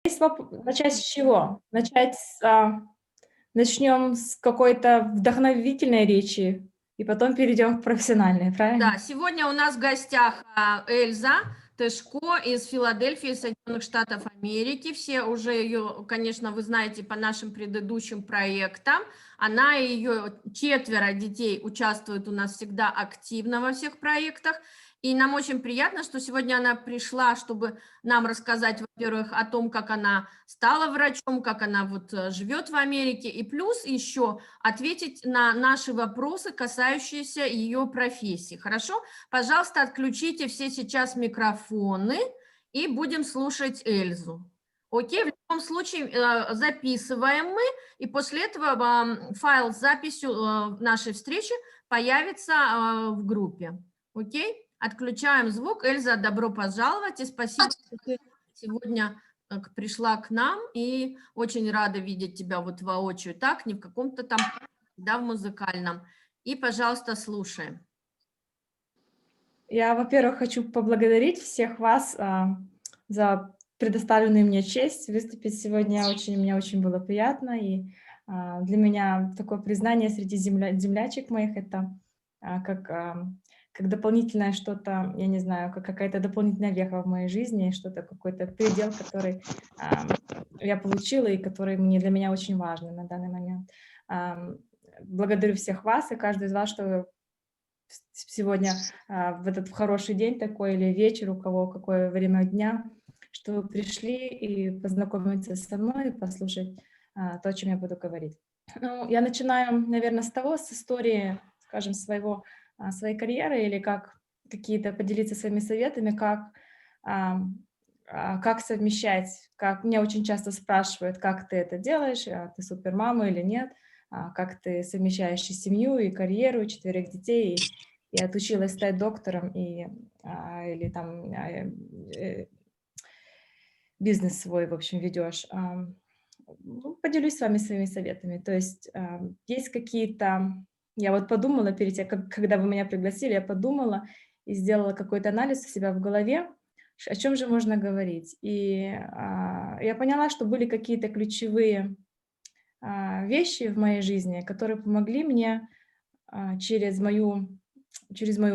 Начать с чего? Начнем с какой-то вдохновительной речи и потом перейдем к профессиональной, Да, правильно? сегодня у нас в гостях Эльза Тышко из Филадельфии, Соединенных Штатов Америки. Все уже ее, конечно, вы знаете по нашим предыдущим проектам. Она и ее 4 детей участвуют у нас всегда активно во всех проектах. И нам очень приятно, что сегодня она пришла, чтобы нам рассказать, во-первых, о том, как она стала врачом, как она вот живет в Америке, и плюс еще ответить на наши вопросы, касающиеся ее профессии. Хорошо? Пожалуйста, отключите все сейчас микрофоны и будем слушать Эльзу. Окей, в любом случае записываем мы, и после этого файл с записью нашей встречи появится в группе. Окей? Отключаем звук. Эльза, добро пожаловать, и спасибо, что ты сегодня пришла к нам, и очень рада видеть тебя вот воочию, так, не в каком-то там, да, в музыкальном. И, пожалуйста, слушаем. Я, во-первых, хочу поблагодарить всех вас за предоставленную мне честь выступить сегодня. Мне очень было приятно. И для меня такое признание среди землячек моих — это как дополнительное что-то, я не знаю, как какая-то дополнительная веха в моей жизни, что-то, какой-то предел, который я получила и который для меня очень важный на данный момент. Ам, Благодарю всех вас и каждый из вас, что сегодня, в этот хороший день такой или вечер, у кого какое время дня, что вы пришли и познакомиться со мной, и послушать то, о чем я буду говорить. Ну, я начинаю, наверное, с истории, скажем, своей карьеры, или какие-то поделиться своими советами, как совмещать, меня очень часто спрашивают, как ты это делаешь, ты супермама или нет, как ты совмещаешь и семью, и карьеру, и 4 детей, и отучилась стать доктором, или там бизнес свой, в общем, ведешь. Ну, поделюсь с вами своими советами. То есть есть какие-то... Я вот подумала перед тем, когда вы меня пригласили, я подумала и сделала какой-то анализ у себя в голове, о чем же можно говорить. И я поняла, что были какие-то ключевые вещи в моей жизни, которые помогли мне через мою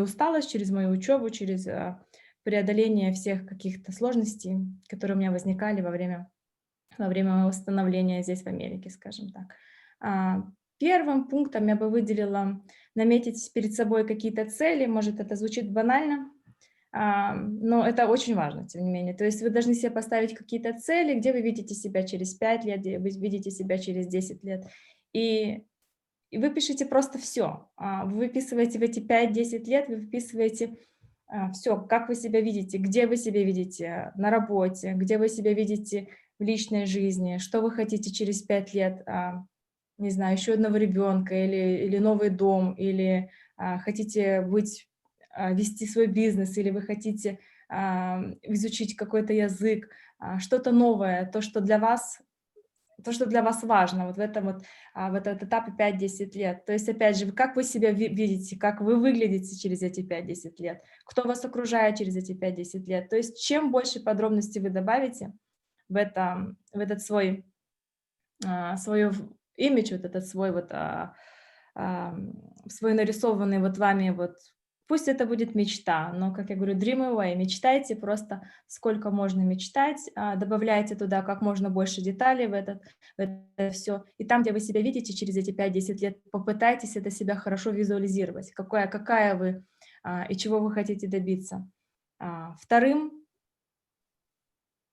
усталость, через мою учебу, через преодоление всех каких-то сложностей, которые у меня возникали во время моего становления здесь, в Америке, скажем так. А, Первым пунктом я бы выделила наметить перед собой какие-то цели. Может, это звучит банально, но это очень важно, тем не менее. То есть вы должны себе поставить какие-то цели, где вы видите себя через 5 лет, где вы видите себя через 10 лет. И вы пишете просто все. Вы выписываете в эти 5-10 лет, вы выписываете все, как вы себя видите, где вы себя видите на работе, где вы себя видите в личной жизни, что вы хотите через 5 лет, не знаю, еще одного ребенка или новый дом, или хотите вести свой бизнес, или вы хотите изучить какой-то язык, что-то новое, то, что для вас важно вот в этот этапе 5-10 лет. То есть, опять же, как вы себя видите, как вы выглядите через эти 5-10 лет, кто вас окружает через эти 5-10 лет. То есть, чем больше подробностей вы добавите в этот свой имидж, вот этот свой нарисованный вот вами вот, пусть это будет мечта, но, как я говорю, dream away, мечтайте просто сколько можно мечтать, добавляйте туда как можно больше деталей в это все. И там, где вы себя видите через эти 5-10 лет, попытайтесь это себя хорошо визуализировать, какая вы и чего вы хотите добиться. Вторым,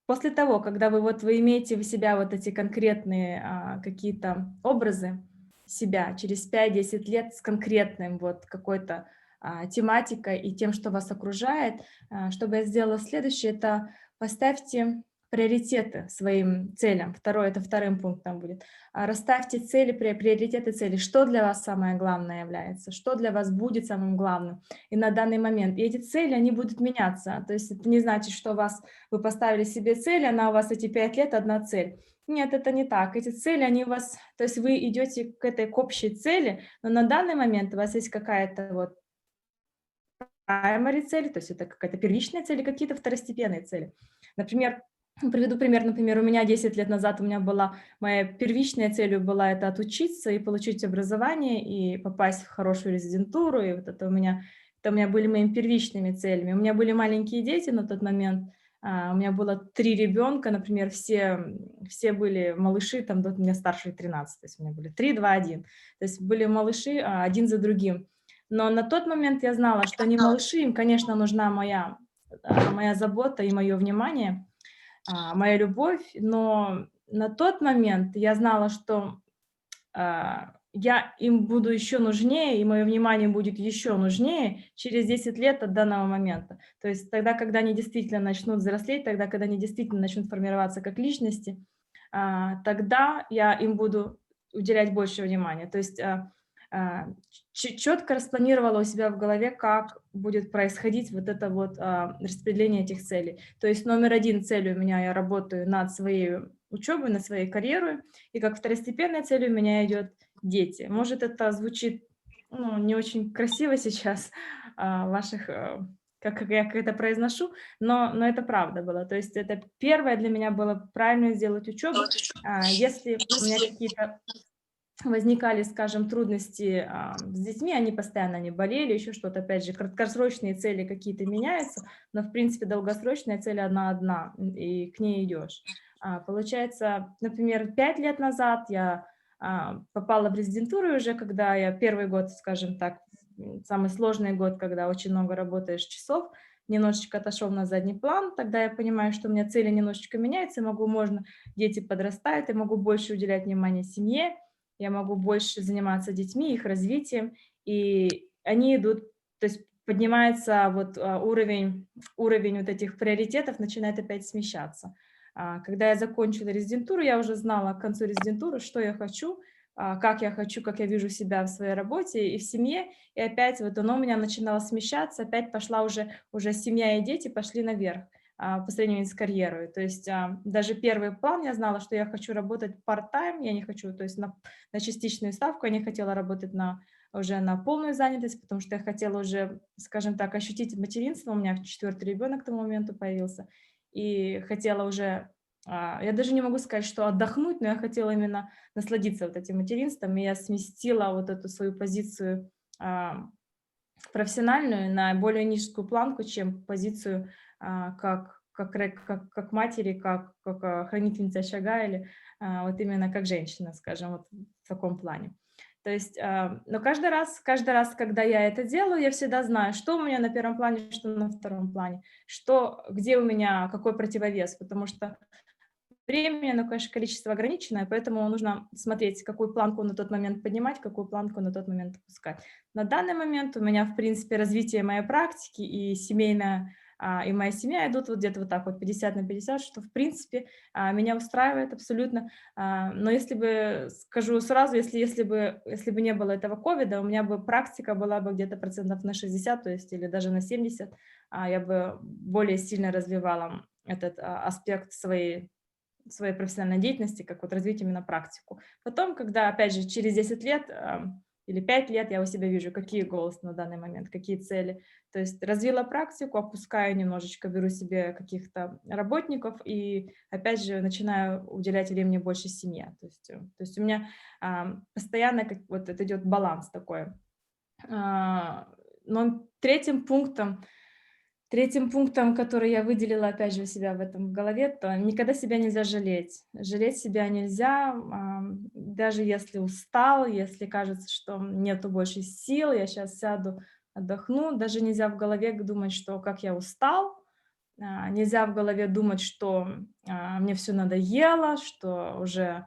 после того, когда вы имеете в себя вот эти конкретные какие-то образы себя через 5-10 лет с конкретным вот какой-то тематикой и тем, что вас окружает, что бы я сделала следующее, это поставьте приоритеты своим целям. Это вторым пунктом будет. Расставьте цели, приоритеты цели. Что для вас самое главное является? Что для вас будет самым главным и на данный момент? И эти цели, они будут меняться. То есть это не значит, что вы поставили себе цель, она у вас эти 5 лет одна цель. Нет, это не так. Эти цели, они у вас, то есть вы идете к общей цели, но на данный момент у вас есть какая-то вот primary цель, то есть это какая-то первичная цель и какие-то второстепенные цели. Например, Приведу пример. Например, у меня 10 лет назад у меня была моя первичная целью была это отучиться и получить образование, и попасть в хорошую резидентуру. И вот это у меня были моими первичными целями. У меня были маленькие дети на тот момент. У меня было 3 ребенка, например, все были малыши, там до меня старший 13, то есть у меня были 3, 2, 1. То есть были малыши, один за другим. Но на тот момент я знала, что они малыши, им, конечно, нужна моя забота и мое внимание, моя любовь, но на тот момент я знала, что, я им буду еще нужнее, и мое внимание будет еще нужнее через 10 лет от данного момента. То есть тогда, когда они действительно начнут взрослеть, тогда, когда они действительно начнут формироваться как личности, тогда я им буду уделять больше внимания. То есть, четко распланировала у себя в голове, как будет происходить вот это вот, распределение этих целей. То есть номер один цель у меня — я работаю над своей учебой, над своей карьерой, и как второстепенная цель у меня идет дети. Может, это звучит, ну, не очень красиво сейчас, ваших, как я это произношу, но это правда было. То есть это первое для меня было правильно сделать учебу. Если у меня какие-то возникали, скажем, трудности, с детьми, они постоянно они болели, еще что-то. Опять же, краткосрочные цели какие-то меняются, но, в принципе, долгосрочная цель одна, и к ней идешь. Получается, например, 5 лет назад я, попала в резидентуру, и уже когда я первый год, скажем так, самый сложный год, когда очень много работаешь часов, немножечко отошел на задний план, тогда я понимаю, что у меня цели немножечко меняются, дети подрастают, я могу больше уделять внимание семье, я могу больше заниматься детьми, их развитием, и они идут, то есть поднимается вот, уровень вот этих приоритетов начинает опять смещаться. Когда я закончила резидентуру, я уже знала к концу резидентуры, что я хочу, как я вижу себя в своей работе и в семье. И опять вот оно у меня начинало смещаться, опять пошла уже семья и дети пошли наверх, по сравнению с карьерой. То есть, даже первый план я знала, что я хочу работать part-time, я не хочу, то есть на частичную ставку, я не хотела работать уже на полную занятость, потому что я хотела уже, скажем так, ощутить материнство. У меня четвертый ребенок к тому моменту появился, и хотела уже, я даже не могу сказать, что отдохнуть, но я хотела именно насладиться вот этим материнством, и я сместила вот эту свою позицию, а, профессиональную на более низкую планку, чем позицию, как матери, как хранительницы очага или, вот именно как женщина, скажем, вот в таком плане. То есть, но каждый раз, когда я это делаю, я всегда знаю, что у меня на первом плане, что на втором плане, где у меня какой противовес, потому что времени, оно, конечно, количество ограниченное, поэтому нужно смотреть, какую планку на тот момент поднимать, какую планку на тот момент опускать. На данный момент у меня, в принципе, развитие моей практики и и моя семья идут вот где-то вот так вот 50/50, что, в принципе, меня устраивает абсолютно. Но если бы, скажу сразу, если бы не было этого ковида, у меня бы практика была бы где-то процентов на 60, то есть или даже на 70, я бы более сильно развивала этот аспект своей профессиональной деятельности, как вот развить именно практику. Потом, когда, опять же, через 10 лет, или 5 лет я у себя вижу, какие goals на данный момент, какие цели. То есть развила практику, опускаю немножечко, беру себе каких-то работников и, опять же, начинаю уделять времени больше семье. То есть у меня, постоянно вот это идет баланс такой. А, но третьим пунктом, который я выделила, опять же, у себя в этом в голове, то никогда себя нельзя жалеть. Жалеть себя нельзя, даже если устал, если кажется, что нету больше сил, я сейчас сяду, отдохну. Даже нельзя в голове думать, что как я устал, нельзя в голове думать, что, мне все надоело, что уже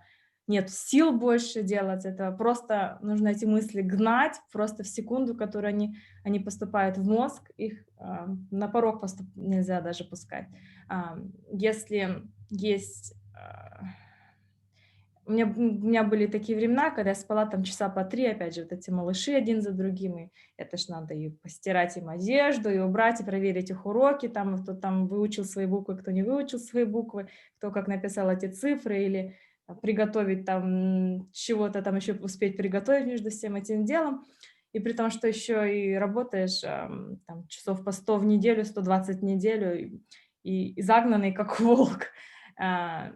нет сил больше делать. Это просто нужно эти мысли гнать просто в секунду, которую они поступают в мозг, их, на порог нельзя даже пускать. Если есть, у меня были такие времена, когда я спала там часа по 3, опять же, вот эти малыши один за другим, и это ж надо и постирать им одежду, и убрать, и проверить их уроки, там, кто там выучил свои буквы, кто не выучил свои буквы, кто как написал эти цифры, или приготовить там чего-то там еще успеть приготовить между всем этим делом. И при том, что еще и работаешь, там часов по 100 в неделю, 120 в неделю, и загнанный как волк. А,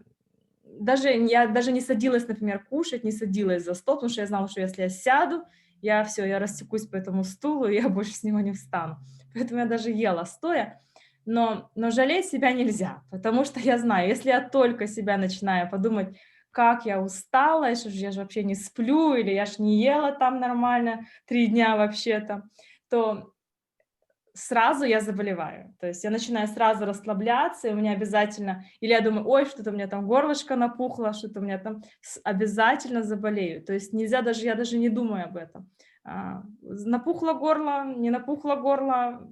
я даже не садилась, например, кушать, не садилась за стол, потому что я знала, что если я сяду, я все, я растекусь по этому стулу, и я больше с него не встану. Поэтому я даже ела стоя. Но жалеть себя нельзя, потому что я знаю, если я только себя начинаю подумать, как я устала, и что ж я же вообще не сплю, или я ж не ела там нормально 3 дня вообще-то, то сразу я заболеваю. То есть я начинаю сразу расслабляться, и у меня обязательно или я думаю: "Ой, что-то у меня там горлышко напухло, что-то у меня там", обязательно заболею. То есть нельзя даже, я даже не думаю об этом. Напухло горло, не напухло горло,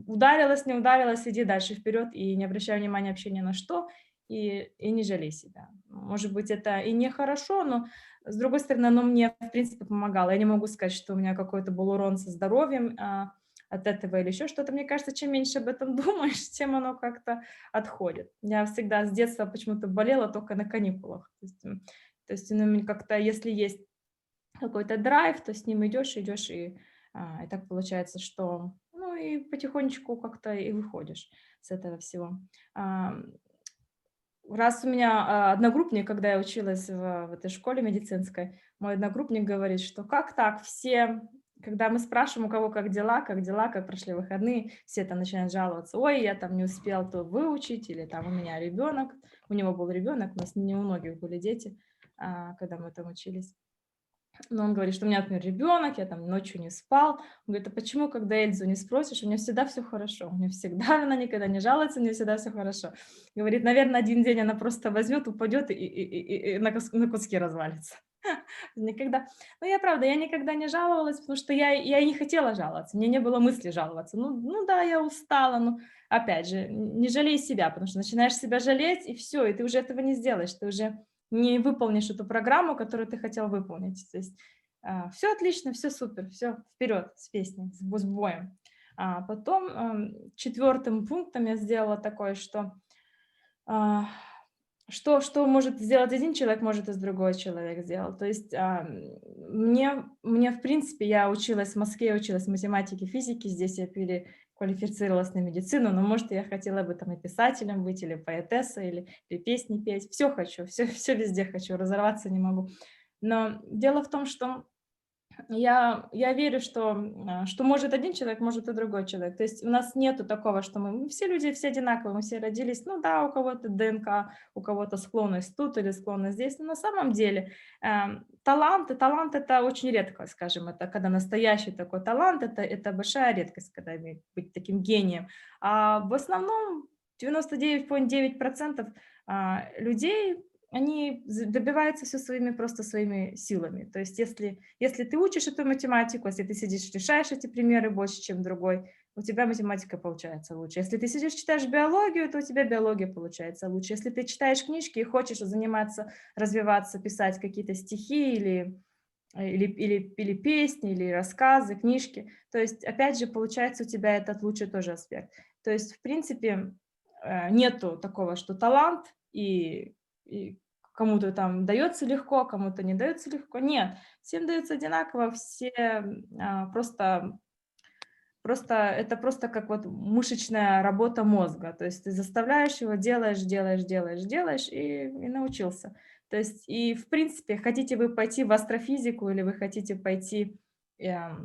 ударилась, не ударилась, иди дальше вперед и не обращай внимания вообще ни на что, и не жалей себя. Может быть, это и нехорошо, но, с другой стороны, оно мне, в принципе, помогало. Я не могу сказать, что у меня какой-то был урон со здоровьем, от этого или еще что-то. Мне кажется, чем меньше об этом думаешь, тем оно как-то отходит. Я всегда с детства почему-то болела только на каникулах. То есть ну, как-то, если есть какой-то драйв, то с ним идешь, идешь, и так получается, что, ну, и потихонечку как-то и выходишь с этого всего. А, Раз у меня одногруппник, когда я училась в этой школе медицинской, мой одногруппник говорит, что как так все, когда мы спрашиваем, у кого как дела, как прошли выходные, все там начинают жаловаться: ой, я там не успел то выучить, или там у меня ребенок, у него был ребенок, у нас не у многих были дети, когда мы там учились. Но он говорит, что у меня, например, ребенок, я там ночью не спал. Он говорит: а почему, когда Эльзу не спросишь, у нее всегда все хорошо, у нее всегда, она никогда не жалуется, у нее всегда все хорошо. Говорит, наверное, один день она просто возьмет, упадет и на куски развалится. Никогда. Ну, я правда, я никогда не жаловалась, потому что я и не хотела жаловаться, у меня не было мысли жаловаться. Ну да, я устала, но опять же, не жалей себя, потому что начинаешь себя жалеть, и все, и ты уже этого не сделаешь, ты уже не выполнишь эту программу, которую ты хотел выполнить. То есть все отлично, все супер, все вперед с песней, с боем. Потом 4-м пунктом я сделала такое, а, что может сделать один человек, может и с другой человек сделал. То есть мне, в принципе, я училась в Москве, училась математике, физике, здесь я переквалифицировалась на медицину, но, может, я хотела бы там и писателем быть, или поэтессой, или песни петь. Все хочу, все везде хочу, разорваться не могу. Но дело в том, что я верю, что может один человек, может и другой человек. То есть у нас нету такого, что мы все люди, все одинаковые, мы все родились, ну да, у кого-то ДНК, у кого-то склонность тут или склонность здесь. Но на самом деле талант это очень редко, скажем, это когда настоящий такой талант, это большая редкость, когда быть таким гением. А в основном 99,9% людей они добиваются все просто своими силами. То есть если ты учишь эту математику, если ты сидишь, решаешь эти примеры больше, чем другой, у тебя математика получается лучше. Если ты сидишь, читаешь биологию, то у тебя биология получается лучше. Если ты читаешь книжки и хочешь заниматься, развиваться, писать какие-то стихи или песни, или рассказы, книжки, то есть опять же получается у тебя этот лучший тоже аспект. То есть в принципе нету такого, что талант и кому-то там дается легко, кому-то не дается легко. Нет, всем дается одинаково, все просто это просто как вот мышечная работа мозга. То есть ты заставляешь его, делаешь, и научился. То есть и в принципе, хотите вы пойти в астрофизику или вы хотите пойти, я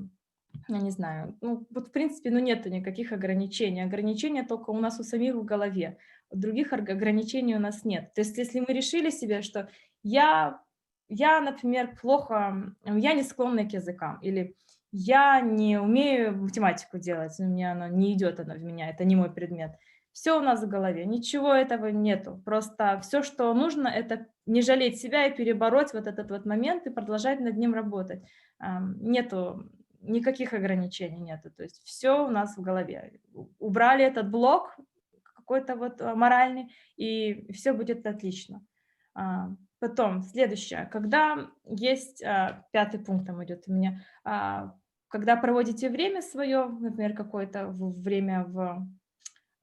не знаю, ну вот в принципе, ну нету никаких ограничений. Ограничения только у нас у самих в голове. Других ограничений у нас нет. То есть если мы решили себе, что я, например, я не склонна к языкам, или я не умею математику делать, у меня она не идет, она в меня, это не мой предмет. Все у нас в голове, ничего этого нету. Просто все, что нужно, это не жалеть себя и перебороть вот этот вот момент и продолжать над ним работать. Нету никаких ограничений нету. То есть все у нас в голове. Убрали этот блок какой-то вот моральный, и все будет отлично. Потом следующее. Когда есть 5-й пункт там идет у меня, когда проводите время свое, например, какое-то время в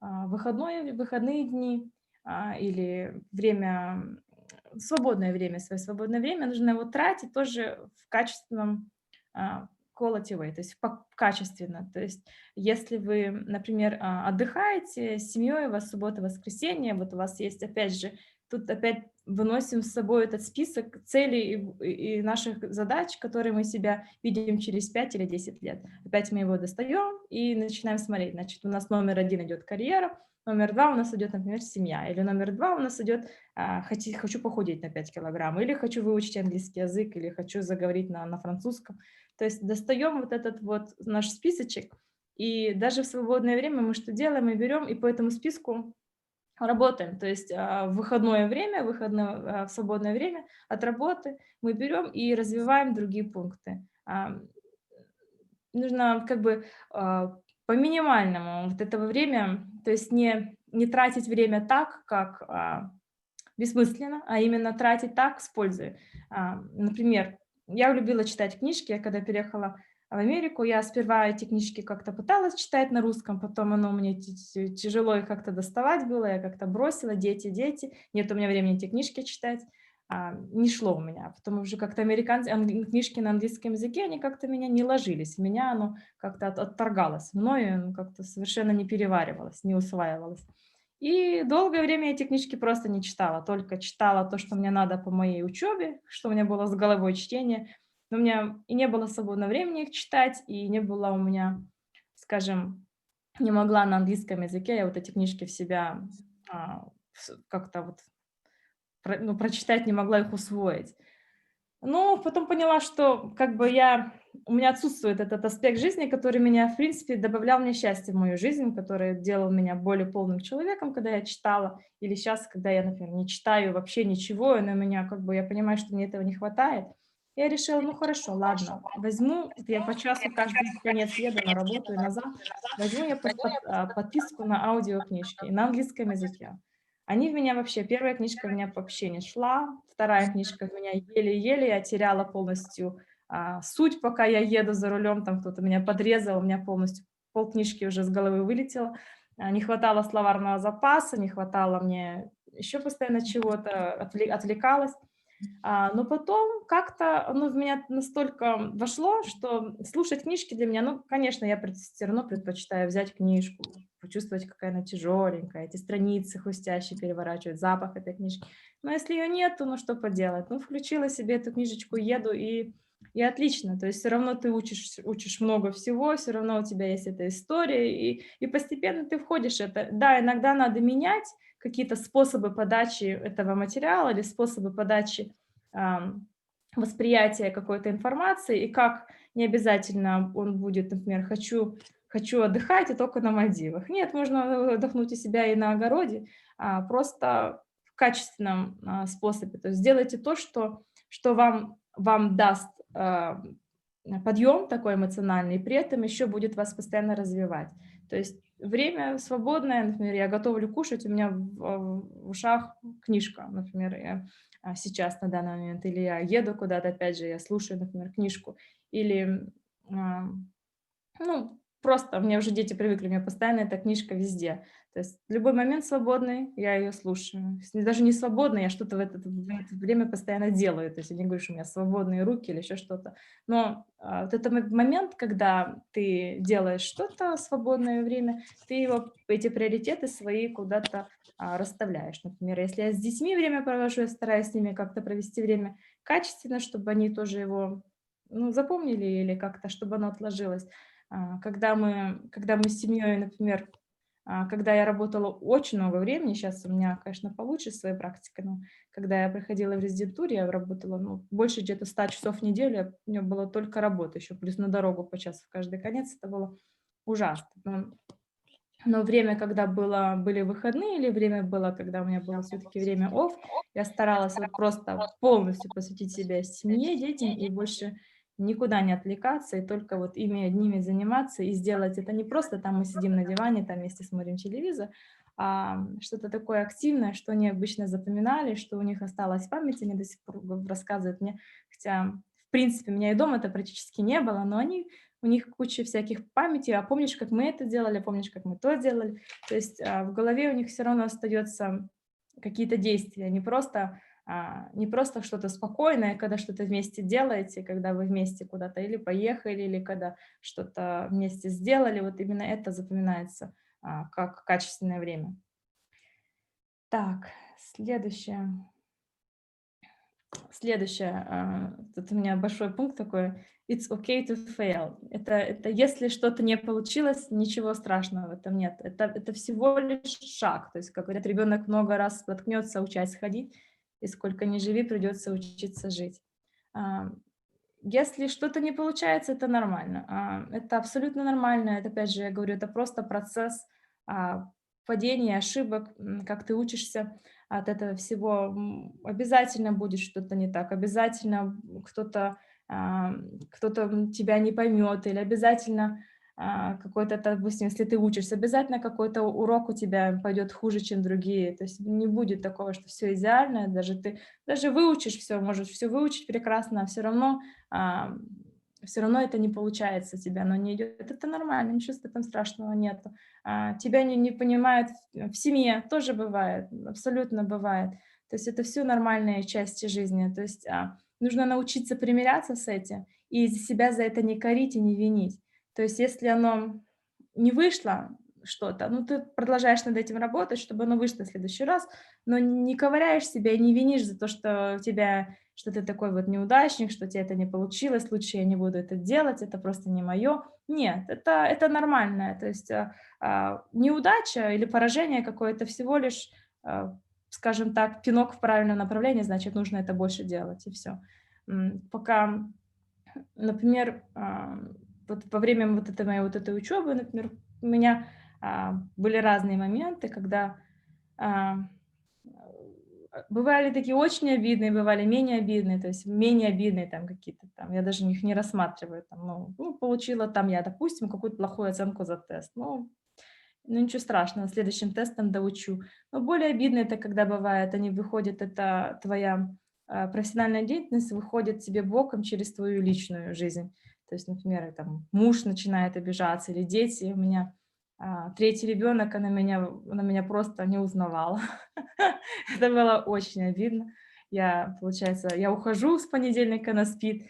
выходные дни, или свободное время, свое свободное время, нужно его тратить тоже в качественном, quality way, то есть качественно. То есть если вы, например, отдыхаете с семьей, у вас суббота, воскресенье, вот у вас есть, опять же, тут опять выносим с собой этот список целей и наших задач, которые мы себя видим через 5 или 10 лет. Опять мы его достаем и начинаем смотреть. Значит, у нас номер один идет карьера, номер два у нас идет, например, семья, или номер два у нас идет хочу похудеть на 5 килограмм, или хочу выучить английский язык, или хочу заговорить на французском. То есть достаем вот этот вот наш списочек, и даже в свободное время мы что делаем? Мы берем и по этому списку работаем. То есть в выходное время, в свободное время от работы мы берем и развиваем другие пункты. Нужно как бы по минимальному вот этого время, то есть не тратить время так, как бессмысленно, а именно тратить так с пользой. Например, я любила читать книжки. Я когда переехала в Америку, я сперва эти книжки как-то пыталась читать на русском, потом оно мне тяжело их как-то доставать было, я как-то бросила, дети, нет у меня времени эти книжки читать. Не шло у меня. Потом уже как-то книжки на английском языке, они как-то меня не ложились. Меня оно как-то отторгалось мною, как-то совершенно не переваривалось, не усваивалось. И долгое время эти книжки просто не читала, только читала то, что мне надо по моей учебе, что у меня было с головой чтение. Но у меня и не было свободного времени их читать, и не было у меня, скажем, не могла на английском языке я вот эти книжки в себя как-то вот прочитать, не могла их усвоить. Ну, потом поняла, что как бы у меня отсутствует этот аспект жизни, который меня, в принципе, добавлял мне счастье в мою жизнь, который делал меня более полным человеком, когда я читала. Или сейчас, когда я, например, не читаю вообще ничего, и на меня как бы я понимаю, что мне этого не хватает. Я решила, ну хорошо, ладно, возьму, я по часу каждый конец еду на работу и назад, возьму я подписку на аудиокнижки и на английском языке. Они в меня вообще первая книжка в меня вообще не шла, вторая книжка в меня еле-еле, я теряла полностью, суть, пока я еду за рулем, там кто-то меня подрезал, у меня полностью полкнижки уже с головы вылетело. Не хватало словарного запаса, не хватало мне еще постоянно чего-то, отвлекалась. Но потом как-то оно в меня настолько вошло, что слушать книжки для меня, ну, конечно, я всё равно предпочитаю взять книжку, почувствовать, какая она тяжеленькая, эти страницы хрустящие переворачивать, запах этой книжки. Но если ее нету, ну, что поделать? Ну, включила себе эту книжечку, еду, и отлично. То есть все равно ты учишь много всего, все равно у тебя есть эта история, и постепенно ты входишь в это. Да, иногда надо менять какие-то способы подачи этого материала или способы подачи ам, восприятия какой-то информации, и как не обязательно он будет, например, хочу отдыхать и только на Мальдивах. Нет, можно отдохнуть у себя и на огороде, просто в качественном способе. То есть сделайте то, что вам даст подъем такой эмоциональный, и при этом еще будет вас постоянно развивать. То есть время свободное, например, я готовлю кушать, у меня в ушах книжка, например, сейчас на данный момент, или я еду куда-то, опять же, я слушаю, например, книжку, или а, ну, просто мне уже дети привыкли, у меня постоянно эта книжка везде. То есть в любой момент свободный, я ее слушаю. Если даже не свободный, я что-то в это время постоянно делаю. То есть я не говорю, что у меня свободные руки или еще что-то. Но вот этот момент, когда ты делаешь что-то в свободное время, эти приоритеты свои куда-то расставляешь. Например, если я с детьми время провожу, я стараюсь с ними как-то провести время качественно, чтобы они тоже его запомнили или как-то, чтобы оно отложилось. Когда мы с семьей, например, когда я работала очень много времени, сейчас у меня, конечно, получше с своей практикой, но когда я проходила в резидентуре, я работала, больше где-то 100 часов в неделю, у меня была только работа, еще плюс на дорогу по часу в каждый конец, это было ужасно. Но время, когда были выходные, или время было, когда у меня было все-таки время off, я старалась вот просто полностью посвятить себя семье, детям и больше никуда не отвлекаться, и только вот ими одними заниматься, и сделать это не просто там мы сидим на диване, там вместе смотрим телевизор, а что-то такое активное, что они обычно запоминали, что у них осталось в памяти, они до сих пор рассказывают мне, хотя, в принципе, меня и дома это практически не было, но у них куча всяких памяти, а помнишь, как мы это делали, помнишь, как мы то делали. То есть в голове у них все равно остается какие-то действия, не просто что-то спокойное, когда что-то вместе делаете, когда вы вместе куда-то или поехали, или когда что-то вместе сделали, вот именно это запоминается как качественное время. Так, следующее. Тут у меня большой пункт такой. It's okay to fail. Это если что-то не получилось, ничего страшного в этом нет. Это всего лишь шаг. То есть, как говорят, ребенок много раз споткнется, учась ходить, и сколько ни живи, придется учиться жить. А, Если что-то не получается, это нормально. Это абсолютно нормально. Это, опять же, я говорю, это просто процесс падения, ошибок, как ты учишься от этого всего. Обязательно будет что-то не так, обязательно кто-то тебя не поймет, или обязательно какой-то, допустим, если ты учишься, обязательно какой-то урок у тебя пойдет хуже, чем другие. То есть не будет такого, что все идеально, даже выучишь все, можешь все выучить прекрасно, а все равно это не получается у тебя, оно не идет. Это нормально, ничего там страшного нету. Тебя не понимают в семье, тоже бывает, абсолютно бывает. То есть это все нормальные части жизни. То есть нужно научиться примиряться с этим и себя за это не корить и не винить. То есть если оно не вышло, что-то, ну, ты продолжаешь над этим работать, чтобы оно вышло в следующий раз, но не ковыряешь себя и не винишь за то, что ты такой вот неудачник, что тебе это не получилось, лучше я не буду это делать, это просто не мое. Нет, это нормально. То есть неудача или поражение какое-то всего лишь, скажем так, пинок в правильном направлении, значит, нужно это больше делать, и все. Пока, например, вот во время вот этой моей вот этой учебы, например, у меня были разные моменты, когда а, бывали такие очень обидные, бывали менее обидные, то есть менее обидные там какие-то там, я даже их не рассматриваю, там, получила там я, допустим, какую-то плохую оценку за тест, ну ничего страшного, следующим тестом доучу. Но более обидно это, когда бывает, они выходят, это твоя профессиональная деятельность выходит тебе боком через твою личную жизнь. То есть, например, там муж начинает обижаться или дети. У меня третий ребенок, она меня просто не узнавала. Это было очень обидно. Получается, я ухожу с понедельника, она спит,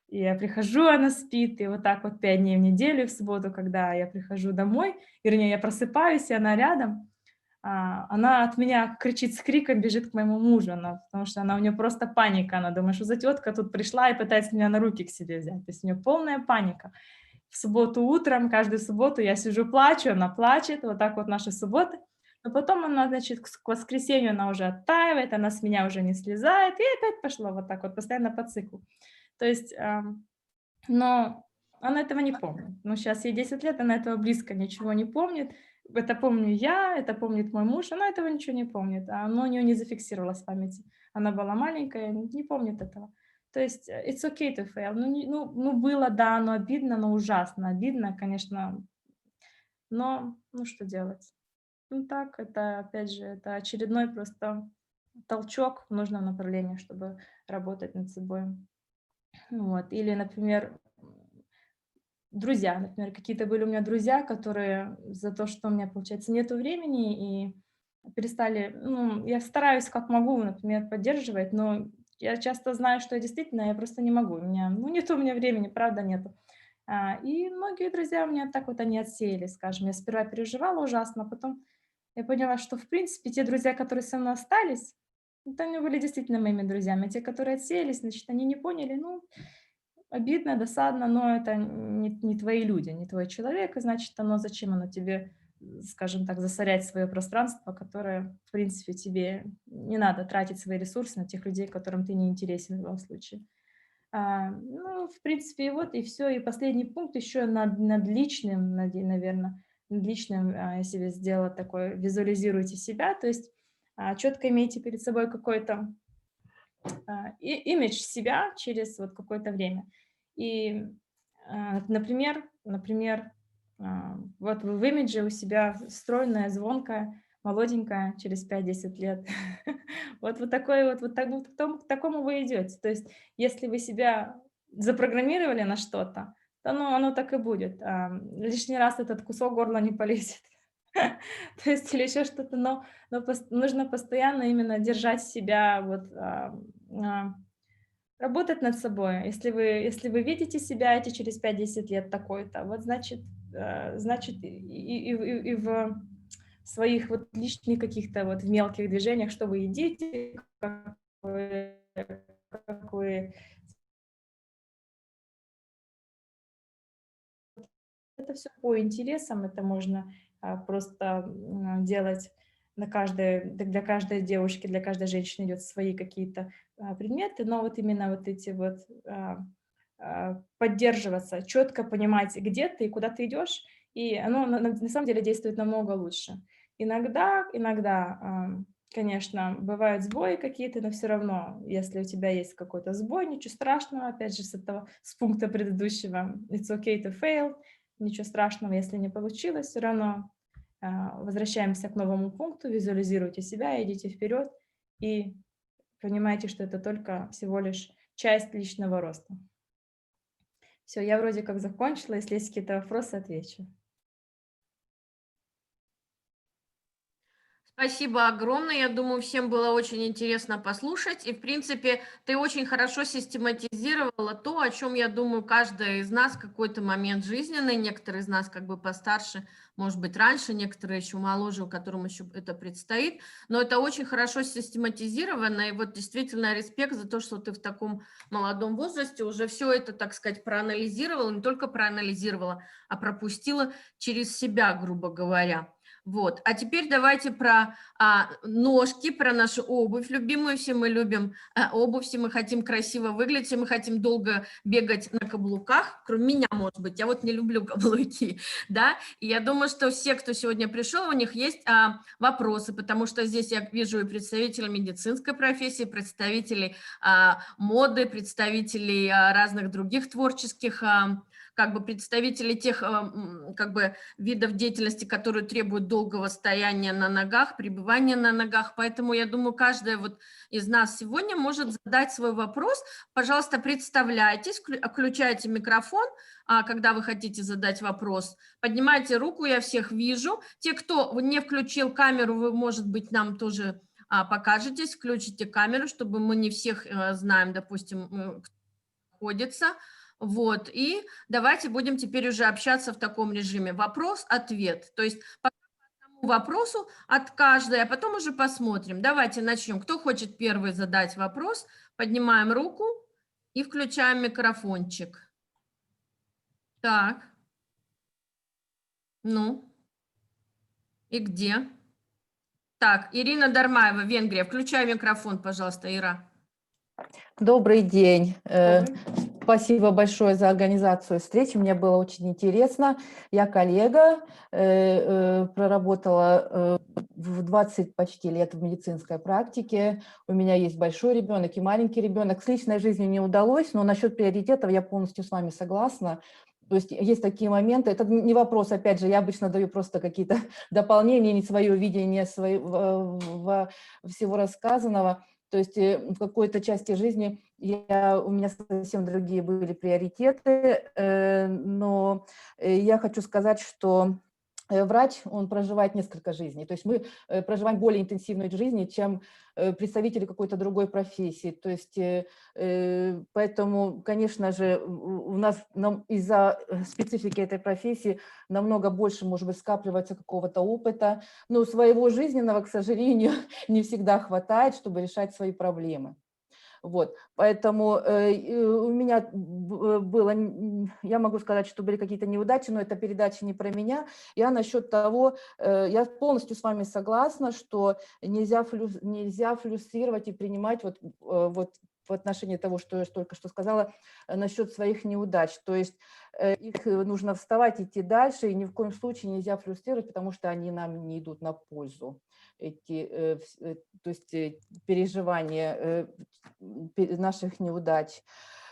и я прихожу, она спит, и вот так вот 5 дней в неделю, в субботу, когда я прихожу домой, вернее, я просыпаюсь, и она рядом, она от меня кричит с криком, бежит к моему мужу, потому что у нее просто паника, она думает, что за тетка тут пришла и пытается меня на руки к себе взять, то есть у нее полная паника. В субботу утром, каждую субботу я сижу, плачу, она плачет, вот так вот наши субботы. Но потом она, значит, к воскресенью она уже оттаивает, она с меня уже не слезает, и опять пошло вот так вот, постоянно по циклу. То есть, но она этого не помнит. Ну, сейчас ей 10 лет, она этого близко ничего не помнит. Это помню я, это помнит мой муж, она этого ничего не помнит, оно у нее не зафиксировалось в памяти. Она была маленькая, не помнит этого. То есть it's okay to fail. Ну, было, да, оно обидно, но ужасно обидно, конечно, но ну что делать? Ну так, это опять же, это очередной просто толчок в нужном направлении, чтобы работать над собой. Вот. Или, например, друзья, например, какие-то были у меня друзья, которые за то, что у меня, получается, нету времени и перестали, я стараюсь как могу, например, поддерживать, но я часто знаю, что я просто не могу. Нет у меня времени, правда, нету. И многие друзья у меня так вот они отсеялись, скажем. Я сперва переживала ужасно, а потом я поняла, что, в принципе, те друзья, которые со мной остались, это они были действительно моими друзьями. А те, которые отсеялись, значит, они не поняли, обидно, досадно, но это не твои люди, не твой человек, и значит, зачем оно тебе, скажем так, засорять свое пространство, которое, в принципе, тебе не надо тратить свои ресурсы на тех людей, которым ты не интересен в любом случае. В принципе, и вот, и все. И последний пункт еще над личным, наверное, над личным я себе сделала такой, визуализируйте себя, то есть четко имейте перед собой какой-то имидж себя через вот какое-то время. И, например, вот вы в имидже у себя стройная, звонкая, молоденькая через 5-10 лет. Вот такой к такому вы идете. То есть если вы себя запрограммировали на что-то, то оно так и будет. Лишний раз этот кусок горла не полезет. То есть или еще что-то, но нужно постоянно именно держать себя, вот, а, работать над собой. Если вы видите себя эти через 5-10 лет такой-то, вот значит и в своих вот личных каких-то вот в мелких движениях, что вы едите, вы как вы это все по интересам, это можно, просто, делать на каждой для каждой девушки, для каждой женщины идет свои какие-то, предметы, но вот именно вот эти вот, поддерживаться, четко понимать, где ты и куда ты идешь, и оно на самом деле действует намного лучше. Иногда, конечно, бывают сбои какие-то, но все равно, если у тебя есть какой-то сбой, ничего страшного, опять же, с пункта предыдущего, it's okay to fail. Ничего страшного, если не получилось, все равно, возвращаемся к новому пункту, визуализируйте себя, идите вперед и понимайте, что это только всего лишь часть личного роста. Все, я вроде как закончила. Если есть какие-то вопросы, отвечу. Спасибо огромное. Я думаю, всем было очень интересно послушать. И, в принципе, ты очень хорошо систематизировала то, о чем, я думаю, каждая из нас в какой-то момент жизненный, некоторые из нас как бы постарше, может быть, раньше, некоторые еще моложе, у которым еще это предстоит. Но это очень хорошо систематизировано. И вот действительно респект за то, что ты в таком молодом возрасте уже все это, так сказать, проанализировала, не только проанализировала, а пропустила через себя, грубо говоря. Вот. А теперь давайте про ножки, про нашу обувь любимую. Все мы любим обувь, все мы хотим красиво выглядеть, все мы хотим долго бегать на каблуках, кроме меня, может быть. Я вот не люблю каблуки, да. И я думаю, что все, кто сегодня пришел, у них есть вопросы, потому что здесь я вижу и представителей медицинской профессии, представителей моды, представителей разных других творческих как бы представителей тех как бы видов деятельности, которые требуют долгого стояния на ногах, пребывания на ногах. Поэтому я думаю, каждая вот из нас сегодня может задать свой вопрос. Пожалуйста, представляйтесь, включайте микрофон, когда вы хотите задать вопрос. Поднимайте руку, я всех вижу. Те, кто не включил камеру, вы, может быть, нам тоже покажетесь, включите камеру, чтобы мы не всех знаем, допустим, кто находится. Вот, и давайте будем теперь уже общаться в таком режиме. Вопрос-ответ. То есть по одному вопросу от каждой, а потом уже посмотрим. Давайте начнем. Кто хочет первый задать вопрос? Поднимаем руку и включаем микрофончик. Так, ну, и где? Так, Ирина Дармаева, Венгрия. Включай микрофон, пожалуйста, Ира. Добрый день. Добрый. Спасибо большое за организацию встречи. Мне было очень интересно. Я коллега, проработала в 20 почти лет в медицинской практике. У меня есть большой ребенок и маленький ребенок. С личной жизнью не удалось, но насчет приоритетов я полностью с вами согласна. То есть такие моменты. Это не вопрос, опять же, я обычно даю просто какие-то дополнения, не свое видение всего рассказанного. То есть в какой-то части жизни у меня совсем другие были приоритеты, но я хочу сказать, что врач, он проживает несколько жизней. То есть мы проживаем более интенсивную жизнь, чем представители какой-то другой профессии. То есть поэтому, конечно же, у нас из-за специфики этой профессии намного больше, может быть, скапливается какого-то опыта, но своего жизненного, к сожалению, не всегда хватает, чтобы решать свои проблемы. Вот, поэтому у меня было, я могу сказать, что были какие-то неудачи, но эта передача не про меня. Я насчет того, я полностью с вами согласна, что нельзя фрустрировать и принимать вот в отношении того, что я только что сказала, насчет своих неудач. То есть их нужно вставать, идти дальше, и ни в коем случае нельзя фрустрировать, потому что они нам не идут на пользу. То есть переживания наших неудач.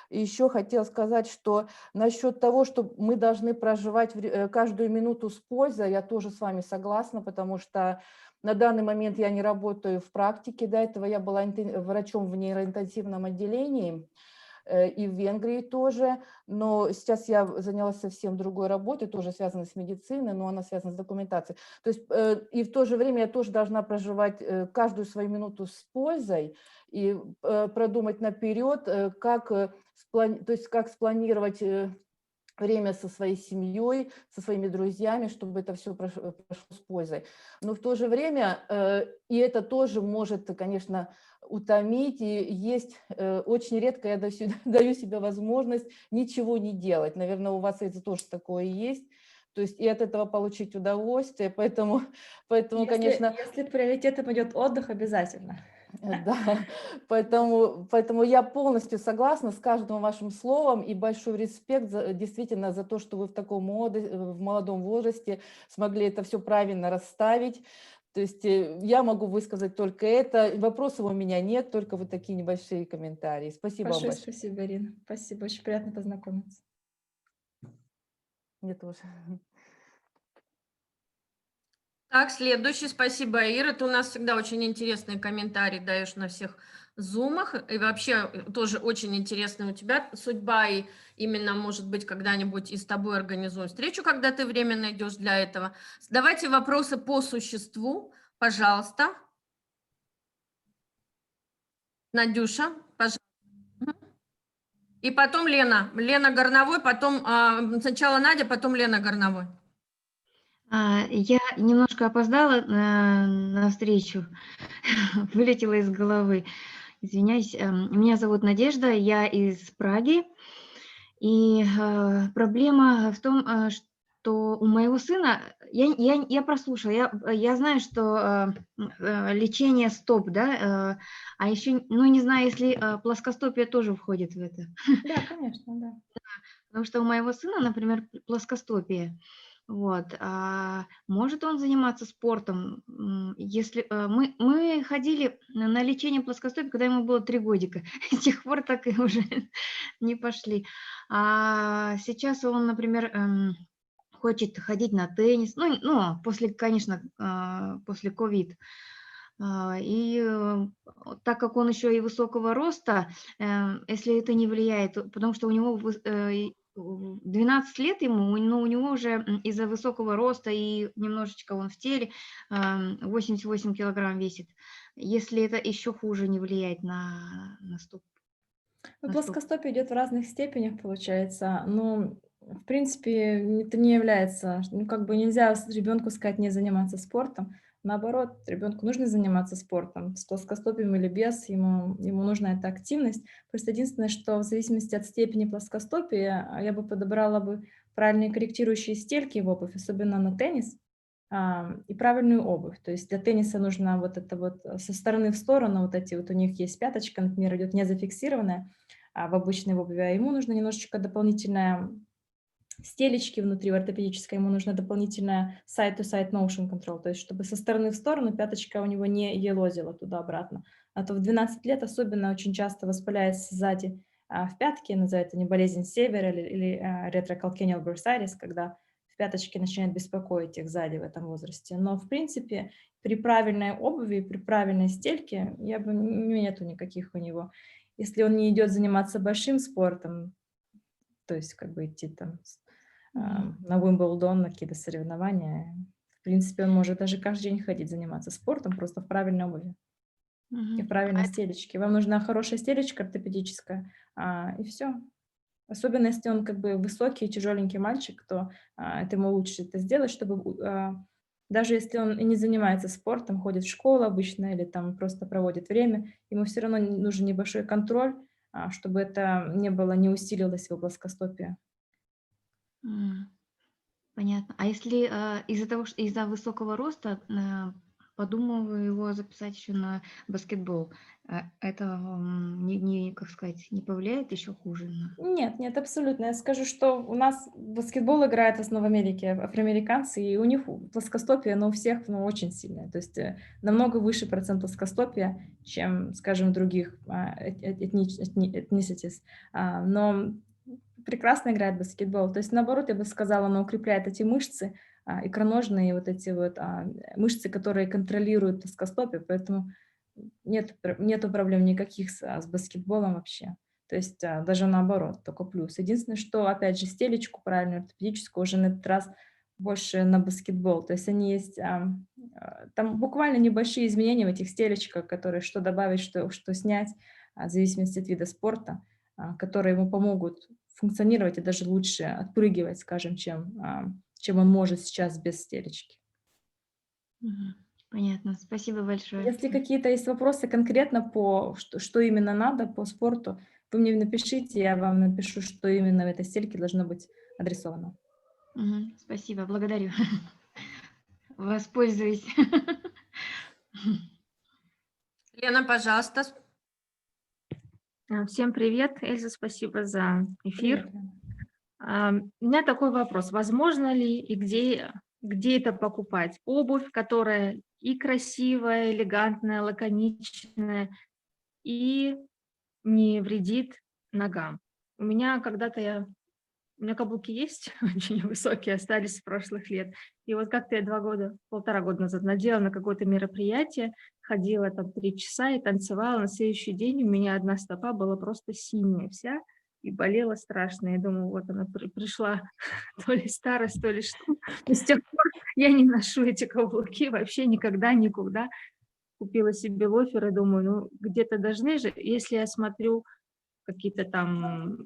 И еще хотела сказать, что насчет того, что мы должны проживать каждую минуту с пользой, я тоже с вами согласна, потому что на данный момент я не работаю в практике, до этого я была врачом в нейроинтенсивном отделении, и в Венгрии тоже, но сейчас я занялась совсем другой работой, тоже связанной с медициной, но она связана с документацией. То есть и в то же время я тоже должна проживать каждую свою минуту с пользой и продумать наперед, то есть как спланировать время со своей семьей, со своими друзьями, чтобы это все прошло с пользой. Но в то же время, и это тоже может, конечно, утомить, и есть, очень редко я даю себе возможность ничего не делать. Наверное, у вас это тоже такое есть. То есть и от этого получить удовольствие, поэтому конечно… Если приоритетом идет отдых, обязательно. Да, поэтому я полностью согласна с каждым вашим словом и большой респект действительно за то, что вы в молодом возрасте смогли это все правильно расставить. То есть я могу высказать только это. Вопросов у меня нет, только вот такие небольшие комментарии. Спасибо вам Большое большое. спасибо, Ирина. Спасибо, очень приятно познакомиться. Мне тоже. Так, следующий. Спасибо, Ира. Ты у нас всегда очень интересные комментарии даешь на всех зумах. И вообще тоже очень интересная у тебя судьба. И именно, может быть, когда-нибудь и с тобой организуем встречу, когда ты время найдешь для этого. Давайте вопросы по существу, пожалуйста. Надюша, пожалуйста. И потом Лена. Лена Горновой, потом сначала Надя, потом Лена Горновой. Я немножко опоздала на встречу, вылетела из головы. Извиняюсь. Меня зовут Надежда, я из Праги. И проблема в том, что у моего сына, я прослушала, я знаю, что лечение стоп, да, а еще, ну, не знаю, если плоскостопие тоже входит в это. Да, конечно, да. Потому что у моего сына, например, плоскостопие. Вот. Может он заниматься спортом? Если мы ходили на лечение плоскостопия, когда ему было 3 годика. С тех пор так и уже не пошли. А сейчас он, например, хочет ходить на теннис. Ну, после, конечно, после ковид. И так как он еще и высокого роста, если это не влияет, потому что у него 12 лет ему, но у него уже из-за высокого роста и немножечко он в теле 88 килограмм весит. Если это еще хуже не влияет на стоп. Ну, плоскостопие идет в разных степенях, получается. Но, в принципе, это не является, ну, как бы нельзя ребенку сказать не заниматься спортом. Наоборот, ребенку нужно заниматься спортом, с плоскостопием или без, ему нужна эта активность. Просто единственное, что в зависимости от степени плоскостопия я бы подобрала бы правильные корректирующие стельки в обувь, особенно на теннис, и правильную обувь. То есть для тенниса нужно вот это вот со стороны в сторону, вот эти вот у них есть пяточка, например, идет не зафиксированная в обычной обуви, а ему нужно немножечко дополнительная стелечки внутри, в ортопедической, ему нужно дополнительная side-to-side motion control, то есть чтобы со стороны в сторону пяточка у него не елозила туда-обратно. А то в 12 лет особенно очень часто воспаляется сзади в пятке, называется не болезнь севера или retrocalcaneal bursitis, когда в пяточке начинает беспокоить их сзади в этом возрасте. Но в принципе при правильной обуви, при правильной стельке нету никаких у него. Если он не идет заниматься большим спортом, то есть как бы идти там на Уимблдон, на какие-то соревнования. В принципе, он может даже каждый день ходить заниматься спортом, просто в правильной обуви и в правильной стелечке. Вам нужна хорошая стелечка ортопедическая, и все. Особенно если он как бы высокий и тяжеленький мальчик, то это ему лучше это сделать, чтобы даже если он и не занимается спортом, ходит в школу обычно или там просто проводит время, ему все равно нужен небольшой контроль, чтобы это не усилилось его плоскостопие. Понятно. А если из-за того, что из-за высокого роста, подумываю его записать еще на баскетбол, это как сказать, не повлияет еще хуже? Нет, абсолютно. Я скажу, что у нас баскетбол играет в основном в Америке, афроамериканцы, и у них плоскостопие, но у всех очень сильное. То есть намного выше процент плоскостопия, чем, скажем, других ethnicities. Но прекрасно играет в баскетбол. То есть, наоборот, я бы сказала, она укрепляет эти мышцы, икроножные, вот эти вот мышцы, которые контролируют плоскостопие, поэтому нету проблем никаких с баскетболом вообще. То есть даже наоборот, только плюс. Единственное, что, опять же, стелечку правильную, ортопедическую, уже на этот раз больше на баскетбол. То есть они есть, там буквально небольшие изменения в этих стелечках, которые что добавить, что снять, в зависимости от вида спорта, которые ему помогут функционировать и даже лучше отпрыгивать, скажем, чем он может сейчас без стелечки. Мгм. Понятно. Спасибо большое. Если какие-то есть вопросы конкретно что именно надо по спорту, вы мне напишите, я вам напишу, что именно в этой стельке должно быть адресовано. Мгм. Спасибо, благодарю. Воспользуюсь. Лена, пожалуйста. Всем привет, Эльза, спасибо за эфир. Привет, Лена. У меня такой вопрос. Возможно ли и где это покупать? Обувь, которая и красивая, элегантная, лаконичная, и не вредит ногам. У меня у меня каблуки есть, очень высокие, остались с прошлых лет. И вот как-то я 1,5 года назад надела на какое-то мероприятие, ходила там 3 часа и танцевала. На следующий день у меня одна стопа была просто синяя вся и болела страшно. Я думаю, вот она пришла, то ли старость, то ли что. И с тех пор я не ношу эти каблуки вообще никогда, никуда. Купила себе лоферы, думаю, ну где-то должны же, если я смотрю какие-то там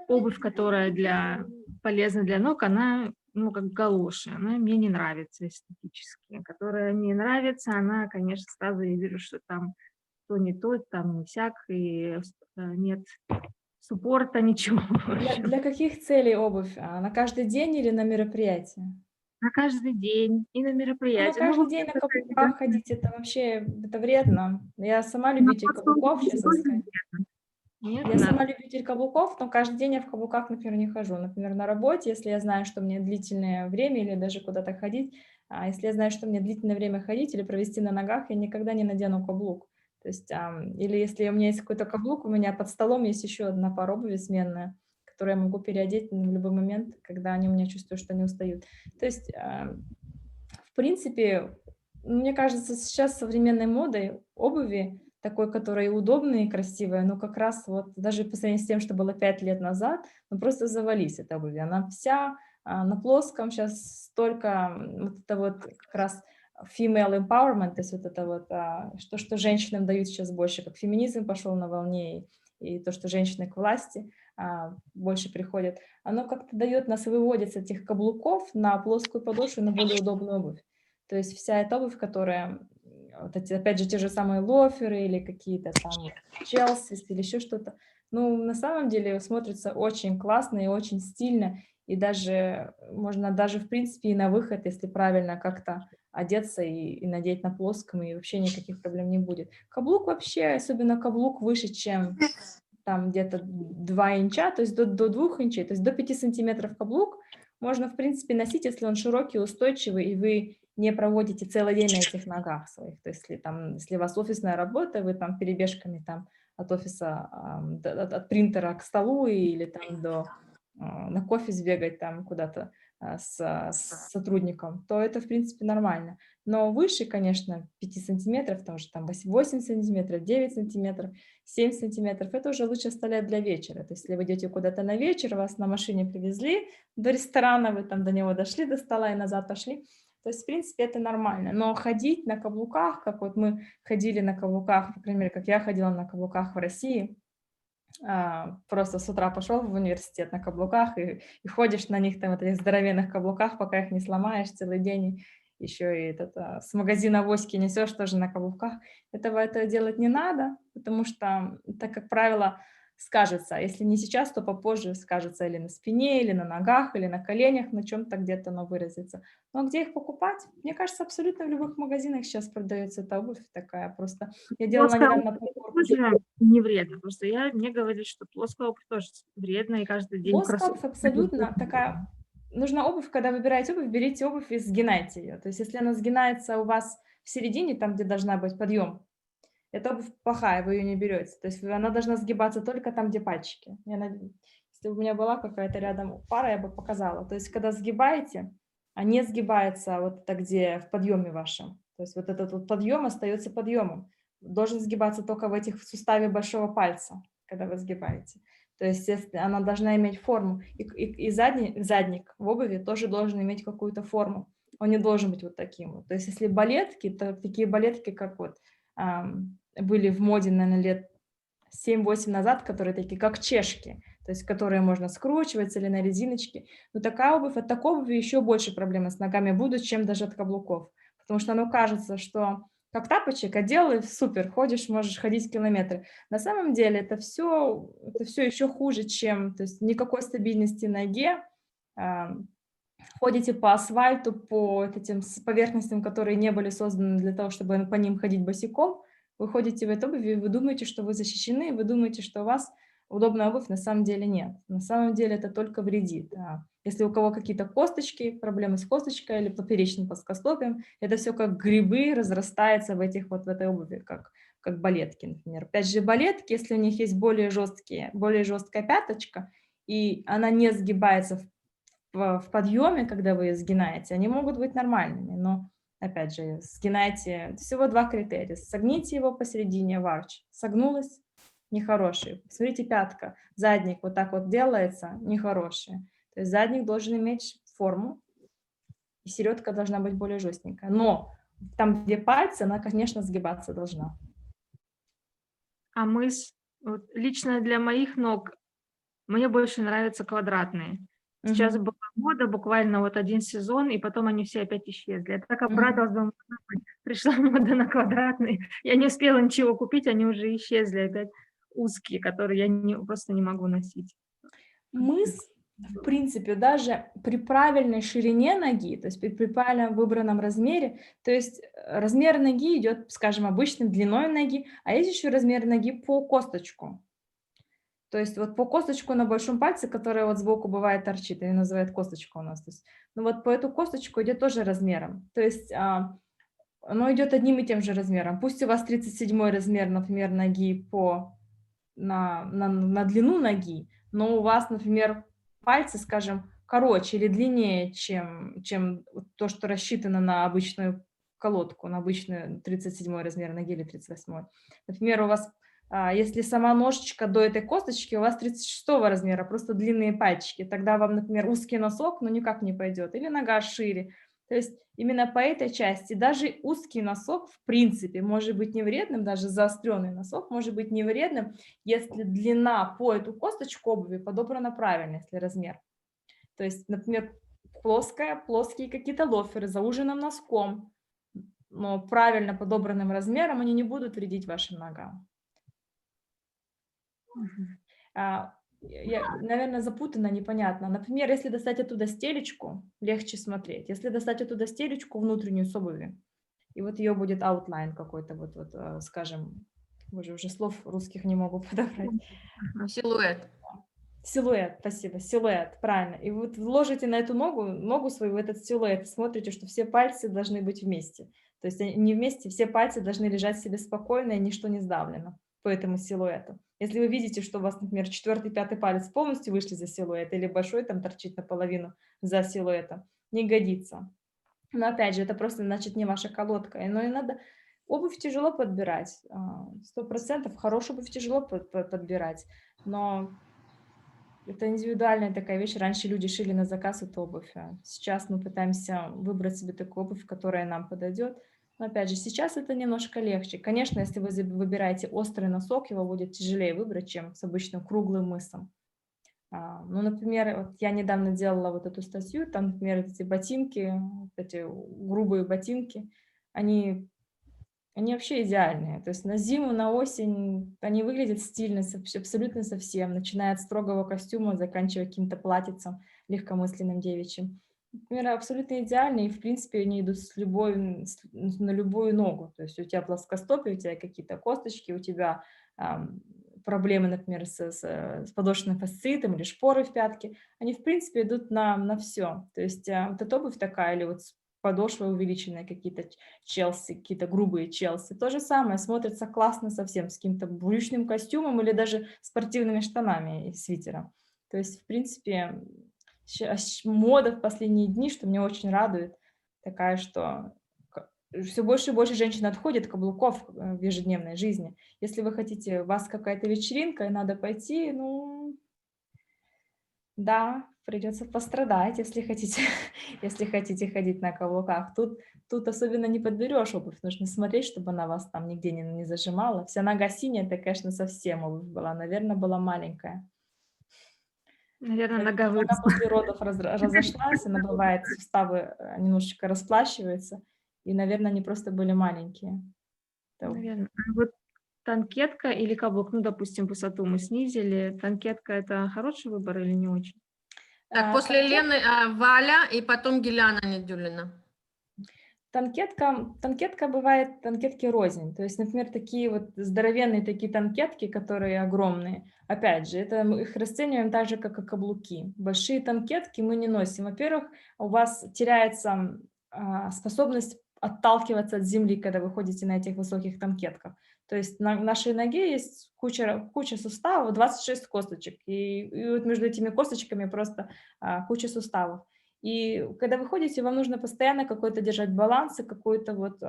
обувь, которая полезна для ног, она, ну, как галоши, она мне не нравится эстетически. Которая мне нравится, она, конечно, сразу я вижу, что там то не то, там не сяк, и нет суппорта, ничего. в общем. Для каких целей обувь? На каждый день или на мероприятие? На каждый день и на Ну, на мероприятии. каждый день на каблуках ходить, это вообще это вредно. Я сама любитель каблуков, честно сказать. Нет, Я сама любитель каблуков, но каждый день я в каблуках, например, не хожу. Например, на работе, если я знаю, что мне длительное время или даже куда-то ходить, если я знаю, что мне длительное время ходить или провести на ногах, я никогда не надену каблук. То есть, или если у меня есть какой-то каблук, у меня под столом есть еще одна пара обуви сменная, которую я могу переодеть в любой момент, когда они у меня чувствуют, что они устают. То есть, в принципе, мне кажется, сейчас современной модой обуви, такой, которая и удобная, и красивая, но как раз вот даже по сравнению с тем, что было 5 лет назад, ну просто завались эта обувь. Она вся на плоском, сейчас столько вот это вот как раз female empowerment, то есть вот это вот, что женщинам дают сейчас больше, как феминизм пошел на волне, и то, что женщины к власти больше приходят, оно как-то дает нас выводить с этих каблуков на плоскую подошву, на более удобную обувь. То есть вся эта обувь, которая, вот эти, опять же, те же самые лоферы или какие-то там Челси или еще что-то, ну, на самом деле смотрится очень классно и очень стильно, и даже можно даже, в принципе, и на выход, если правильно как-то одеться и надеть на плоском, и вообще никаких проблем не будет. Каблук вообще, особенно каблук выше, чем там где-то 2 инча, то есть до 2 инчей, то есть до 5 сантиметров каблук можно, в принципе, носить, если он широкий, устойчивый, и вы не проводите целый день на этих ногах своих. То есть если у вас офисная работа, вы там перебежками там от офиса, от принтера к столу или там на кофе сбегать там куда-то с сотрудником, то это, в принципе, нормально. Но выше, конечно, 5 сантиметров, там уже там 8 сантиметров, 9 сантиметров, 7 сантиметров, это уже лучше оставлять для вечера. То есть если вы идете куда-то на вечер, вас на машине привезли до ресторана, вы там до него дошли, до стола и назад пошли, то есть, в принципе, это нормально. Но ходить на каблуках, как вот мы ходили на каблуках, по крайней мере, как я ходила на каблуках в России, просто с утра пошел в университет на каблуках и ходишь на них, там, вот этих здоровенных каблуках, пока их не сломаешь целый день, еще и с магазина авоськи несешь тоже на каблуках. Этого делать не надо, потому что это, как правило, скажется. Если не сейчас, то попозже скажется или на спине, или на ногах, или на коленях, на чем-то где-то оно выразится. Но где их покупать? Мне кажется, абсолютно в любых магазинах сейчас продается эта обувь такая. Просто я делала Плоская недавно обувь подборку. тоже не вредно. Просто мне говорят, что плоская обувь тоже вредно, и каждый день Плоская обувь абсолютно такая. Нужна обувь, когда выбираете обувь, берите обувь и сгинайте ее. То есть если она сгинается у вас в середине, там, где должна быть подъем, эта обувь плохая, вы ее не берете. То есть она должна сгибаться только там, где пальчики. Если бы у меня была какая-то рядом пара, я бы показала. То есть когда сгибаете, а не сгибается вот это, где в подъеме вашем. То есть вот этот вот подъем остается подъемом. должен сгибаться только в этих в суставе большого пальца, когда вы сгибаете. То есть если она должна иметь форму. И задник в обуви тоже должен иметь какую-то форму. Он не должен быть вот таким вот. То есть если балетки, то такие балетки, как вот были в моде, наверное, лет 7-8 назад, которые такие, как чешки, то есть которые можно скручивать или на резиночке. Но такая обувь, от такой обуви еще больше проблемы с ногами будут, чем даже от каблуков. Потому что оно кажется, что как тапочек, одел и супер, ходишь, можешь ходить километры. На самом деле это все еще хуже, чем, то есть никакой стабильности в ноге. Ходите по асфальту, по этим поверхностям, которые не были созданы для того, чтобы по ним ходить босиком. Вы ходите в этой обуви, вы думаете, что вы защищены, вы думаете, что у вас удобная обувь, на самом деле нет. На самом деле это только вредит. Если у кого какие-то косточки, проблемы с косточкой или поперечным плоскостопием, это все как грибы разрастается в этой обуви, как балетки, например. Опять же, балетки, если у них есть более жесткая пяточка, и она не сгибается в подъеме, когда вы ее сгинаете, они могут быть нормальными, но, опять же, сгинайте, всего 2 критерия. Согните его посередине в арч. Согнулась — нехороший. Смотрите, пятка, задник вот так вот делается — нехороший. То есть задник должен иметь форму, и середка должна быть более жестенькая. Но там, где пальцы, она, конечно, сгибаться должна. А вот лично для моих ног мне больше нравятся квадратные. Сейчас была мода буквально вот 1 сезон, и потом они все опять исчезли. Я так обрадовалась, думаю, пришла мода на квадратные. Я не успела ничего купить, они уже исчезли, опять узкие, которые я просто не могу носить. Мыс, в принципе, даже при правильной ширине ноги, то есть при правильно выбранном размере, то есть размер ноги идет, скажем, обычной длиной ноги, а есть еще размер ноги по косточку. То есть вот по косточку на большом пальце, которая вот сбоку бывает торчит, ее называют косточка у нас. То есть, ну вот по эту косточку идет тоже размером. То есть оно идет одним и тем же размером. Пусть у вас 37 размер, например, ноги на длину ноги, но у вас, например, пальцы, скажем, короче или длиннее, чем то, что рассчитано на обычную колодку, на обычный 37 размер ноги или 38. Например, у вас, если сама ножечка до этой косточки, у вас 36 размера, просто длинные пальчики, тогда вам, например, узкий носок, ну, никак не пойдет, или нога шире. То есть именно по этой части даже узкий носок, в принципе, может быть не вредным, даже заостренный носок может быть не вредным, если длина по эту косточку обуви подобрана правильно, если размер. То есть, например, плоские какие-то лоферы за зауженным носком, но правильно подобранным размером они не будут вредить вашим ногам. Наверное, запутанно, непонятно. Например, если достать оттуда стелечку, легче смотреть. Если достать оттуда стелечку внутреннюю с обуви, и вот ее будет outline какой-то, скажем, уже слов русских не могу подобрать. Силуэт. Силуэт, спасибо, силуэт, правильно. И вот вложите на эту ногу свою в этот силуэт, смотрите, что все пальцы должны быть вместе. То есть не вместе, все пальцы должны лежать себе спокойно, и ничто не сдавлено по этому силуэту. Если вы видите, что у вас, например, 4-й, 5-й палец полностью вышли за силуэт, или большой там торчит наполовину за силуэтом, не годится. Но опять же, это просто, значит, не ваша колодка. Но и надо... Обувь тяжело подбирать, 100%. Хорошую обувь тяжело подбирать, но это индивидуальная такая вещь. Раньше люди шили на заказ эту обувь. Сейчас мы пытаемся выбрать себе такую обувь, которая нам подойдет. Но опять же, сейчас это немножко легче. Конечно, если вы выбираете острый носок, его будет тяжелее выбрать, чем с обычным круглым мысом. Ну, например, вот я недавно делала вот эту статью, там, например, эти ботинки, эти грубые ботинки, они вообще идеальные. То есть на зиму, на осень они выглядят стильно, абсолютно совсем, начиная от строгого костюма, заканчивая каким-то платьицем легкомысленным девичьим. Например, абсолютно идеальные, и, в принципе, они идут на любую ногу. То есть у тебя плоскостопие, у тебя какие-то косточки, у тебя проблемы, например, с подошвенным фасциитом или шпоры в пятке. Они, в принципе, идут на все. То есть вот эта обувь такая, или вот подошвы увеличенные, какие-то челси, какие-то грубые челси. То же самое, смотрится классно совсем, с каким-то брючным костюмом или даже спортивными штанами и свитером. То есть, в принципе, мода в последние дни, что меня очень радует, такая, что все больше и больше женщин отходит от каблуков в ежедневной жизни. Если вы хотите, у вас какая-то вечеринка, и надо пойти, ну, да, придется пострадать, если хотите, если хотите ходить на каблуках. Тут особенно не подберешь обувь, нужно смотреть, чтобы она вас там нигде не зажимала. Вся нога синяя, это, конечно, совсем обувь была, наверное, была маленькая. Наверное, Она нога выросла. после родов разошлась, она бывает, суставы немножечко расплащиваются, и, наверное, они просто были маленькие. Это Наверное. А вот танкетка или каблук, ну, допустим, высоту мы снизили. Танкетка — это хороший выбор или не очень? Так, после танкет- Лены Валя и потом Геляна Недюлина. Танкетка бывает, танкетки рознь. То есть, например, такие вот здоровенные такие танкетки, которые огромные. Опять же, это мы их расцениваем так же, как и каблуки. Большие танкетки мы не носим. Во-первых, у вас теряется способность отталкиваться от земли, когда вы ходите на этих высоких танкетках. То есть на нашей ноге есть куча суставов, 26 косточек. И вот между этими косточками просто куча суставов. И когда вы ходите, вам нужно постоянно какой-то держать баланс и какой-то вот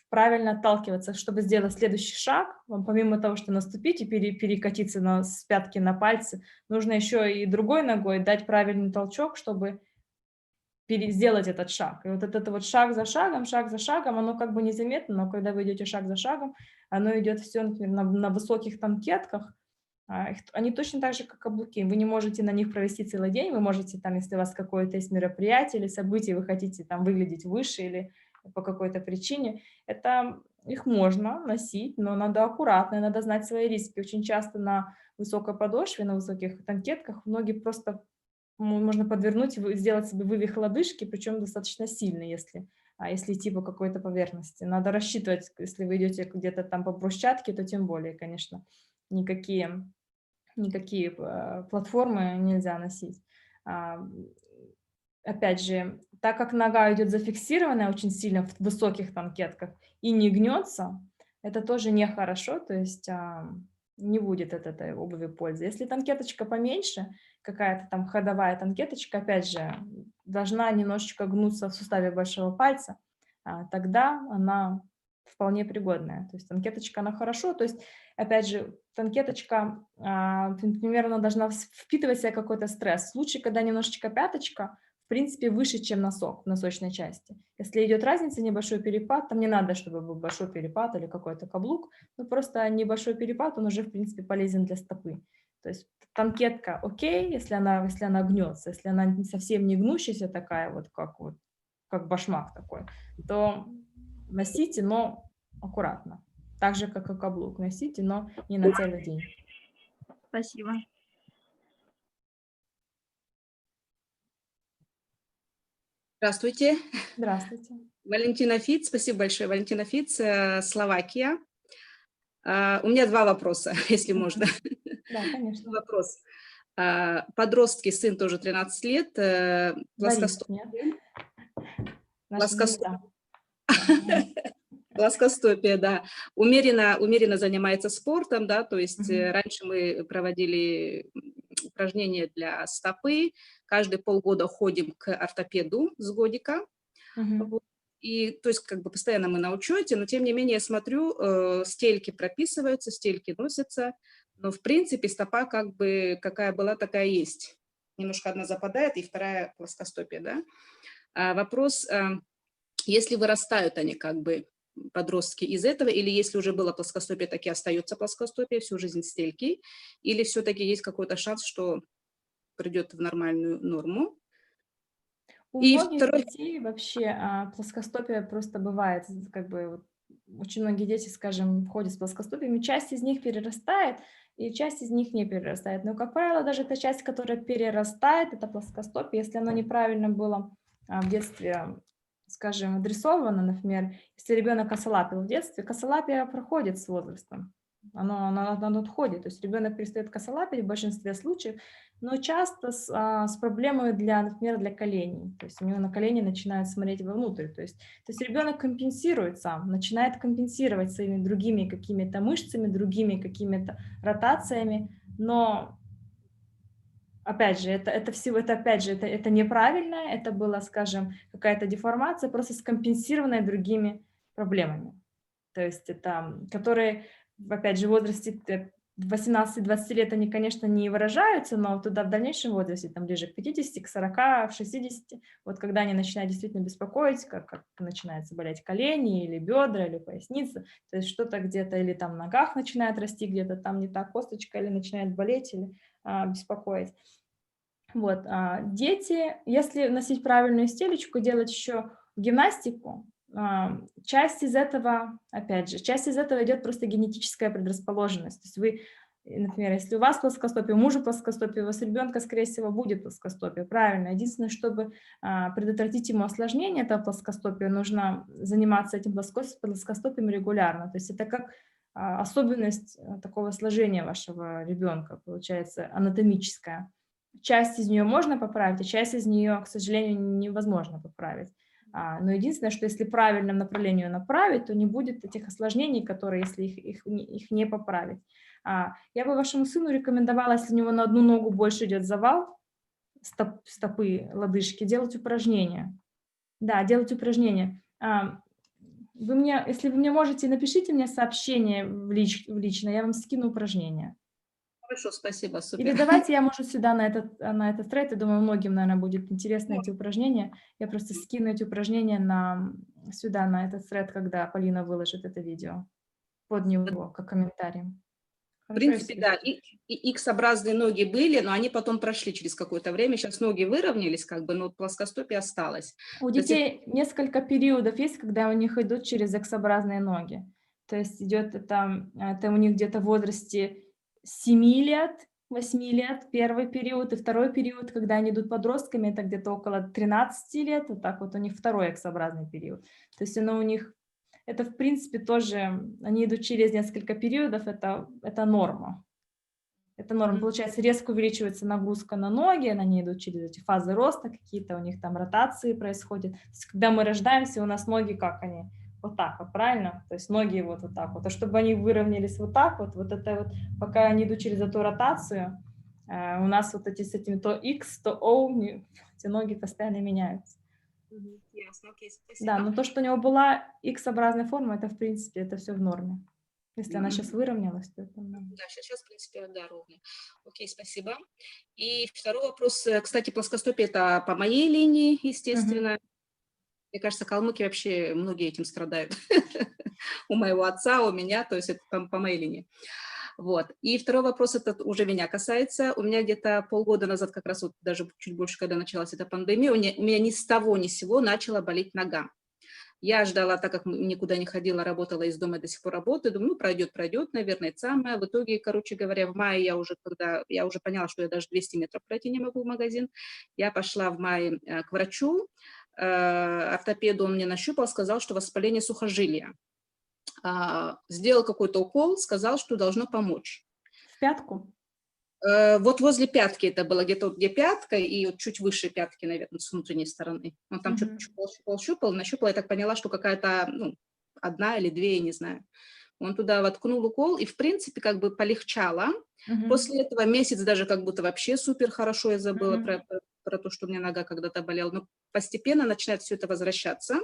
правильно отталкиваться, чтобы сделать следующий шаг. Вам помимо того, что наступить и перекатиться с пятки на пальцы, нужно еще и другой ногой дать правильный толчок, чтобы сделать этот шаг. И вот этот вот шаг за шагом, оно как бы незаметно, но когда вы идете шаг за шагом, оно идет все, например, на высоких танкетках. Они точно так же, как каблуки. Вы не можете на них провести целый день. Вы можете, там, если у вас какое-то есть мероприятие или событие, вы хотите там выглядеть выше или по какой-то причине, их можно носить, но надо аккуратно, надо знать свои риски. Очень часто на высокой подошве, на высоких танкетках ноги просто можно подвернуть, сделать себе вывих лодыжки, причем достаточно сильный, если идти по какой-то поверхности. Надо рассчитывать, если вы идете где-то там по брусчатке, то тем более, конечно, никакие платформы нельзя носить. Опять же, так как нога идет зафиксированная очень сильно в высоких танкетках и не гнется, это тоже нехорошо, то есть не будет от этой обуви пользы. Если танкеточка поменьше, какая-то там ходовая танкеточка, опять же, должна немножечко гнуться в суставе большого пальца, тогда она вполне пригодная. То есть танкеточка, она хорошо, то есть, опять же, танкеточка, например, она должна впитывать в себя какой-то стресс. В случае, когда немножечко пяточка, в принципе, выше, чем носок в носочной части. Если идет разница, небольшой перепад, там не надо, чтобы был большой перепад или какой-то каблук, но просто небольшой перепад, он уже, в принципе, полезен для стопы. То есть танкетка окей, если она гнется, если она совсем не гнущаяся такая, как башмак такой, то носите, но аккуратно. Так же, как и каблук. Носите, но не на целый день. Спасибо. Здравствуйте. Здравствуйте. Валентина Фиц. Спасибо большое. Валентина Фиц, Словакия. У меня два вопроса, если можно. Да, конечно. Вопрос. Подростки, сын тоже 13 лет, плоскостопие, да. Умеренно занимается спортом, да, то есть раньше мы проводили упражнения для стопы, каждые полгода ходим к ортопеду с годика, вот. И, то есть, как бы постоянно мы на учете, но, тем не менее, я смотрю, стельки прописываются, стельки носятся, но, в принципе, стопа как бы какая была, такая есть. Немножко одна западает, и вторая плоскостопие, да. Вопрос, если вырастают они как бы, подростки, из этого, или если уже было плоскостопие, так и остается плоскостопие, всю жизнь стельки, или все-таки есть какой-то шанс, что придет в нормальную норму. У многих детей вообще плоскостопие просто бывает, как бы очень многие дети, скажем, ходят с плоскостопиями, часть из них перерастает, и часть из них не перерастает. Но, как правило, даже та часть, которая перерастает, это плоскостопие, если оно неправильно было в детстве, скажем, адресовано, например, если ребенок косолапил в детстве, косолапие проходит с возрастом, оно отходит, то есть ребенок перестает косолапить в большинстве случаев, но часто с проблемой, например, для коленей, то есть у него на колени начинают смотреть вовнутрь, то есть ребенок компенсирует сам, начинает компенсировать своими другими какими-то мышцами, другими какими-то ротациями, но опять же, это неправильно, это была, скажем, какая-то деформация, просто скомпенсированная другими проблемами. То есть это, которые, опять же, в возрасте 18-20 лет они, конечно, не выражаются, но туда в дальнейшем возрасте, там ближе к 50, к 40, в 60, вот когда они начинают действительно беспокоить, как начинается болеть колени или бедра, или поясница, то есть что-то где-то или там в ногах начинает расти, где-то там не та косточка, или начинает болеть, или беспокоить. Вот, дети, если носить правильную стелечку, делать еще гимнастику, часть из этого, опять же, часть из этого идет просто генетическая предрасположенность. То есть вы, например, если у вас плоскостопие, у мужа плоскостопие, у вас ребенка, скорее всего, будет плоскостопие, правильно. Единственное, чтобы предотвратить ему осложнение этого плоскостопия, нужно заниматься этим плоскостопием регулярно. То есть это как особенность такого сложения вашего ребенка, получается, анатомическая. Часть из нее можно поправить, а часть из нее, к сожалению, невозможно поправить. Но единственное, что если правильном направлении направить, то не будет этих осложнений, которые, если их не поправить. Я бы вашему сыну рекомендовала, если у него на одну ногу больше идет завал, стопы, лодыжки, делать упражнения. Да, делать упражнения. Если вы мне можете, напишите мне сообщение в лично, я вам скину упражнения. Хорошо, спасибо, супер. Или давайте я, может, сюда на этот тред, я думаю, многим, наверное, будет интересно эти упражнения. Я просто скину эти упражнения сюда, на этот тред, когда Полина выложит это видео под него, как комментарий. В принципе, да, и X-образные ноги были, но они потом прошли через какое-то время. Сейчас ноги выровнялись, как бы, но плоскостопие осталось. У детей несколько периодов есть, когда у них идут через X-образные ноги. То есть идет это у них где-то в возрасте 7 лет, 8 лет, первый период, и второй период, когда они идут подростками, это где-то около 13 лет, вот так вот у них второй X-образный период. То есть оно у них, это в принципе тоже, они идут через несколько периодов, это норма. Это норма. Получается, резко увеличивается нагрузка на ноги, они идут через эти фазы роста какие-то, у них там ротации происходят. То есть, когда мы рождаемся, у нас ноги как они? Вот так вот, правильно? То есть ноги вот так вот. А чтобы они выровнялись вот так вот это вот, пока они идут через эту ротацию, у нас вот эти с этим то X, то O, эти ноги постоянно меняются. Ясно, окей, спасибо. Да, но то, что у него была X-образная форма, это в принципе, это все в норме. Если она сейчас выровнялась, то это... Да, сейчас, в принципе, да, ровно. Окей, спасибо. И второй вопрос. Кстати, плоскостопие – это по моей линии, естественно. Мне кажется, калмыки вообще многие этим страдают. У моего отца, у меня, то есть это по моей линии. Вот. И второй вопрос, это уже меня касается. У меня где-то полгода назад, как раз вот даже чуть больше, когда началась эта пандемия, у меня ни с того ни с сего начала болеть нога. Я ждала, так как никуда не ходила, работала из дома, до сих пор работаю, думаю, ну, пройдет, наверное, это самое. В итоге, короче говоря, в мае я уже поняла, что я даже 200 метров пройти не могу в магазин, я пошла в мае к врачу, ортопеду, он мне нащупал, сказал, что воспаление сухожилия. Сделал какой-то укол, сказал, что должно помочь. В пятку? Вот возле пятки это было, где-то вот где пятка и вот чуть выше пятки, наверное, с внутренней стороны. Он там что-то щупал, нащупал, я так поняла, что какая-то, одна или две, я не знаю. Он туда воткнул укол, и, в принципе, как бы полегчало. После этого месяц даже как будто вообще супер хорошо я забыла про то, что у меня нога когда-то болела. Но постепенно начинает все это возвращаться.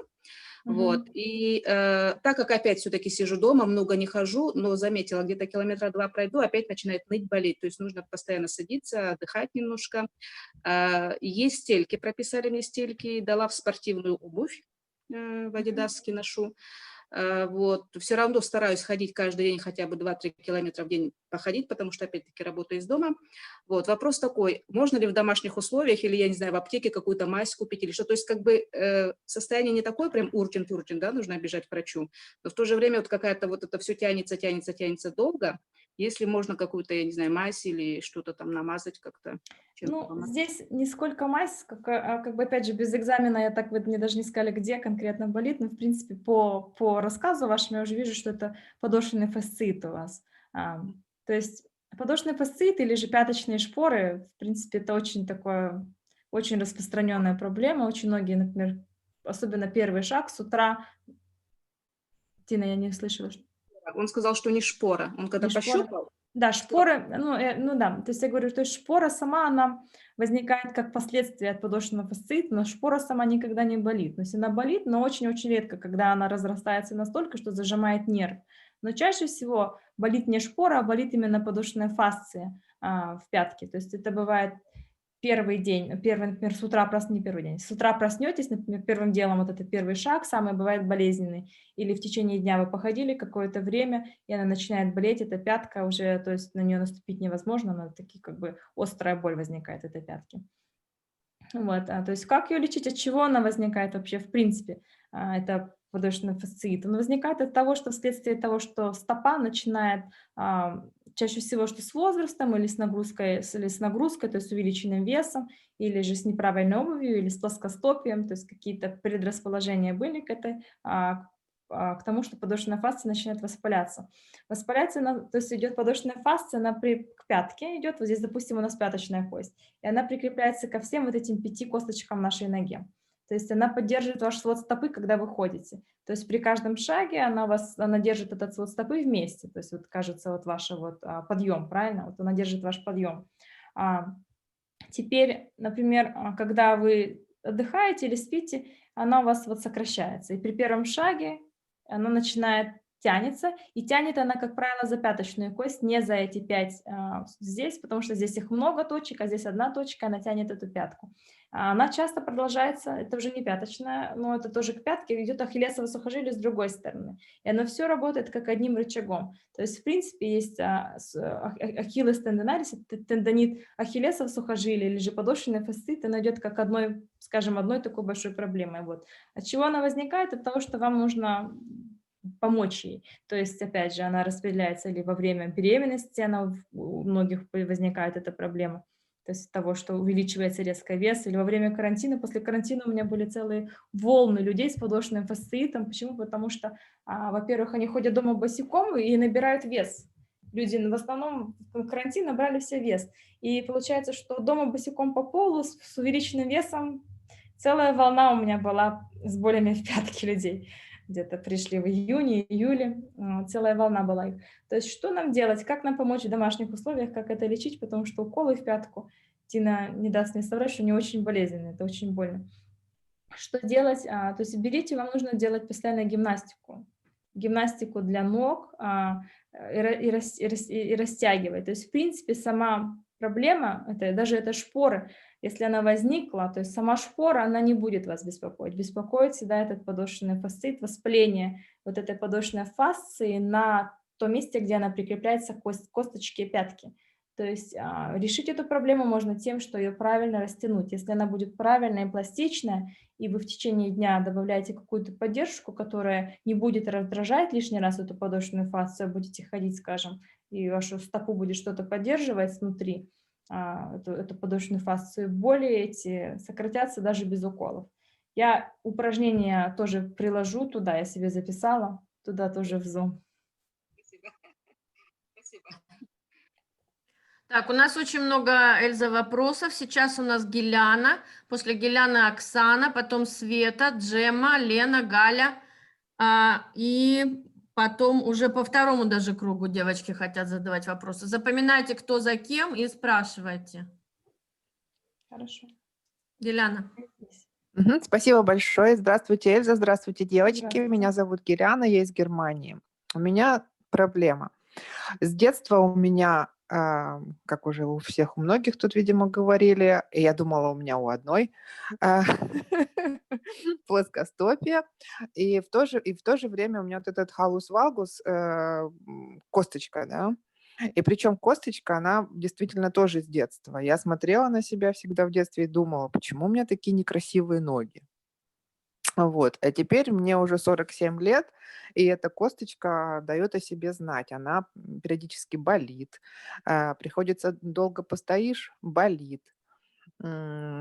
Вот. И так как опять все-таки сижу дома, много не хожу, но заметила, где-то километра 2 пройду, опять начинает ныть, болеть. То есть нужно постоянно садиться, отдыхать немножко. Есть стельки, прописали мне стельки, дала в спортивную обувь, в адидаске ношу. Вот. Все равно стараюсь ходить каждый день хотя бы 2-3 километра в день походить, потому что, опять-таки, работаю из дома. Вот. Вопрос такой, можно ли в домашних условиях или, я не знаю, в аптеке какую-то мазь купить или что? То есть, как бы, состояние не такое прям ургент, да, нужно бежать к врачу, но в то же время вот какая-то вот это все тянется долго. Если можно какую-то, я не знаю, мазь или что-то там намазать как-то. Здесь не сколько мазь, как бы, опять же, без экзамена я так, вот мне даже не сказали, где конкретно болит, но, в принципе, по рассказу вашему я уже вижу, что это подошвенный фасциит у вас. То есть подошвенный фасциит или же пяточные шпоры, в принципе, это очень распространенная проблема. Очень многие, например, особенно первый шаг с утра. Тина, я не слышала. Он сказал, что не шпора. Он когда пощупал, Да, шпоры, ну да, то есть я говорю, то есть шпора сама, она возникает как последствие от подошвенного фасциита, но шпора сама никогда не болит. То есть она болит, но очень-очень редко, когда она разрастается настолько, что зажимает нерв. Но чаще всего болит не шпора, а болит именно подошвенная фасция в пятке. То есть это бывает первый день, например, с утра не первый день, с утра проснетесь, например, первым делом вот это первый шаг, самый бывает болезненный, или в течение дня вы походили какое-то время, и она начинает болеть, эта пятка уже, то есть на нее наступить невозможно, она такие как бы острая боль возникает этой пятки. Вот, то есть как ее лечить, от чего она возникает вообще в принципе, это подошвенный фасциит? Он возникает от того, что вследствие того, что стопа начинает чаще всего, что с возрастом или с нагрузкой, то есть с увеличенным весом, или же с неправильной обувью, или с плоскостопием, то есть какие-то предрасположения были к этой, к тому, что подошвенная фасция начинает воспаляться. Воспаляется она, то есть идет подошвенная фасция, она к пятке идет, вот здесь, допустим, у нас пяточная кость, и она прикрепляется ко всем вот этим 5 косточкам нашей ноги. То есть она поддерживает ваш свод стопы, когда вы ходите. То есть при каждом шаге она держит этот свод стопы вместе. То есть вот кажется вот ваш подъем, правильно? Вот она держит ваш подъем. Теперь, например, когда вы отдыхаете или спите, она у вас вот сокращается. И при первом шаге она начинает тянется, и тянет она, как правило, за пяточную кость, не за эти 5 здесь, потому что здесь их много точек, а здесь одна точка, она тянет эту пятку. Она часто продолжается, это уже не пяточная, но это тоже к пятке, идет ахиллесово сухожилие с другой стороны. И оно все работает как одним рычагом. То есть, в принципе, есть ахиллес тендинарис, тендонит ахиллесов сухожилия или же подошвенный фасциит, она идет как одной, скажем, одной такой большой проблемой. Вот. От чего она возникает? От того, что вам нужно помочь ей. То есть, опять же, она распределяется или во время беременности, у многих возникает эта проблема, то есть от того, что увеличивается резко вес, или во время карантина. После карантина у меня были целые волны людей с подошвенным фасциитом. Почему? Потому что, во-первых, они ходят дома босиком и набирают вес. Люди в основном в карантин набрали все вес. И получается, что дома босиком по полу с увеличенным весом целая волна у меня была с болями в пятке людей. Где-то пришли в июне, июле, целая волна была их. То есть что нам делать, как нам помочь в домашних условиях, как это лечить, потому что уколы в пятку, Тина не даст мне соврать, что не очень болезненно, это очень больно. Что делать? То есть берите, вам нужно делать постоянно гимнастику для ног и растягивать. То есть, в принципе, сама проблема, даже это шпоры, если она возникла, то есть сама шпора, она не будет вас беспокоить. Беспокоит всегда этот подошвенный фасциит, воспаление вот этой подошвенной фасции на том месте, где она прикрепляется к косточке пятки. То есть решить эту проблему можно тем, что ее правильно растянуть. Если она будет правильная и пластичная, и вы в течение дня добавляете какую-то поддержку, которая не будет раздражать лишний раз эту подошвенную фасцию, будете ходить, скажем, и вашу стопу будет что-то поддерживать внутри, эту подошвенную фасцию, боли эти сократятся даже без уколов. Я упражнения тоже приложу туда, я себе записала, туда тоже в Zoom. Спасибо. Так, у нас очень много, Эльза, вопросов. Сейчас у нас Геляна, после Геляны Оксана, потом Света, Джема, Лена, Галя. И потом уже по второму даже кругу девочки хотят задавать вопросы. Запоминайте, кто за кем, и спрашивайте. Хорошо. Геляна. Спасибо большое. Здравствуйте, Эльза. Здравствуйте, девочки. Здравствуйте. Меня зовут Геляна, я из Германии. У меня проблема. С детства у меня, как уже у всех, у многих тут, видимо, говорили, и я думала, у меня у одной, плоскостопие, и в то же время у меня вот этот халус валгус, косточка, да, и причем косточка, она действительно тоже с детства. Я смотрела на себя всегда в детстве и думала, почему у меня такие некрасивые ноги. Вот. А теперь мне уже 47 лет, и эта косточка дает о себе знать. Она периодически болит, приходится долго постоишь, болит. Ношу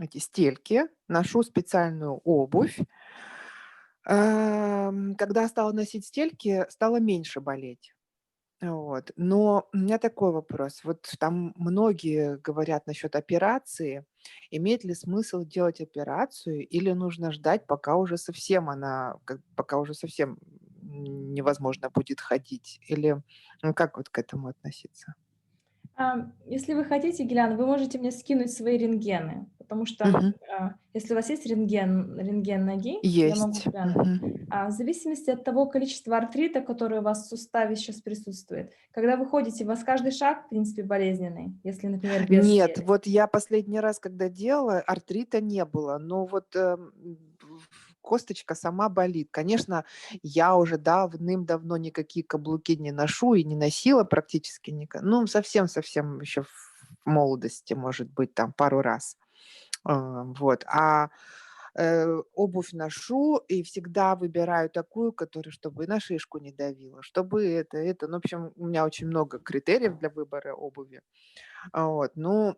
эти стельки, ношу специальную обувь. Когда стала носить стельки, стало меньше болеть. Вот. Но у меня такой вопрос. Вот там многие говорят насчет операции. Имеет ли смысл делать операцию или нужно ждать, пока уже совсем невозможно будет ходить? Или как вот к этому относиться? Если вы хотите, Геляна, вы можете мне скинуть свои рентгены, потому что Мгм. если у вас есть рентген ноги, я могу Есть. глянуть. Мгм. В зависимости от того количества артрита, который у вас в суставе сейчас присутствует, когда вы ходите, у вас каждый шаг, в принципе, болезненный, если, например, без Нет, стели. вот я последний раз, когда делала, артрита не было, но вот косточка сама болит. Конечно, я уже давным-давно никакие каблуки не ношу и не носила практически никогда. Ну, совсем-совсем еще в молодости, может быть, там пару раз. Вот. Обувь ношу и всегда выбираю такую, которая, чтобы и на шишку не давила, чтобы это. Ну, в общем, у меня очень много критериев для выбора обуви. Вот. Ну,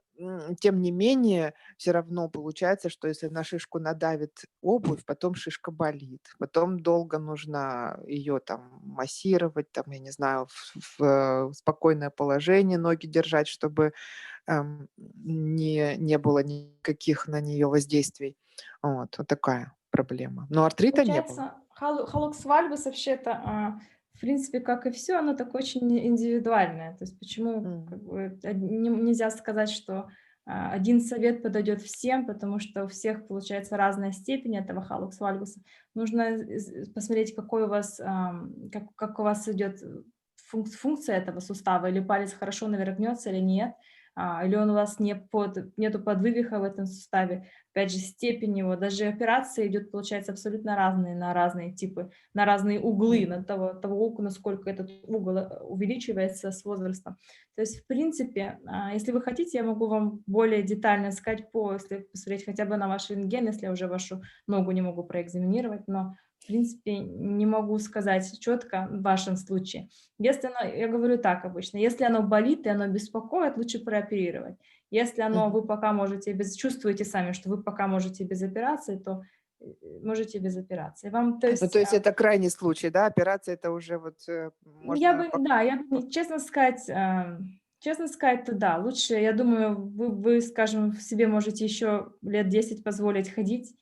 тем не менее, все равно получается, что если на шишку надавит обувь, потом шишка болит. Потом долго нужно ее там массировать, там, я не знаю, в спокойное положение ноги держать, чтобы не было никаких на нее воздействий. Вот такая проблема. Но артрита не было. Получается, халукс вальгус вообще-то, в принципе, как и все, оно так очень индивидуальное. То есть почему как бы, нельзя сказать, что один совет подойдет всем, потому что у всех получается разная степень этого халукс вальгуса. Нужно посмотреть, какой у вас, как у вас идет функция этого сустава, или палец хорошо наверх гнется или нет, или он у вас нету подвывиха в этом суставе. Опять же, степень его, даже операция идет, получается, абсолютно разные, на разные типы, на разные углы, на того угла, насколько этот угол увеличивается с возрастом. То есть, в принципе, если вы хотите, я могу вам более детально сказать, если посмотреть хотя бы на ваш рентген, если я уже вашу ногу не могу проэкзаминировать, но, в принципе, не могу сказать четко в вашем случае. Если я говорю так обычно, если оно болит и оно беспокоит, лучше прооперировать. Если вы пока можете чувствуете сами, что вы пока можете без операции, то можете без операции. Вам, то Ну, есть, то есть это крайний случай, да? Операция это уже вот можно... честно сказать, то да, лучше, я думаю, вы, скажем, себе можете еще лет 10 позволить ходить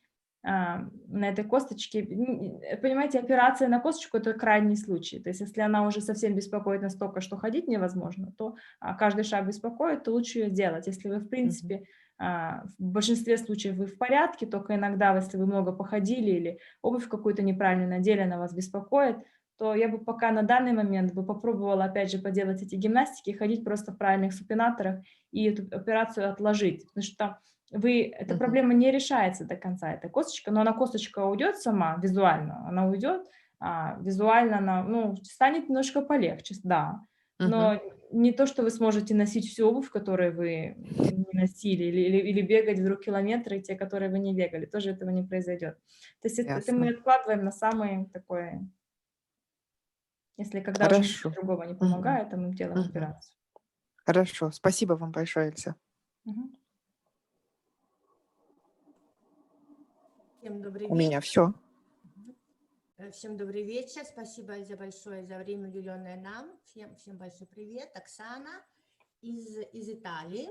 на этой косточке. Понимаете, операция на косточку – это крайний случай. То есть если она уже совсем беспокоит настолько, что ходить невозможно, то каждый шаг беспокоит, то лучше ее делать. Если вы, в принципе, в большинстве случаев вы в порядке, только иногда, если вы много походили или обувь какую-то неправильно надели, она вас беспокоит, то я бы пока на данный момент бы попробовала, опять же, поделать эти гимнастики, ходить просто в правильных супинаторах и эту операцию отложить. Потому что эта проблема не решается до конца, эта косточка, но косточка уйдет сама, визуально, она уйдет, визуально она, станет немножко полегче, да, но не то, что вы сможете носить всю обувь, которую вы не носили, или бегать вдруг километры, те, которые вы не бегали, тоже этого не произойдет. То есть это мы Ясно. откладываем на самое такое, если когда уже ничего Хорошо. другого не Мгм. помогает, то мы делаем Мгм. операцию. Хорошо. Спасибо вам большое, Эльза. Мгм. Всем добрый У меня вечер. все. Всем добрый вечер. Спасибо, Эльза, большое за время, уделенное нам. Всем большой привет. Оксана из Италии.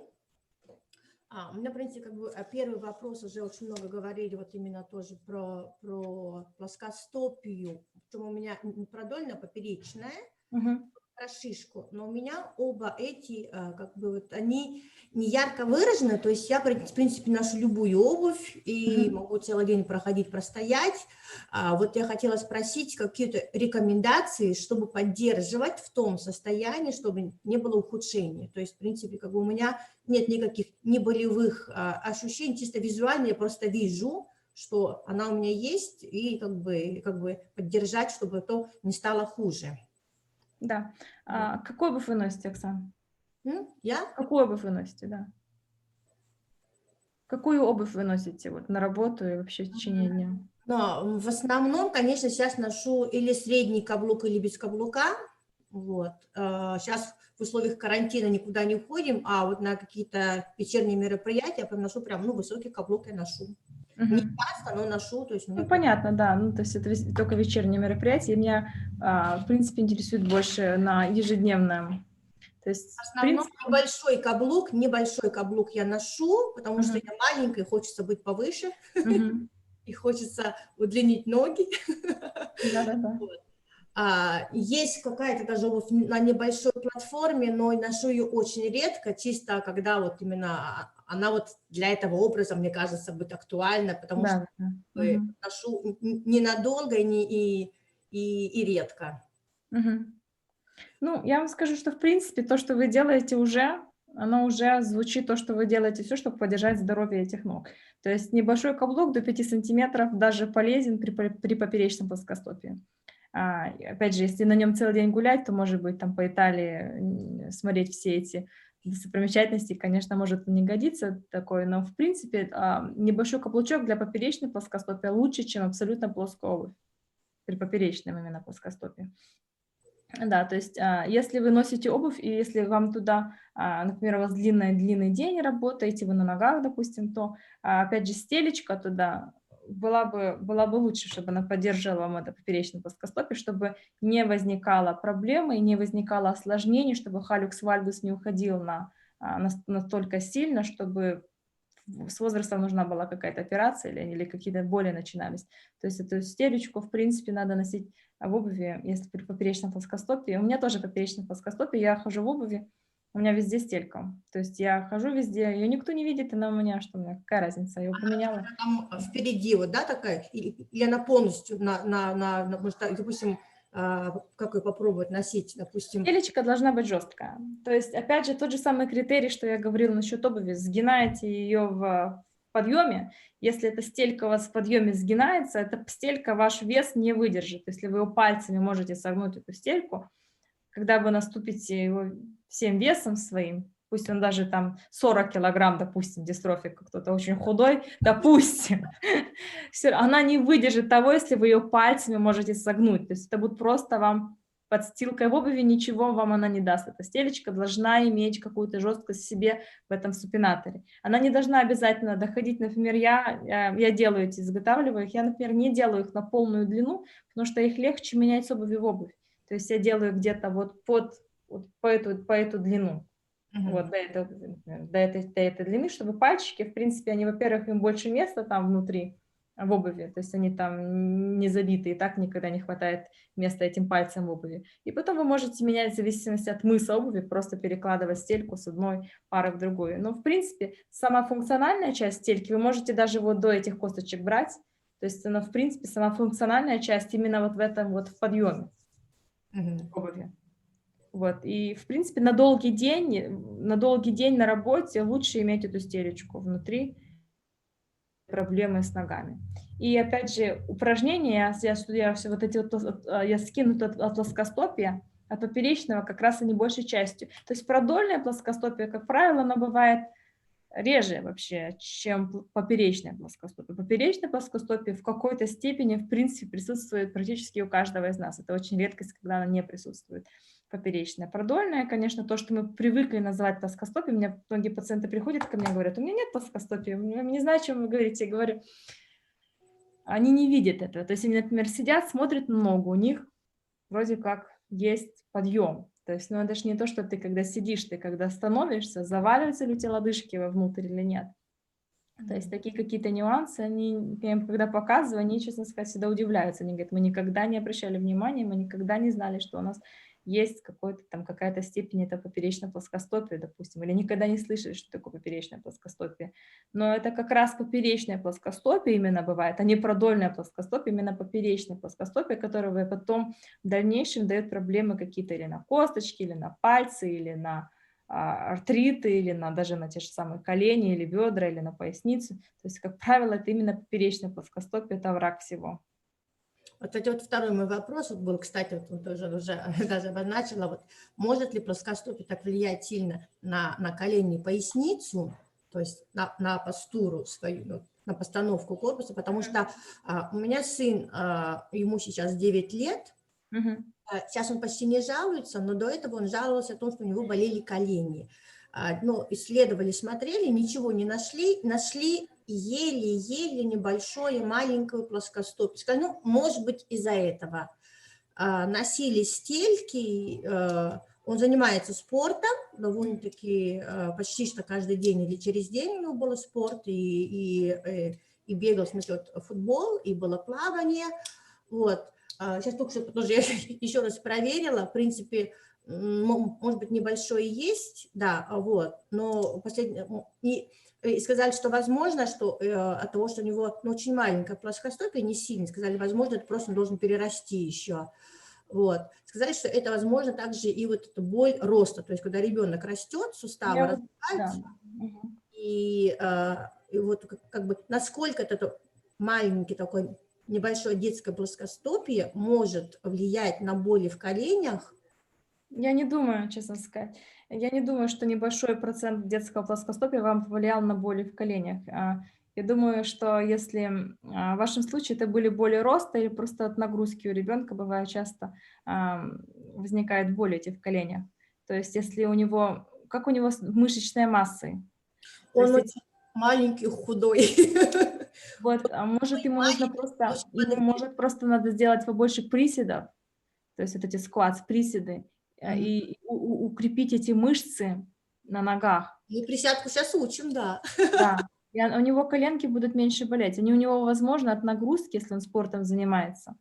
У меня, в принципе, первый вопрос, уже очень много говорили вот именно тоже про плоскостопию. Причем у меня продольная, поперечная, Мгм. про шишку, но у меня оба эти, они не ярко выражены, то есть я, в принципе, ношу любую обувь и Мгм. могу целый день проходить, простоять. Вот я хотела спросить какие-то рекомендации, чтобы поддерживать в том состоянии, чтобы не было ухудшения. То есть, в принципе, у меня нет никаких неболевых ощущений, чисто визуально я просто вижу, что она у меня есть, и поддержать, чтобы то не стало хуже. Да. Какую обувь вы носите, Оксана? Я? Какую обувь вы носите, да? Какую обувь вы носите вот на работу и вообще в течение дня? Но в основном, конечно, сейчас ношу или средний каблук, или без каблука. Вот. Сейчас в условиях карантина никуда не уходим, а вот на какие-то вечерние мероприятия я ношу прям, высокий каблук я ношу. Не Мгм. часто, но ношу. То есть Понятно, да. То есть это только вечернее мероприятие. И меня, в принципе, интересует больше на ежедневном. То есть, В в основном принципе... небольшой каблук я ношу, потому что Мгм. я маленькая, хочется быть повыше, Мгм. и хочется удлинить ноги. Да-да-да. Вот. Есть какая-то даже обувь на небольшой платформе, но ношу ее очень редко, чисто когда вот именно она вот для этого образа, мне кажется, будет актуальна, потому что Да, да. ношу ненадолго и редко. Мгм. Ну, я вам скажу, что в принципе то, что вы делаете уже, оно уже звучит, то, что вы делаете все, чтобы поддержать здоровье этих ног. То есть небольшой каблук до 5 сантиметров даже полезен при поперечном плоскостопии. И опять же, если на нем целый день гулять, то, может быть, там по Италии смотреть все эти достопримечательности, конечно, может не годиться такое, но в принципе небольшой каблучок для поперечной плоскостопия лучше, чем абсолютно плоская обувь при поперечном именно плоскостопии. Да, то есть если вы носите обувь, и если вам туда, например, у вас длинный день работаете, вы на ногах, допустим, то, опять же, стелечка туда была бы лучше, чтобы она поддерживала вам это поперечное плоскостопие, чтобы не возникало проблемы и не возникало осложнений, чтобы халюкс вальгус не уходил настолько сильно, чтобы с возрастом нужна была какая-то операция или какие-то боли начинались. То есть эту стелечку, в принципе, надо носить в обуви, если при поперечном плоскостопии. У меня тоже поперечное плоскостопие, я хожу в обуви, у меня везде стелька. То есть я хожу везде, ее никто не видит, она у меня, что у меня, какая разница, я ее поменяла. Там впереди вот, да, такая, или она полностью может, допустим, как ее попробовать носить, допустим. Стелечка должна быть жесткая. То есть, опять же, тот же самый критерий, что я говорила насчет обуви, сгинаете ее в подъеме. Если эта стелька у вас в подъеме сгинается, эта стелька ваш вес не выдержит. Если вы пальцами можете согнуть эту стельку, когда вы наступите его всем весом своим, пусть он даже там 40 килограмм, допустим, дистрофик, кто-то очень худой, допустим, она не выдержит того, если вы ее пальцами можете согнуть. То есть это будет просто вам подстилкой в обуви, ничего вам она не даст. Эта стелечка должна иметь какую-то жесткость в себе в этом супинаторе. Она не должна обязательно доходить, например, я делаю эти, изготавливаю их, я, например, не делаю их на полную длину, потому что их легче менять с обуви в обувь. То есть я делаю где-то вот по эту длину, вот до этой длины, чтобы пальчики, в принципе, они, во-первых, им больше места там внутри в обуви, то есть они там не забиты, и так никогда не хватает места этим пальцем в обуви. И потом вы можете менять в зависимости от мыса обуви, просто перекладывать стельку с одной пары в другую. Но, в принципе, сама функциональная часть стельки вы можете даже вот до этих косточек брать, то есть она, в принципе, сама функциональная часть именно вот в этом вот в подъеме обуви. Вот. И, в принципе, на долгий день на работе лучше иметь эту стелечку внутри, проблемы с ногами. И, опять же, упражнения, я скину от плоскостопия, от поперечного как раз они большей частью. То есть продольное плоскостопие, как правило, оно бывает реже вообще, чем поперечное плоскостопие. Поперечное плоскостопие в какой-то степени, в принципе, присутствует практически у каждого из нас. Это очень редкость, когда оно не присутствует. Поперечное. Продольное, конечно, то, что мы привыкли называть плоскостопием. У меня многие пациенты приходят ко мне и говорят: у меня нет плоскостопия, я не знаю, о чем вы говорите. Я говорю, они не видят этого. То есть они, например, сидят, смотрят на ногу, у них вроде как есть подъем. То есть, это же не то, что ты когда сидишь, ты когда становишься, заваливаются ли у тебя лодыжки вовнутрь или нет. То есть такие какие-то нюансы, я им когда показываю, они, честно сказать, всегда удивляются. Они говорят, мы никогда не обращали внимания, мы никогда не знали, что у нас есть какая-то степень это поперечное плоскостопие, допустим, или никогда не слышали, что такое поперечное плоскостопие. Но это как раз поперечное плоскостопие именно бывает, а не продольное плоскостопие, именно поперечное плоскостопие, которое потом в дальнейшем дает проблемы какие-то или на косточки, или на пальцы, или на артриты, или даже на те же самые колени, или бедра, или на поясницу. То есть, как правило, это именно поперечное плоскостопие, это враг всего. Вот это вот второй мой вопрос был, кстати, вот тоже уже даже обозначила, вот может ли плоскостопие так влиять сильно на колени и поясницу, то есть на постуру свою, на постановку корпуса, потому что у меня сын, ему сейчас 9 лет, сейчас он почти не жалуется, но до этого он жаловался о том, что у него болели колени. Ну, исследовали, смотрели, ничего не нашли, нашли еле-еле небольшое, маленькое плоскостопие. Сказали, ну, может быть, из-за этого. Носили стельки, он занимается спортом, довольно-таки почти что каждый день или через день у него был спорт, и бегал, в смысле, вот, футбол, и было плавание, вот. Сейчас только что тоже я еще раз проверила, в принципе, может быть, небольшой есть, да, вот, но и сказали, что возможно, что от того, что у него очень маленькая плоскостопие, не сильно, сказали, возможно, это просто он должен перерасти еще. Вот. Сказали, что это возможно также и вот эта боль роста, то есть когда ребенок растет, суставы Да. развиваются, Мгм. и вот как бы насколько это маленький такой небольшое детское плоскостопие может влиять на боли в коленях. Я не думаю, честно сказать. Я не думаю, что небольшой процент детского плоскостопия вам повлиял на боли в коленях. Я думаю, что если в вашем случае это были боли роста или просто от нагрузки у ребенка, бывает часто возникает боль эти в коленях. То есть если у него, как у него с мышечной массой. То Он есть очень маленький, худой. вот, может, ему нужно просто, ему может просто надо сделать побольше приседов, то есть вот эти скватс, приседы, и укрепить эти мышцы на ногах. Мы присядку сейчас учим, да. Да, и у него коленки будут меньше болеть. Они у него, возможно, от нагрузки, если он спортом занимается,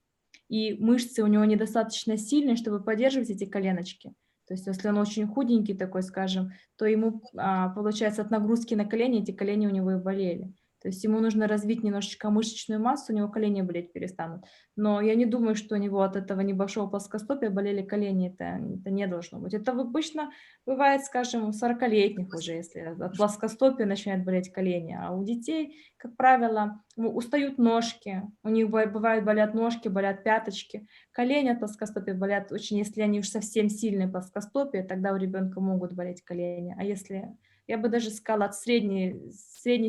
и мышцы у него недостаточно сильные, чтобы поддерживать эти коленочки. То есть если он очень худенький такой, скажем, то ему, получается, от нагрузки на колени эти колени у него и болели. То есть ему нужно развить немножечко мышечную массу, у него колени болеть перестанут. Но я не думаю, что у него от этого небольшого плоскостопия болели колени. Это не должно быть. Это обычно бывает, скажем, у 40-летних уже, если от плоскостопия начинают болеть колени. А у детей, как правило, устают ножки, у них бывают болят ножки, болят пяточки. Колени от плоскостопия болят очень, если они уж совсем сильные плоскостопия, тогда у ребенка могут болеть колени. А если, я бы даже сказала, от средней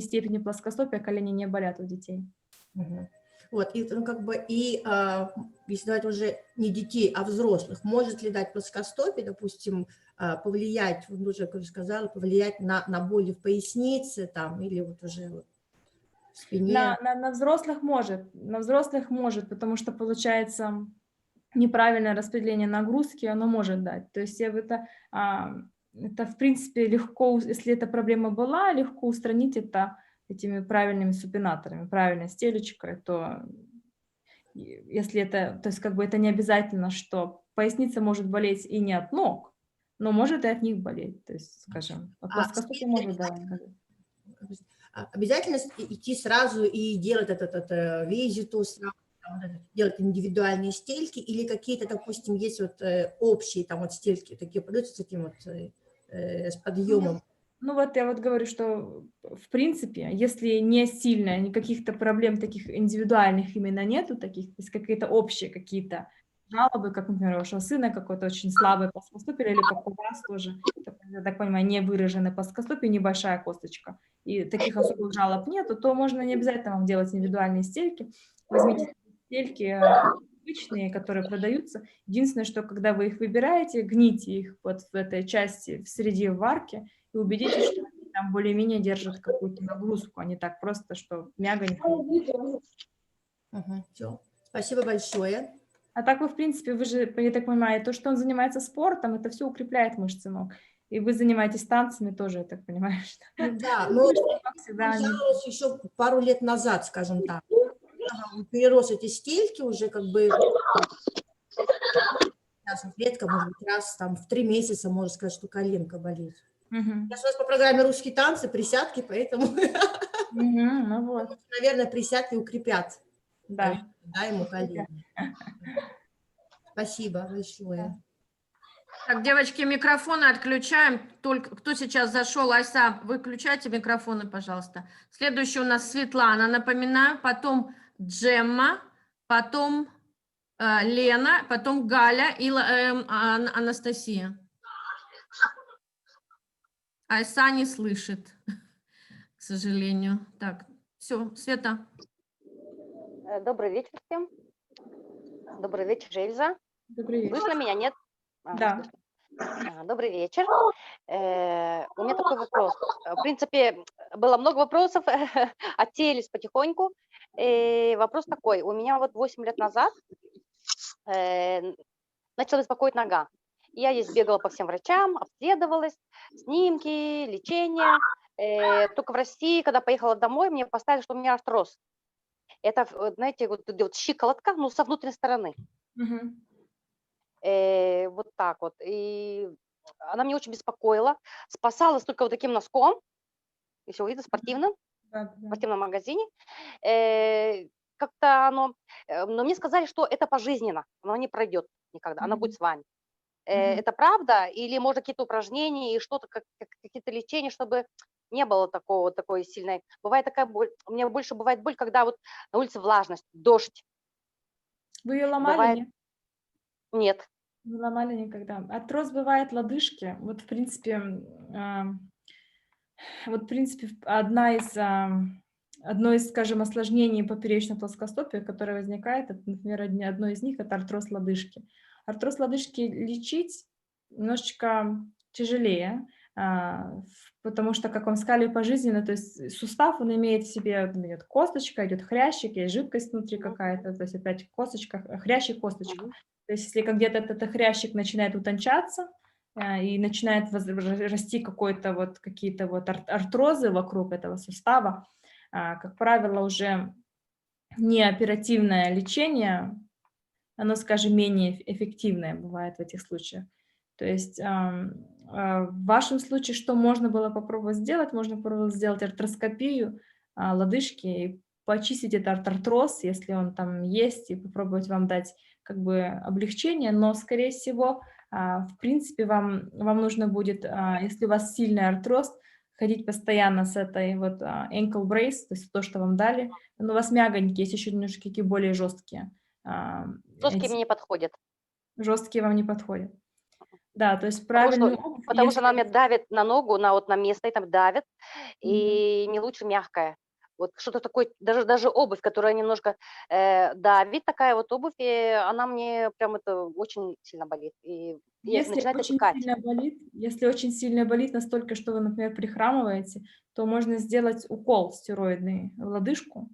степени плоскостопия колени не болят у детей. Вот, и как бы, если давать уже не детей, а взрослых, может ли дать плоскостопие, допустим, повлиять, уже, как я сказала, повлиять на боли в пояснице там, или вот уже вот в спине? На взрослых может, потому что получается неправильное распределение нагрузки, оно может дать. То есть это в принципе легко, если эта проблема была, легко устранить это этими правильными супинаторами, правильной стелечкой, то если это, то есть как бы это не обязательно, что поясница может болеть и не от ног, но может и от них болеть. То есть, скажем, от плоскостопия может, да, болеть. Обязательно идти сразу и делать этот визитус, делать индивидуальные стельки, или какие-то, допустим, есть вот общие там вот стельки, такие продаются с таким вот с подъемом. Ну вот я вот говорю, что в принципе, если не сильно, никаких-то проблем таких индивидуальных именно нету таких, то есть какие-то общие какие-то жалобы, как, например, у вашего сына какой-то очень слабый плоскостопие, или как у вас тоже, я так понимаю, не выраженный плоскостопие, небольшая косточка, и таких особых жалоб нету, то можно не обязательно вам делать индивидуальные стельки. Возьмите стельки обычные, которые продаются. Единственное, что когда вы их выбираете, гните их вот в этой части, в среди варки, и убедитесь, что они там более-менее держат какую-то нагрузку, а не так просто, что мягонько. Все. Спасибо большое. А так вы, в принципе, вы же, я так понимаю, то, что он занимается спортом, это все укрепляет мышцы ног. И вы занимаетесь танцами тоже, я так понимаю. Что... Да, но еще пару лет назад, скажем так. Перерос эти стельки уже как бы редко, может быть, раз там в 3 месяца можно сказать, что коленка болит. Сейчас у нас по программе «Русские танцы», присядки, поэтому, ну вот. наверное, присядки укрепят ему колени. Спасибо большое. Так, девочки, микрофоны отключаем. Только кто сейчас зашел, Айса, выключайте микрофоны, пожалуйста. Следующая у нас Светлана, напоминаю, потом Джемма, потом Лена, потом Галя и Анастасия. Айса не слышит, к сожалению. Так, все, Света. Добрый вечер всем. Добрый вечер, Эльза. Добрый вечер. Слышно меня, нет? Да. Добрый вечер. У меня такой вопрос. В принципе, было много вопросов, отсеялись потихоньку. Вопрос такой. У меня вот 8 лет назад начала беспокоить нога. Я здесь бегала по всем врачам, обследовалась, снимки, лечение. Только в России, когда поехала домой, мне поставили, что у меня артроз. Это, знаете, вот щиколотка, ну, со внутренней стороны. Мгм. Вот так вот. И она меня очень беспокоила. Спасалась только вот таким носком, если вы видите, спортивным, в Да-да-да. спортивном магазине. Как-то оно, но мне сказали, что это пожизненно, оно не пройдет никогда, оно будет Мгм. с вами. Мгм. Это правда? Или, может, какие-то упражнения и что-то, какие-то лечения, чтобы не было такого, такой сильной... Бывает такая боль, у меня больше бывает боль, когда вот на улице влажность, дождь, Вы ее ломали, бывает... нет? Нет. Не ломали никогда. Артроз бывает лодыжки. Вот, в принципе, вот, в принципе, одно из, скажем, осложнений поперечной плоскостопия, которое возникает, это, например, одно из них — это артроз лодыжки. Артроз лодыжки лечить немножечко тяжелее, потому что, как вам сказали, пожизненно, то есть сустав, он имеет в себе, идет косточка, идет хрящик, есть жидкость внутри Мгм, какая-то, то есть опять косточка, хрящик, косточка. мгм, То есть если где-то этот хрящик начинает утончаться, и начинает расти какие-то вот артрозы вокруг этого сустава, как правило, уже неоперативное лечение, оно, скажем, менее эффективное бывает в этих случаях. То есть в вашем случае что можно было попробовать сделать? Можно попробовать сделать артроскопию лодыжки и почистить этот артроз, если он там есть, и попробовать вам дать как бы облегчение, но, скорее всего, в принципе, вам нужно будет, если у вас сильный артроз, ходить постоянно с этой вот ankle brace, то есть то, что вам дали. Но у вас мягонькие, есть еще немножко какие более жесткие. А, Жесткие эти мне не подходят, жесткие вам не подходят. Да, то есть потому что, правильную обувь, потому что если... она мне давит на ногу, на, вот, на место, и там давит, Мгм. и мне лучше мягкая. Вот что-то такое, даже обувь, которая немножко давит, такая вот обувь, и она мне прям это очень сильно болит, и начинает отекать. Если очень сильно болит настолько, что вы, например, прихрамываете, то можно сделать укол стероидный в лодыжку,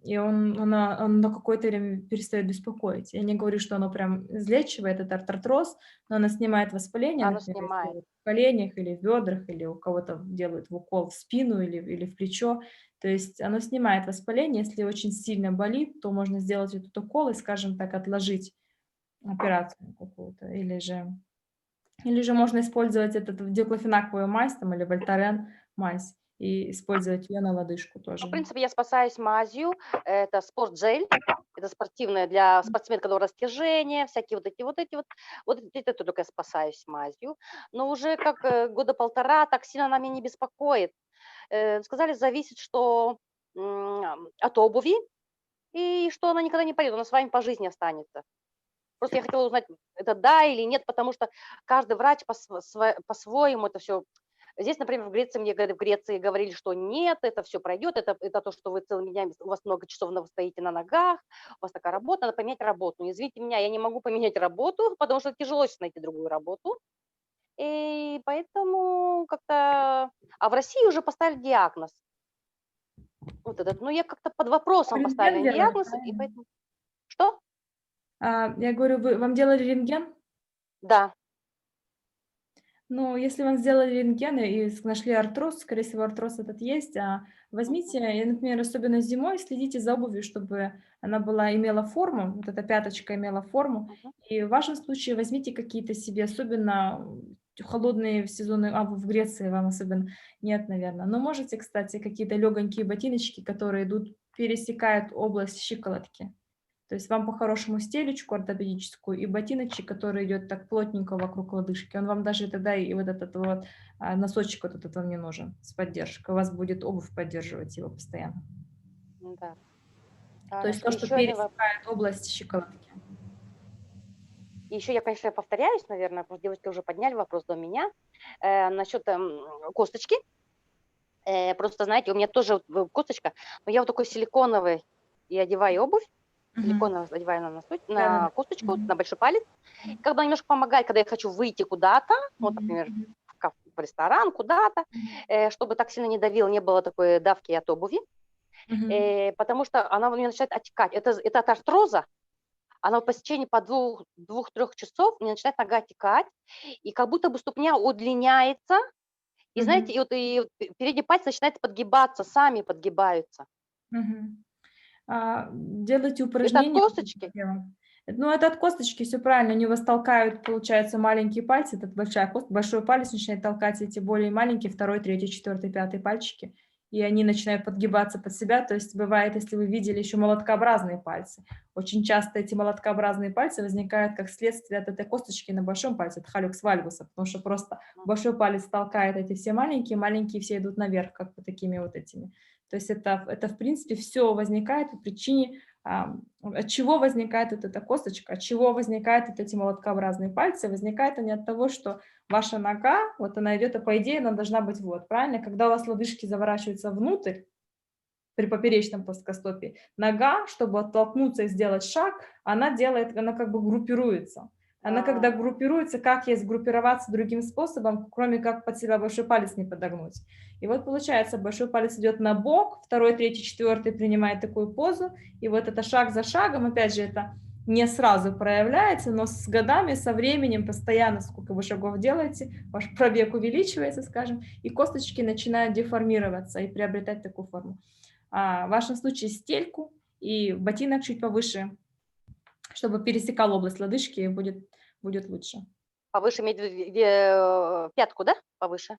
и он на какое-то время перестает беспокоить. Я не говорю, что оно прям излечивает этот артроз, но оно снимает воспаление, Оно например, если снимает. вот в коленях или в бедрах, или у кого-то делают в укол в спину или в плечо. То есть оно снимает воспаление. Если очень сильно болит, то можно сделать этот укол и, скажем так, отложить операцию какую-то, или же можно использовать этот диклофенаковую мазь там, или вольтарен мазь и использовать ее на лодыжку Ну, в тоже. принципе, я спасаюсь мазью. Это спортджель. Это спортивное для спортсменов, которые растяжения, всякие вот эти вот. Вот это только я спасаюсь мазью. Но уже как года полтора так сильно она меня не беспокоит. Сказали, зависит, что от обуви, и что она никогда не пойдет, она с вами по жизни останется. Просто я хотела узнать, это да или нет, потому что каждый врач по-своему это все. Здесь, например, в Греции в Греции говорили, что нет, это все пройдет, это то, что вы целыми днями, у вас много часов вы стоите на ногах, у вас такая работа, надо поменять работу. Но извините меня, я не могу поменять работу, потому что тяжело сейчас найти другую работу. И поэтому как-то... А в России уже поставили диагноз. Вот этот, ну, я как-то под вопросом Рентген поставлен делали, диагноз, и правильно? поэтому... Что? Я говорю, вам делали рентген? Да. Ну, если вам сделали рентген и нашли артроз, скорее всего, артроз этот есть, возьмите, и, например, особенно зимой, следите за обувью, чтобы она имела форму, вот эта пяточка имела форму. Мгм. И в вашем случае возьмите какие-то себе, особенно холодные сезоны, в Греции вам особенно нет, наверное. Но можете, кстати, какие-то легонькие ботиночки, которые пересекают область щиколотки. То есть вам по-хорошему стелечку ортопедическую и ботиночек, который идет так плотненько вокруг лодыжки. Он вам даже тогда и вот этот вот носочек вот этот вам не нужен с поддержкой. У вас будет обувь поддерживать его постоянно. Да. То есть Хорошо. то, что Еще один вопрос. пересекает область щиколотки. Еще я, конечно, повторяюсь, наверное, потому что девочки уже подняли вопрос до меня насчет косточки. Просто, знаете, у меня тоже косточка, но я вот такой силиконовый, и одеваю обувь, Мгм. силиконовый одеваю Да-да-да. на косточку, Мгм. на большой палец. Когда немножко помогает, когда я хочу выйти куда-то, вот, Мгм. например, Мгм. в ресторан, куда-то, Мгм. чтобы так сильно не давил, не было такой давки от обуви, Мгм. потому что она у меня начинает отекать. Это от артроза, она вот по течении по 2-3 часов у меня начинает нога отекать, и как будто бы ступня удлиняется, и знаете, Мгм. и вот передний палец начинает подгибаться, сами подгибаются. Мгм. Делайте Это от упражнения. косточки? Ну, это от косточки, все правильно. Они у вас толкают, получается, маленькие пальцы, этот большой палец начинает толкать эти более маленькие, 2, 3, 4, 5 пальчики, и они начинают подгибаться под себя. То есть бывает, если вы видели еще молоткообразные пальцы, очень часто эти молоткообразные пальцы возникают как следствие от этой косточки на большом пальце, от халюкс вальгуса, потому что просто большой палец толкает эти все маленькие, маленькие все идут наверх, как бы такими вот этими. То есть это в принципе, все возникает по причине, от чего возникает вот эта косточка, от чего возникают вот эти молоткообразные пальцы. Возникает они от того, что ваша нога, вот она идет, а по идее она должна быть вот, правильно? Когда у вас лодыжки заворачиваются внутрь, при поперечном плоскостопии, нога, чтобы оттолкнуться и сделать шаг, она как бы группируется. Она когда группируется, как ей сгруппироваться другим способом, кроме как под себя большой палец не подогнуть. И вот получается, большой палец идет на бок, 2, 3, 4 принимает такую позу, и вот это шаг за шагом, опять же, это не сразу проявляется, но с годами, со временем, постоянно, сколько вы шагов делаете, ваш пробег увеличивается, скажем, и косточки начинают деформироваться и приобретать такую форму. В вашем случае стельку и ботинок чуть повыше, чтобы пересекал область лодыжки, и будет лучше. Повыше иметь в виду пятку, да? Повыше?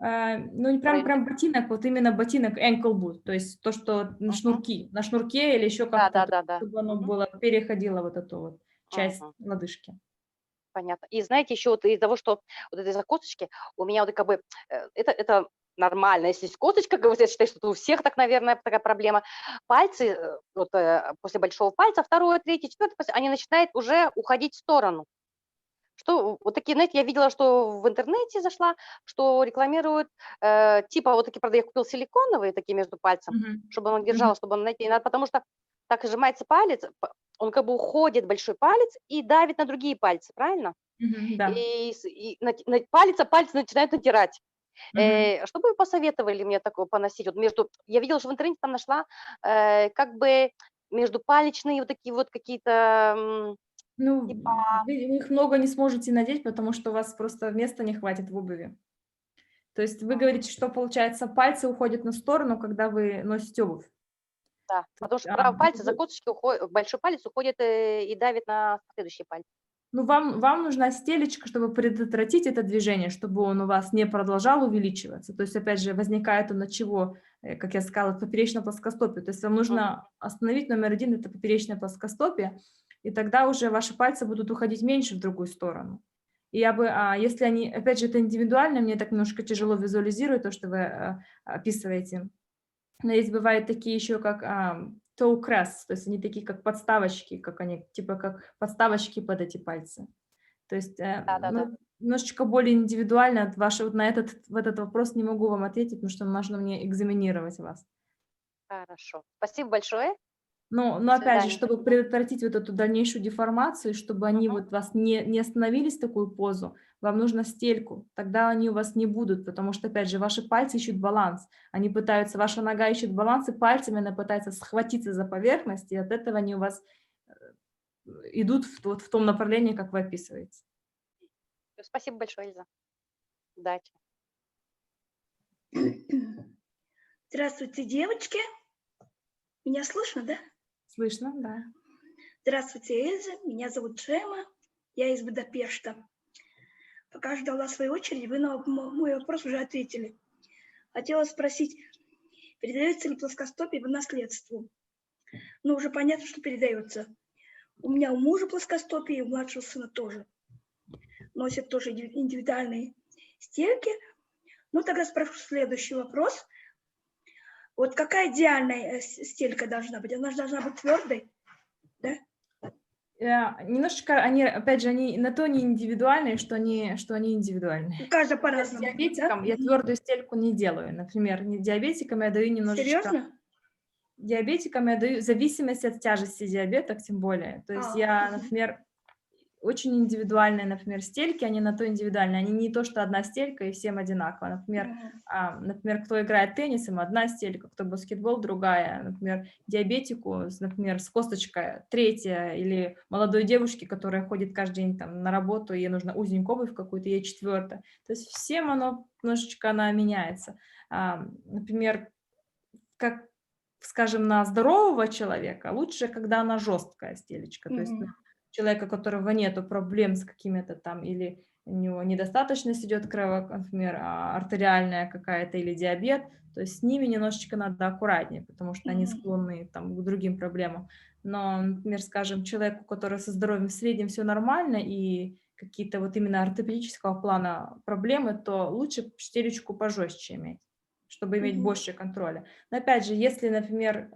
Ну, не прям ботинок, вот именно ботинок ankle boot, то есть то, что на шнурке или еще как-то, Да. чтобы оно было, переходило вот эту вот часть лодыжки. Понятно. И знаете, еще вот из-за того, что вот из-за косточки у меня вот как бы это нормально, если есть косточка, я считаю, что это у всех так, наверное, такая проблема. Пальцы вот, после большого пальца, 2, 3, 4, они начинают уже уходить в сторону. Что вот такие, знаете, я видела, что в интернете зашла, что рекламируют, типа вот такие, правда, я купил силиконовые такие между пальцем, чтобы он держал, чтобы он, знаете, потому что так сжимается палец, он как бы уходит, большой палец, и давит на другие пальцы, правильно? Да. И палец начинает натирать. Что бы вы посоветовали мне такое поносить? Вот я видела, что в интернете там нашла как бы междупалечные вот такие вот какие-то... Ну, типа... вы их много не сможете надеть, потому что у вас просто места не хватит в обуви. То есть вы говорите, что, получается, пальцы уходят на сторону, когда вы носите обувь. Да, потому что правый палец за косточки уходит, большой палец уходит и давит на следующий палец. Ну, вам нужна стелечка, чтобы предотвратить это движение, чтобы он у вас не продолжал увеличиваться. То есть, опять же, возникает он от чего, как я сказала, поперечное плоскостопие. То есть вам нужно остановить номер 1, это поперечное плоскостопие, и тогда уже ваши пальцы будут уходить меньше в другую сторону. И я бы, если они, опять же, это индивидуально, мне так немножко тяжело визуализировать то, что вы описываете. Но есть бывают такие еще, как toe crests, то есть они такие, как подставочки, типа как подставочки под эти пальцы. То есть немножечко более индивидуально от вашего, в этот вопрос не могу вам ответить, потому что нужно мне экзаменировать вас. Хорошо. Спасибо большое. Но опять же, чтобы предотвратить вот эту дальнейшую деформацию, чтобы они вот вас не остановились в такую позу, вам нужно стельку, тогда они у вас не будут, потому что, опять же, ваши пальцы ищут баланс, ваша нога ищет баланс, и пальцами она пытается схватиться за поверхность, и от этого они у вас идут в том направлении, как вы описываете. Спасибо большое, Эльза. Удачи. Здравствуйте, девочки. Меня слышно, да? Слышно, да. Здравствуйте, Эльза. Меня зовут Джема. Я из Будапешта. Пока ждала своей очереди, вы на мой вопрос уже ответили. Хотела спросить, передается ли плоскостопие по наследству? Ну, уже понятно, что передается. У меня у мужа плоскостопие, и у младшего сына тоже. Носят тоже индивидуальные стельки. Ну, тогда спрошу следующий вопрос. Вот какая идеальная стелька должна быть? Она должна быть твердой, да? Немножечко они, опять же, они на то не индивидуальные, что они индивидуальные. У каждого по-разному. Диабетикам я твердую стельку не делаю. Например, диабетикам я даю немножечко... Серьезно? Диабетикам я даю в зависимости от тяжести диабета, тем более. То есть я, например, очень индивидуальные, например, стельки, они на то индивидуальные. Они не то, что одна стелька и всем одинаково. Например, кто играет теннис, им одна стелька, кто баскетбол, другая. Например, диабетику, например, с косточкой 3-я, или молодой девушке, которая ходит каждый день там, на работу, ей нужно узенькую обувь какую-то, ей 4-я. То есть всем оно немножечко она меняется. Например, как, скажем, на здорового человека лучше, когда она жесткая стелечка. То есть человека, у которого нету проблем с какими-то там, или у него недостаточность идет например, артериальная какая-то или диабет, то есть с ними немножечко надо аккуратнее, потому что они склонны там, к другим проблемам. Но, например, скажем, человеку, который со здоровьем в среднем все нормально, и какие-то вот именно ортопедического плана проблемы, то лучше стелечку пожестче иметь, чтобы иметь больше контроля. Но опять же, если, например,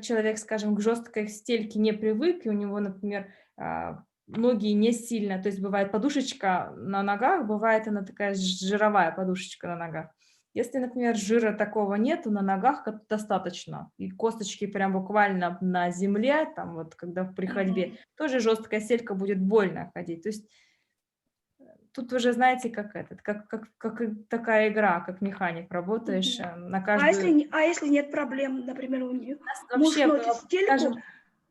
человек, скажем, к жесткой стельке не привык, и у него, например, ноги не сильно, то есть бывает подушечка на ногах, бывает она такая жировая подушечка на ногах. Если, например, жира такого нету на ногах, достаточно, и косточки прям буквально на земле, там вот когда при ходьбе, тоже жесткая стелька будет больно ходить. То есть тут уже знаете, как такая игра, как механик, работаешь на каждую... А если нет проблем, например, у нее муж Вообще, носит стельку, скажем,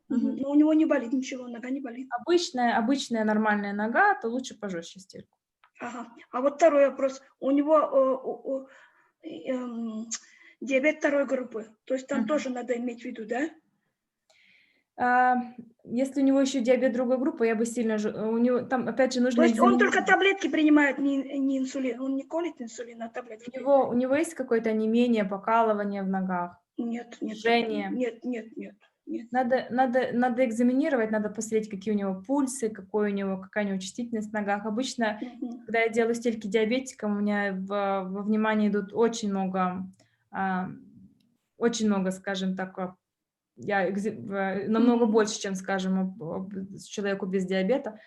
но у него не болит ничего, нога не болит. обычная нормальная нога, то лучше пожестче стельку. Ага. А вот второй вопрос. У него диабет второй группы, то есть там тоже надо иметь в виду, да? Если у него еще диабет другой группы, я бы сильно... У него там, опять же, нужно... То есть он только таблетки принимает, не инсулин, он не колет инсулин, а таблетки. У него есть какое-то онемение, покалывание в ногах? Нет. Жжение? Нет. Надо экзаменировать, надо посмотреть, какие у него пульсы, какая у него чувствительность в ногах. Обычно, когда я делаю стельки диабетикам, у меня во внимание идут очень много, скажем так, намного больше, чем, скажем, человеку без диабета,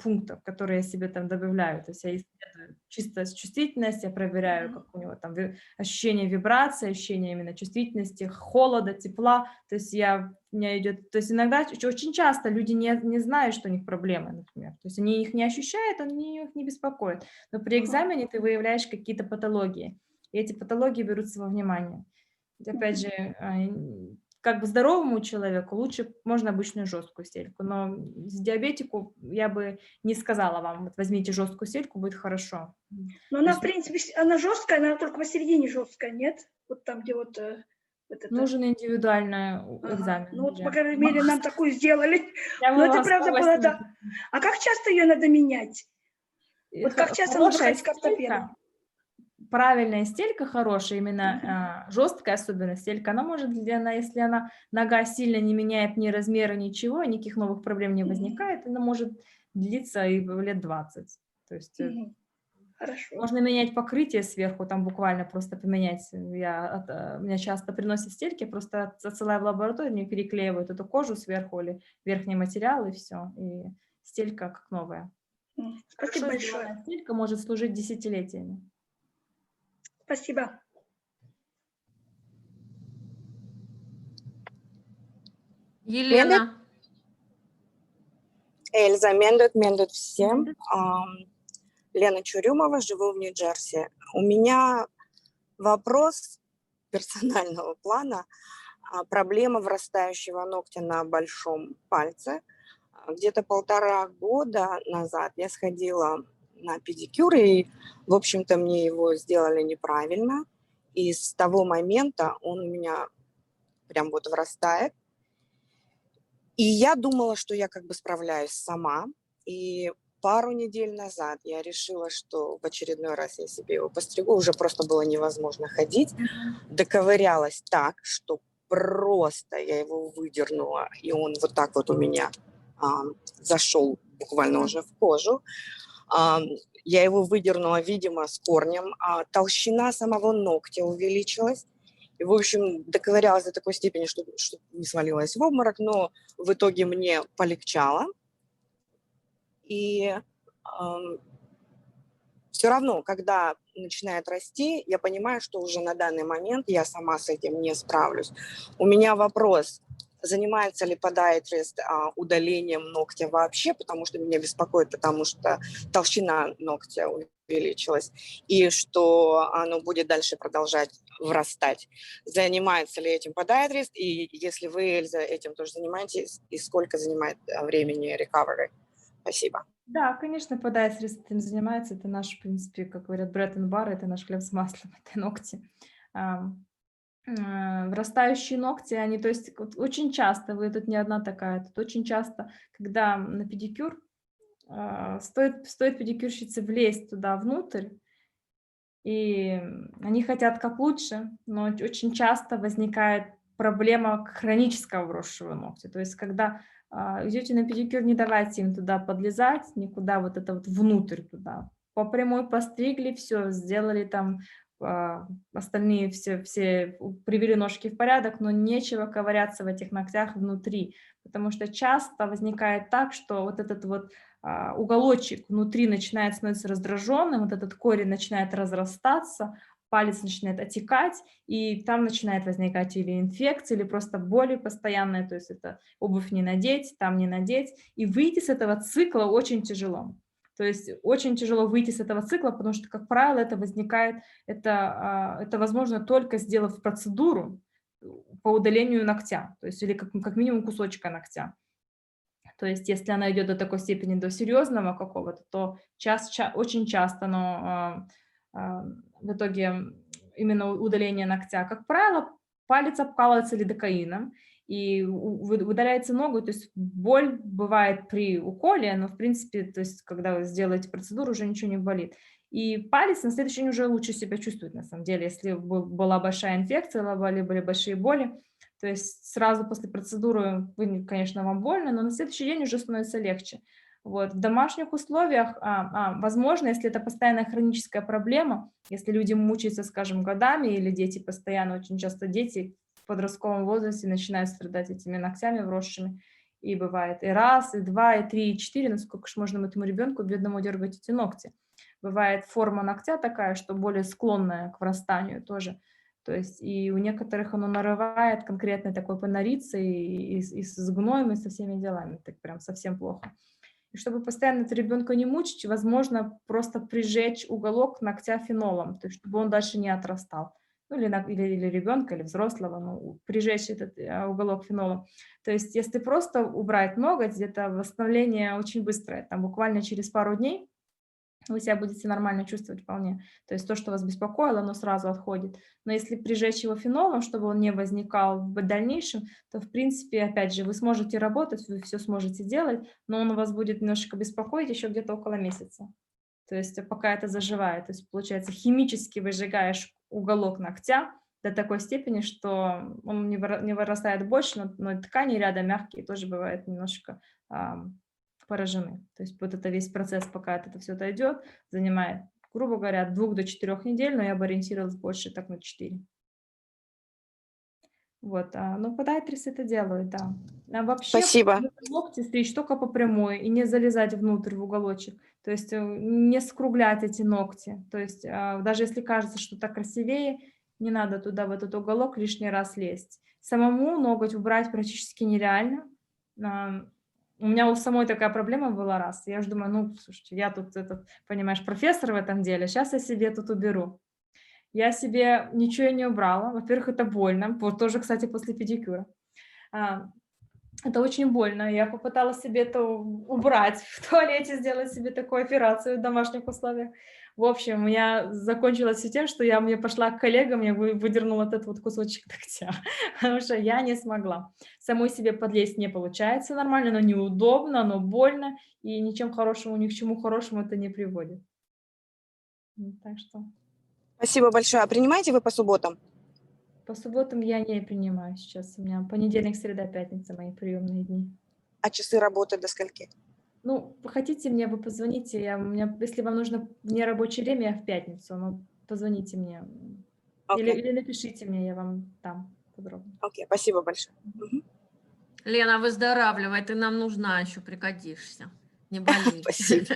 пунктов, которые я себе там добавляю. То есть я исследую чисто чувствительность, я проверяю, как у него там ощущение вибрации, ощущение именно чувствительности, холода, тепла. То есть у меня идет... То есть иногда, очень часто люди не знают, что у них проблемы, например. То есть они их не ощущают, они их не беспокоят. Но при экзамене ты выявляешь какие-то патологии. И эти патологии берутся во внимание. Опять же, как бы здоровому человеку лучше можно обычную жесткую стельку, но с диабетику я бы не сказала вам, вот возьмите жесткую стельку, будет хорошо. Но она, в принципе, она жесткая, она только посередине жесткая, нет? Вот там, где вот это. Нужен индивидуальный экзамен. Ну вот, по крайней мере, нам такую сделали. Но это правда было, было, да. А как часто ее надо менять? Вот как часто нужно ходить к ортопеду? Правильная стелька хорошая, именно жесткая особенно стелька, она может, если нога сильно не меняет ни размера, ничего, никаких новых проблем не возникает, она может длиться и лет 20. То есть Хорошо. можно менять покрытие сверху, там буквально просто поменять. Меня часто приносят стельки, просто отсылаю в лабораторию, мне переклеивают эту кожу сверху или верхний материал, и все. И стелька как новая. Спасибо большое. Стелька может служить десятилетиями. Спасибо. Елена. Эльза, Мендут всем. Лена Чурюмова, живу в Нью-Джерси. У меня вопрос персонального плана. Проблема врастающего ногтя на большом пальце. Где-то 1,5 года назад я сходила на педикюр, и, в общем-то, мне его сделали неправильно. И с того момента он у меня прям вот врастает. И я думала, что я как бы справляюсь сама. И пару недель назад я решила, что в очередной раз я себе его постригу. Уже просто было невозможно ходить. Доковырялась так, что просто я его выдернула, и он вот так вот у меня зашел буквально уже в кожу. Я его выдернула, видимо, с корнем. Толщина самого ногтя увеличилась. И, в общем, доковырялась до такой степени, что не свалилась в обморок, но в итоге мне полегчало. И все равно, когда начинает расти, я понимаю, что уже на данный момент я сама с этим не справлюсь. У меня вопрос, занимается ли подиатрист удалением ногтя вообще, потому что меня беспокоит, потому что толщина ногтя увеличилась, и что оно будет дальше продолжать врастать. Занимается ли этим подиатрист, и если вы, Эльза, этим тоже занимаетесь, и сколько занимает времени recovery? Спасибо. Да, конечно, подиатрист этим занимается, это наш, в принципе, как говорят, bread and butter, это наш хлеб с маслом, это ногти. вырастающие ногти, они, то есть вот очень часто, вы тут не одна такая, тут очень часто, когда на педикюр, стоит педикюрщице влезть туда внутрь, и они хотят как лучше, но очень часто возникает проблема хронического вросшего ногтя. То есть когда идете на педикюр, не давайте им туда подлезать, никуда вот это вот внутрь туда. По прямой постригли, все, сделали там остальные все привели ножки в порядок, но нечего ковыряться в этих ногтях внутри, потому что часто возникает так, что вот этот вот уголочек внутри начинает становиться раздраженным, вот этот корень начинает разрастаться, палец начинает отекать, и там начинает возникать или инфекция, или просто боли постоянные, то есть это обувь не надеть, там не надеть, и выйти с этого цикла очень тяжело. То есть очень тяжело выйти с этого цикла, потому что, как правило, это возникает, это возможно только сделав процедуру по удалению ногтя, то есть или как минимум кусочка ногтя. То есть если она идет до такой степени, до серьезного какого-то, то очень часто, но в итоге именно удаление ногтя, как правило, палец обкалывается лидокаином и удаляется ногу, то есть боль бывает при уколе, но в принципе, то есть когда вы сделаете процедуру, уже ничего не болит. И палец на следующий день уже лучше себя чувствует, на самом деле, если была большая инфекция, были большие боли. То есть сразу после процедуры, конечно, вам больно, но на следующий день уже становится легче. Вот. В домашних условиях, возможно, если это постоянная хроническая проблема, если люди мучаются, скажем, годами, или дети постоянно, очень часто дети в подростковом возрасте начинают страдать этими ногтями вросшими, и бывает и раз, и два, и три, и четыре, насколько же можно этому ребенку бедному дергать эти ногти. Бывает форма ногтя такая, что более склонная к врастанию тоже. То есть и у некоторых оно нарывает конкретно такой понорица и с гноем, и со всеми делами. Так прям совсем плохо. И чтобы постоянно это ребенка не мучить, возможно, просто прижечь уголок ногтя фенолом, то есть чтобы он дальше не отрастал. Ну, или ребенка, или взрослого, ну, прижечь этот уголок фенолом. То есть если просто убрать ноготь, где-то восстановление очень быстрое, там буквально через пару дней вы себя будете нормально чувствовать вполне. То есть то, что вас беспокоило, оно сразу отходит. Но если прижечь его фенолом, чтобы он не возникал в дальнейшем, то, в принципе, опять же, вы сможете работать, вы все сможете делать, но он у вас будет немножко беспокоить еще где-то около месяца. То есть пока это заживает. То есть, получается, химически выжигаешь уголок ногтя до такой степени, что он не вырастает больше, но ткани рядом мягкие тоже бывает немножко поражены. То есть вот это весь процесс, пока это все дойдет, занимает, грубо говоря, от 2 до 4 недель, но я бы ориентировалась больше так на 4. Вот, но пodiatrists это делают, да. А вообще Спасибо. ногти стричь только по прямой и не залезать внутрь в уголочек. То есть не скруглять эти ногти. То есть даже если кажется, что так красивее, не надо туда, в этот уголок лишний раз лезть. Самому ноготь убрать практически нереально. У меня у самой такая проблема была раз. Я же думаю, ну, слушайте, я тут, понимаешь, профессор в этом деле, сейчас я себе тут уберу. Я себе ничего не убрала. Во-первых, это больно. Вот тоже, кстати, после педикюра. Это очень больно. Я попыталась себе это убрать в туалете, сделать себе такую операцию в домашних условиях. В общем, я закончилась все тем, что мне пошла к коллегам, я выдернула этот вот кусочек ногтя, потому что я не смогла. Самой себе подлезть не получается нормально, но неудобно, но больно, и ничем хорошему, ни к чему хорошему это не приводит. Так что... Спасибо большое. А принимаете вы по субботам? По субботам я не принимаю сейчас. У меня понедельник, среда, пятница мои приемные дни. А часы работы до скольки? Ну, хотите мне, вы позвоните. Если вам нужно в нерабочее время, я в пятницу. Ну, позвоните мне. Или напишите мне, я вам дам подробно. Окей, спасибо большое. Лена, выздоравливай, ты нам нужна еще, пригодишься. Не болей. Спасибо.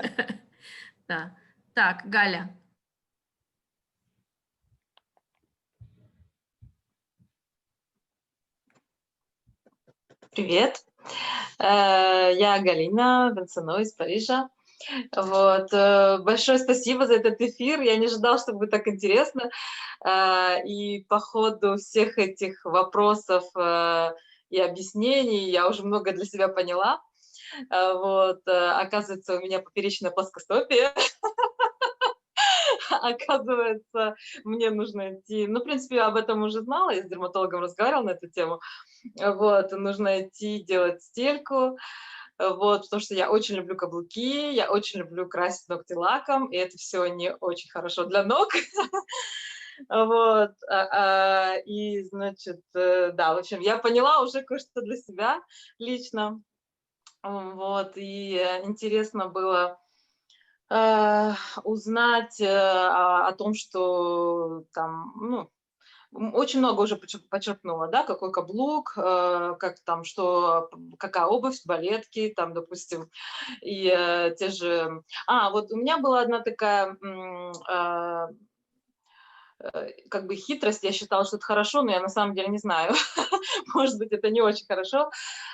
Да. Так, Галя. Привет, я Галина Венцено из Парижа. Вот. Большое спасибо за этот эфир, я не ожидала, что будет так интересно. И по ходу всех этих вопросов и объяснений я уже много для себя поняла. Вот. Оказывается, у меня поперечная плоскостопие. оказывается, мне нужно идти. Ну, в принципе, я об этом уже знала, я с дерматологом разговаривала на эту тему. Вот, нужно идти делать стельку. Вот, потому что я очень люблю каблуки, я очень люблю красить ногти лаком, и это все не очень хорошо для ног. Вот, и, значит, да, в общем, я поняла уже кое-что для себя лично. Вот, и интересно было узнать о том, что там, ну, очень много уже почерпнула, да, какой каблук, как там, что, какая обувь, балетки, там, допустим, и те же... вот у меня была одна такая как бы хитрость, я считала, что это хорошо, но я на самом деле не знаю. Может быть, это не очень хорошо,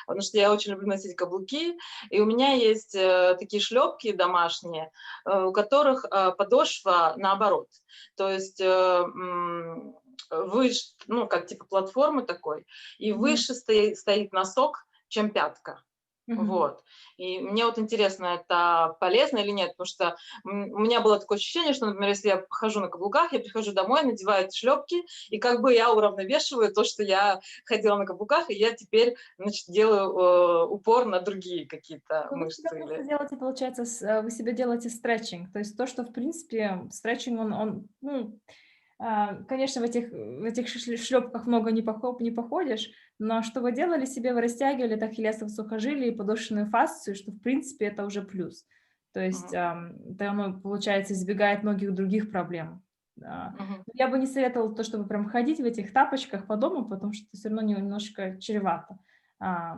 потому что я очень люблю носить каблуки, и у меня есть такие шлепки домашние, у которых подошва наоборот. То есть выше, ну, как типа платформы такой, и выше стоит носок, чем пятка. Вот. И мне вот интересно, это полезно или нет, потому что у меня было такое ощущение, что, например, если я хожу на каблуках, я прихожу домой, надеваю эти шлепки, и как бы я уравновешиваю то, что я ходила на каблуках, и я теперь, значит, делаю упор на другие какие-то мышцы. Вы себе делаете, получается, вы себе делаете стретчинг, то есть то, что, в принципе, стретчинг, он ну, конечно, в этих шлепках много не походишь, но что вы делали себе, вы растягивали это ахиллесово сухожилие и подошвенную фасцию, что, в принципе, это уже плюс. То есть это оно, получается, избегает многих других проблем. Я бы не советовала то, чтобы прям ходить в этих тапочках по дому, потому что все равно немножко чревато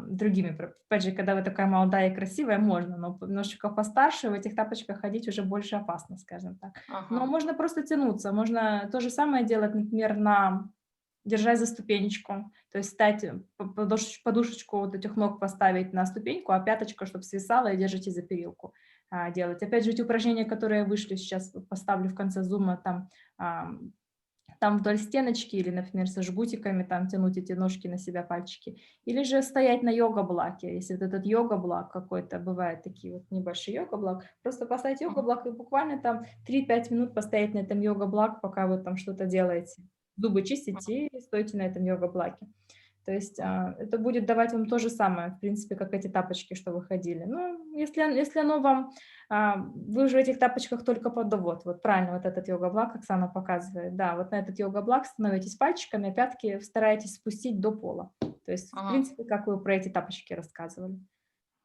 другими. Опять же, когда вы такая молодая и красивая, можно, но немножечко постарше в этих тапочках ходить уже больше опасно, скажем так. Но можно просто тянуться, можно то же самое делать, например, держась за ступенечку, то есть встать, подушечку вот этих ног поставить на ступеньку, а пяточку, чтобы свисала, и держите за перилку делать. Опять же, эти упражнения, которые вышли, сейчас поставлю в конце зума, там вдоль стеночки или, например, со жгутиками там тянуть эти ножки на себя, пальчики. Или же стоять на йога-блоке. Если вот этот йога-блок какой-то, бывает такие вот небольшие йога-блок, просто поставить йога-блок и буквально там 3-5 минут постоять на этом йога-блоке, пока вы там что-то делаете. Зубы чистите и стойте на этом йога-блоке. То есть это будет давать вам то же самое, в принципе, как эти тапочки, что вы ходили. Ну, если оно вам... Вы уже в этих тапочках только под вот правильно, вот этот йога-блок Оксана показывает. Да, вот на этот йога-блок становитесь пальчиками, а пятки стараетесь спустить до пола. То есть, в принципе, как вы про эти тапочки рассказывали.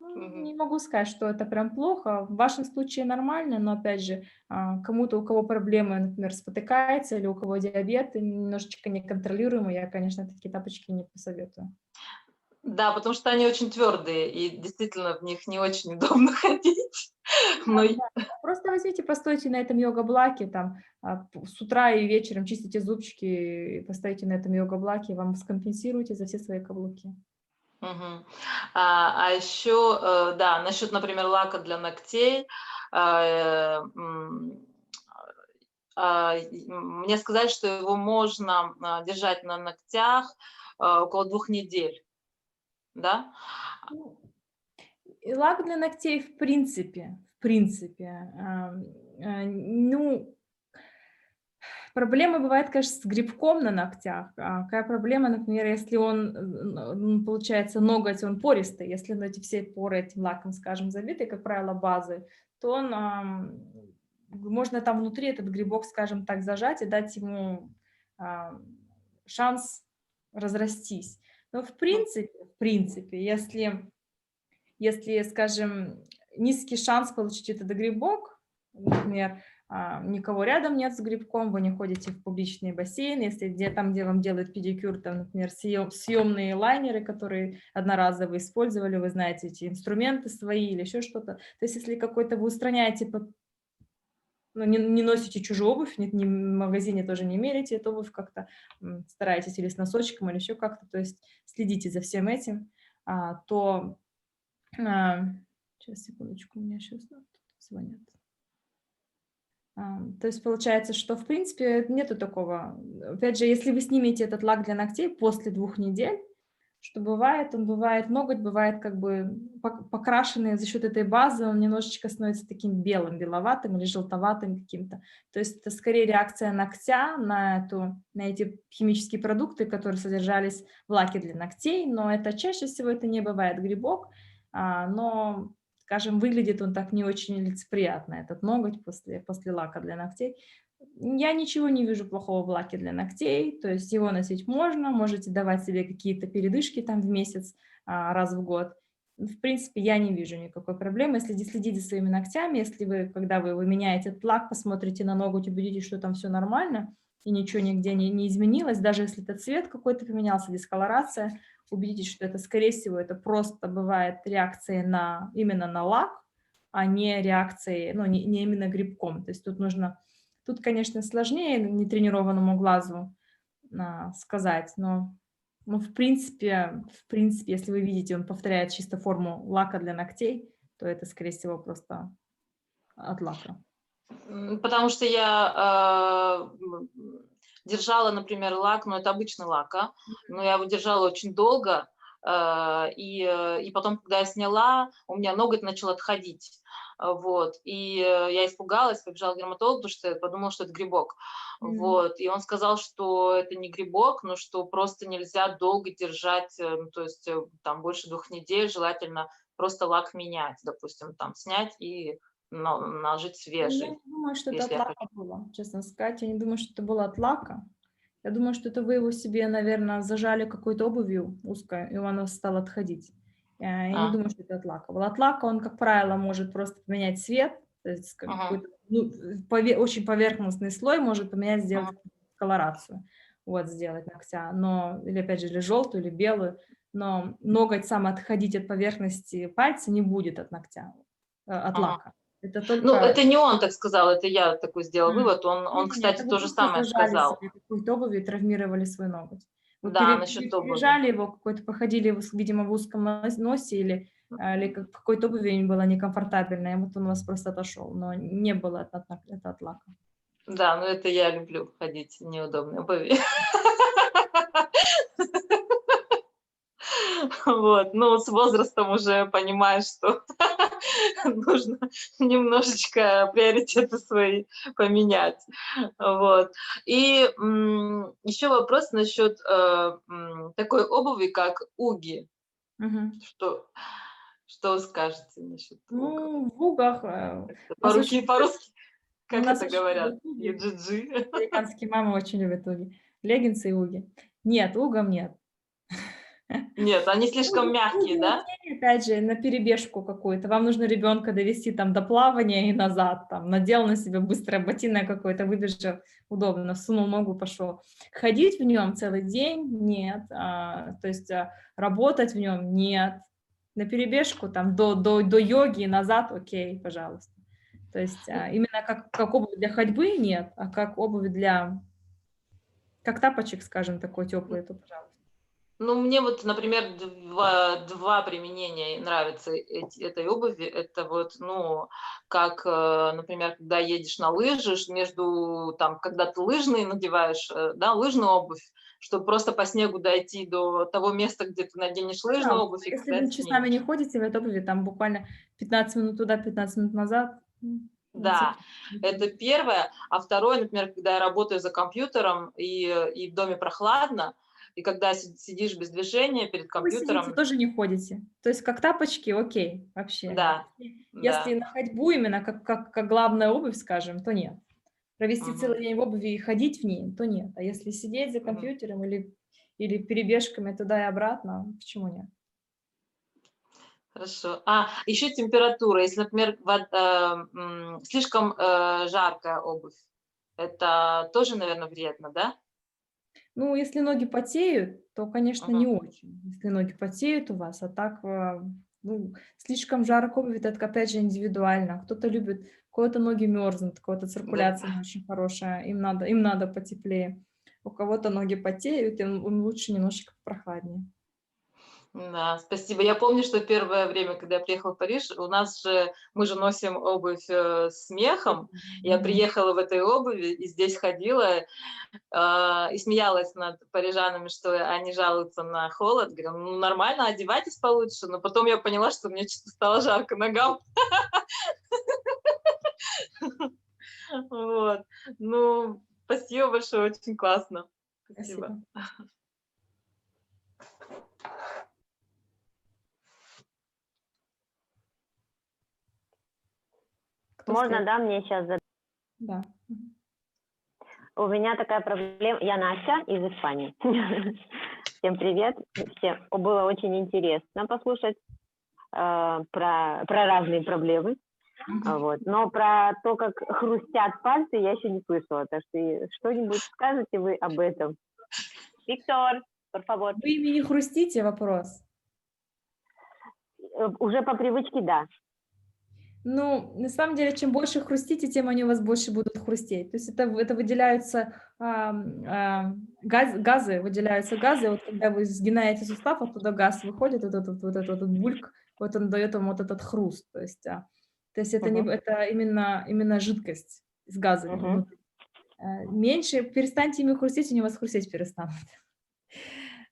Не могу сказать, что это прям плохо. В вашем случае нормально, но, опять же, кому-то, у кого проблемы, например, спотыкается, или у кого диабет, и немножечко неконтролируемый, я, конечно, такие тапочки не посоветую. Да, потому что они очень твердые, и действительно в них не очень удобно ходить. Но... Да. Просто возьмите, постойте на этом йога-блоке, там, с утра и вечером чистите зубчики, и постойте на этом йога-блоке, и вам скомпенсируете за все свои каблуки. А еще, да, насчет, например, лака для ногтей, мне сказали, что его можно держать на ногтях около 2 недель, да? Лак для ногтей, в принципе, ну, проблема бывает, конечно, с грибком на ногтях. Какая проблема, например, если он, получается, ноготь, он пористый, если эти все поры этим лаком, скажем, забиты, как правило, базы, то он, можно там внутри этот грибок, скажем так, зажать и дать ему шанс разрастись. Но в принципе, если, скажем, низкий шанс получить этот грибок, например, никого рядом нет с грибком, вы не ходите в публичные бассейны, если где вам делают педикюр, там, например, съемные лайнеры, которые одноразово использовали, вы знаете эти инструменты свои или еще что-то. То есть если какой-то вы устраняете, не носите чужую обувь, ни в магазине тоже не мерите эту обувь, как-то стараетесь или с носочком, или еще как-то, то есть следите за всем этим, то... Сейчас, секундочку, у меня сейчас звонят. То есть получается, что в принципе нету такого. Опять же, если вы снимете этот лак для ногтей после 2 недель, что бывает, ноготь бывает как бы покрашенный за счет этой базы, он немножечко становится таким белым, беловатым или желтоватым каким-то. То есть это скорее реакция ногтя на эти химические продукты, которые содержались в лаке для ногтей, но это чаще всего это не бывает грибок, но, скажем, выглядит он так не очень лицеприятно, этот ноготь после лака для ногтей. Я ничего не вижу плохого в лаке для ногтей, то есть его носить можно, можете давать себе какие-то передышки там в месяц, раз в год. В принципе, я не вижу никакой проблемы, если следить за своими ногтями, если вы, когда вы меняете этот лак, посмотрите на ноготь, убедитесь, что там все нормально и ничего нигде не изменилось, даже если это цвет какой-то поменялся, дисколорация, убедитесь, что это, скорее всего, это просто бывает реакцией именно на лак, а не реакцией, не именно грибком. То есть тут, конечно, сложнее нетренированному глазу сказать, но в принципе, если вы видите, он повторяет чисто форму лака для ногтей, то это, скорее всего, просто от лака. Потому что я держала, например, лак, но это обычный лак, но я его держала очень долго, и потом, когда я сняла, у меня ноготь начал отходить. Вот, и я испугалась, побежала к дерматологу, потому что я подумала, что это грибок. Вот, и он сказал, что это не грибок, но что просто нельзя долго держать, то есть там больше 2 недель, желательно просто лак менять, допустим, там снять и наложить свежий. Я не думаю, что это от лака было, честно сказать, я не думаю, что это было от лака. Я думаю, что это вы его себе, наверное, зажали какой-то обувью узкой, и оно стало отходить. Я не думаю, что это от лака. От лака он, как правило, может просто поменять цвет, то есть какой-то очень поверхностный слой может поменять, сделать колорацию, сделать ногтя, или опять же, или желтую, или белую, но ноготь сам отходить от поверхности пальца не будет от ногтя, от лака. Это только... Ну, это не он так сказал, это я такой сделал вывод. Он, кстати, то же самое сказал. Какую-то обувь и травмировали свой ноготь. Вы насчет обуви. пережали его, походили, видимо, в узком носе или какой-то обуви не было некомфортабельной, вот он у вас просто отошел, но не было это от лака. Да, но это я люблю ходить в неудобной обуви. Вот, но с возрастом уже понимаешь, что нужно немножечко приоритеты свои поменять. Вот. И еще вопрос насчет такой обуви, как уги. Что вы скажете насчет угов? В угах... По-русски, как это говорят? UGG. Американские мамы очень любят уги. Леггинсы и уги. Нет, угом нет. Нет, они слишком мягкие, да? Опять же, на перебежку какую-то. Вам нужно ребенка довести там до плавания и назад. Там, надел на себя быстрое ботинок какое-то, выбежал удобно, сунул ногу, пошел. Ходить в нем целый день? Нет. То есть работать в нем? Нет. На перебежку там до йоги и назад? Окей, пожалуйста. То есть именно как обувь для ходьбы? Нет. А как обувь как тапочек, скажем, такой теплый, то пожалуйста. Ну, мне вот, например, два применения нравятся этой обуви. Это вот, как, например, когда едешь на лыжи, когда ты лыжные надеваешь, лыжную обувь, чтобы просто по снегу дойти до того места, где ты наденешь лыжную обувь. Если вы часами не ходите в этой обуви, там буквально 15 минут туда, 15 минут назад. Да, это первое. А второе, например, когда я работаю за компьютером и в доме прохладно, и когда сидишь без движения перед компьютером... Вы тоже не ходите. То есть как тапочки, окей, вообще. Да. Если на ходьбу именно как главная обувь, скажем, то нет. Провести целый день в обуви и ходить в ней, то нет. А если сидеть за компьютером или перебежками туда и обратно, почему нет? Хорошо. Еще температура. Если, например, слишком жаркая обувь, это тоже, наверное, вредно, да? Ну, если ноги потеют, то, конечно, не очень. Если ноги потеют у вас, а так, слишком жаркая обувь, это, опять же, индивидуально. Кто-то любит, у кого-то ноги мерзнут, у кого-то циркуляция не очень хорошая, им надо потеплее. У кого-то ноги потеют, им лучше немножечко прохладнее. Да, спасибо. Я помню, что первое время, когда я приехала в Париж, мы же носим обувь с мехом. Я приехала в этой обуви и здесь ходила и смеялась над парижанами, что они жалуются на холод. Говорю, ну нормально, одевайтесь получше. Но потом я поняла, что мне что-то стало жарко ногам. Вот. Ну, спасибо большое, очень классно. Спасибо. Можно, да, мне сейчас задать? Да. У меня такая проблема. Я Настя из Испании. Всем привет. Всем было очень интересно послушать про разные проблемы. Вот. Но про то, как хрустят пальцы, я еще не слышала. Так что что-нибудь скажете вы об этом? Виктор, por favor. Вы ими не хрустите, вопрос? Уже по привычке, да. Ну, на самом деле, чем больше хрустите, тем они у вас больше будут хрустеть. То есть это выделяются газы, вот когда вы сгинаете сустав, оттуда газ выходит, вот этот бульк, вот он дает вам вот этот хруст. То есть это, это именно жидкость с газами внутри. Меньше, перестаньте ими хрустеть, они у вас хрустеть перестанут.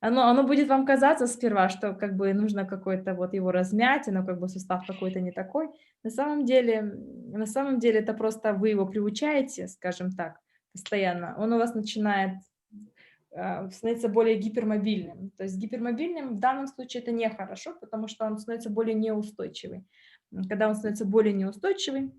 Оно будет вам казаться сперва, что как бы нужно какой-то вот его размять, но как бы сустав какой-то не такой. На самом деле это просто вы его приучаете, скажем так, постоянно. Он у вас начинает становиться более гипермобильным. То есть гипермобильным в данном случае это нехорошо, потому что он становится более неустойчивый. Когда он становится более неустойчивый,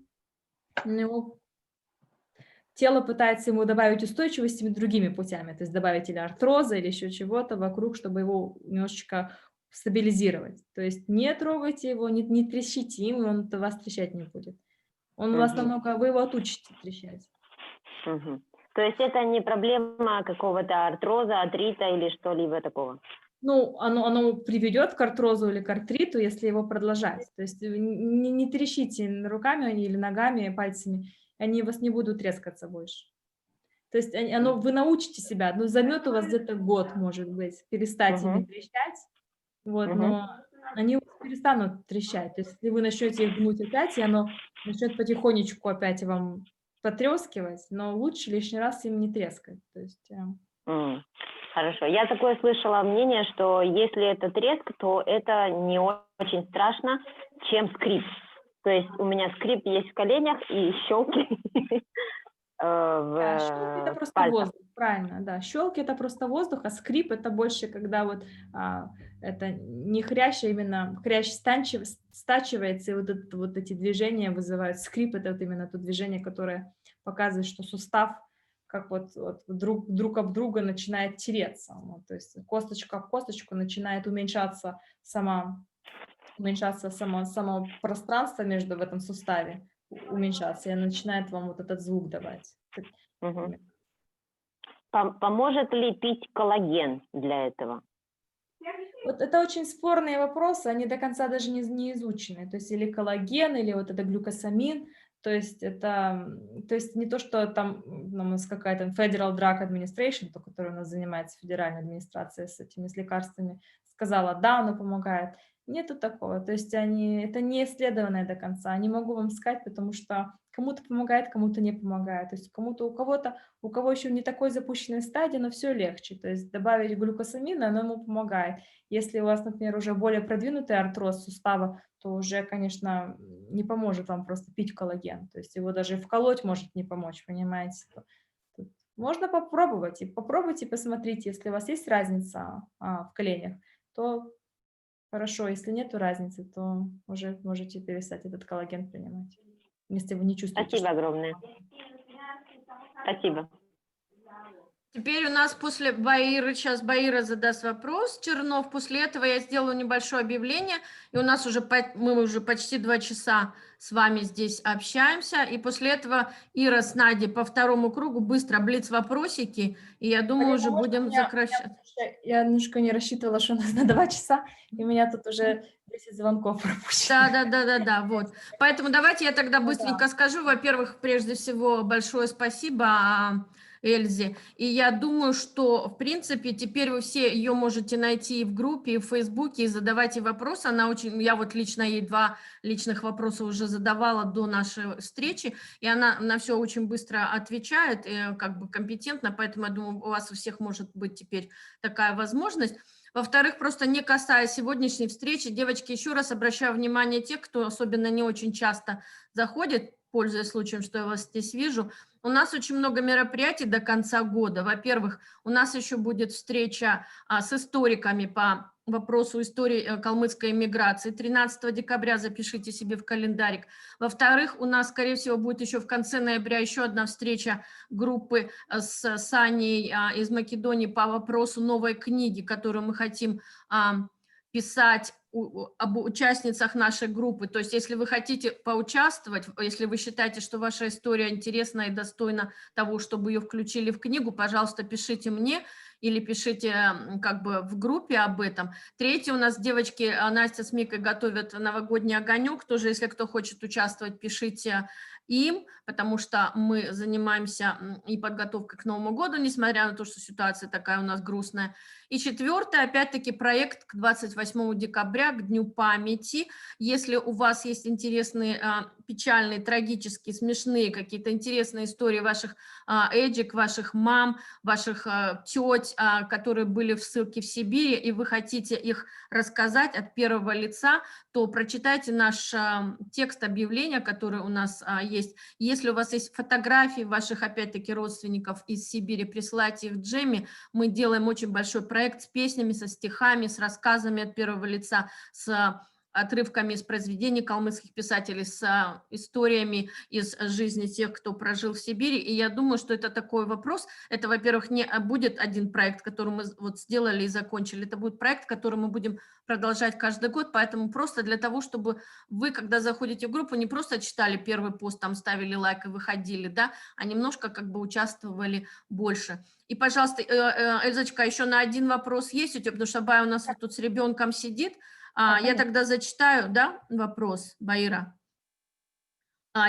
тело пытается ему добавить устойчивости другими путями, то есть добавить или артроза, или еще чего-то вокруг, чтобы его немножечко стабилизировать. То есть не трогайте его, не трещите им, он вас трещать не будет. Он у вас намного, вы его отучите трещать. То есть это не проблема какого-то артроза, артрита или что-либо такого? Ну, оно приведет к артрозу или к артриту, если его продолжать. То есть не трещите руками или ногами, пальцами, они у вас не будут трескаться больше. То есть вы научите себя, займет у вас где-то год, может быть, перестать ими трещать, вот, но они у вас перестанут трещать. То есть если вы начнете их гнуть опять, и оно начнет потихонечку опять вам потрескивать, но лучше лишний раз им не трескать. То есть, Хорошо. Я такое слышала мнение, что если это треск, то это не очень страшно, чем скрип. То есть у меня скрип есть в коленях и щелки щелки это просто воздух, правильно, да. Щелки это просто воздух, а скрип это больше, когда вот это не хрящ, а именно хрящ стачивается, и вот эти движения вызывают скрип, это вот именно то движение, которое показывает, что сустав как вот друг об друга начинает тереться. Вот, то есть косточка об косточку начинает уменьшаться само пространство между в этом суставе, уменьшаться, и начинает вам вот этот звук давать. Поможет ли пить коллаген для этого? Вот это очень спорные вопросы, они до конца даже не изучены. То есть или коллаген, или вот это глюкосамин. То есть не то, что там у нас какая-то Federal Drug Administration, то, которая у нас занимается федеральная администрация с этими лекарствами, сказала, да, оно помогает. Нету такого. То есть это не исследованное до конца. Не могу вам сказать, потому что кому-то помогает, кому-то не помогает. То есть у кого еще не такой запущенной стадии, но все легче. То есть добавить глюкосамина, оно ему помогает. Если у вас, например, уже более продвинутый артроз сустава, то уже, конечно, не поможет вам просто пить коллаген. То есть его даже вколоть может не помочь, понимаете? Можно попробовать. Попробуйте, посмотрите, если у вас есть разница в коленях, то хорошо. Если нет разницы, то уже можете перестать этот коллаген принимать, если вы не чувствуете. Спасибо огромное. Спасибо. Теперь у нас после Баиры, сейчас Баира задаст вопрос, Чернов. После этого я сделаю небольшое объявление, и у нас мы уже почти 2 часа с вами здесь общаемся, и после этого Ира с Надей по второму кругу быстро блиц-вопросики, и я думаю, уже будем сокращать. Я немножко не рассчитывала, что у нас на 2 часа, и у меня тут уже 10 звонков пропущено. Да, вот. Поэтому давайте я тогда быстренько скажу. Во-первых, прежде всего, большое спасибо Эльзе. И я думаю, что, в принципе, теперь вы все ее можете найти и в группе, и в Фейсбуке, и задавать ей вопросы. Она очень, я вот лично ей 2 личных вопроса уже задавала до нашей встречи, и она на все очень быстро отвечает, как бы компетентно, поэтому я думаю, у вас у всех может быть теперь такая возможность. Во-вторых, просто не касаясь сегодняшней встречи, девочки, еще раз обращаю внимание тех, кто особенно не очень часто заходит, пользуясь случаем, что я вас здесь вижу. У нас очень много мероприятий до конца года. Во-первых, у нас еще будет встреча с историками по вопросу истории калмыцкой эмиграции. 13 декабря запишите себе в календарик. Во-вторых, у нас, скорее всего, будет еще в конце ноября еще одна встреча группы с Саней из Македонии по вопросу новой книги, которую мы хотим писать об участницах нашей группы. То есть, если вы хотите поучаствовать, если вы считаете, что ваша история интересна и достойна того, чтобы ее включили в книгу, пожалуйста, пишите мне или пишите как бы в группе об этом. Третье, у нас девочки Настя с Микой готовят новогодний огонек. Тоже, если кто хочет участвовать, пишите им, потому что мы занимаемся и подготовкой к Новому году, несмотря на то, что ситуация такая у нас грустная. И четвертое, опять-таки, проект к 28 декабря, к Дню памяти. Если у вас есть интересные, печальные, трагические, смешные, какие-то интересные истории ваших эджик, ваших мам, ваших теть, которые были в ссылке в Сибири, и вы хотите их рассказать от первого лица, то прочитайте наш текст объявления, который у нас есть. Если у вас есть фотографии ваших, опять-таки, родственников из Сибири, присылайте их в Джемме. Мы делаем очень большой проект с песнями, со стихами, с рассказами от первого лица, с отрывками из произведений калмыцких писателей, с историями из жизни тех, кто прожил в Сибири. И я думаю, что это такой вопрос. Это, во-первых, не будет один проект, который мы вот сделали и закончили. Это будет проект, который мы будем продолжать каждый год. Поэтому просто для того, чтобы вы, когда заходите в группу, не просто читали первый пост, там ставили лайк и выходили, да, а немножко как бы участвовали больше. И, пожалуйста, Эльзочка, еще на один вопрос есть у тебя, потому что Бая у нас вот тут с ребенком сидит. Я тогда зачитаю, да, вопрос, Баира.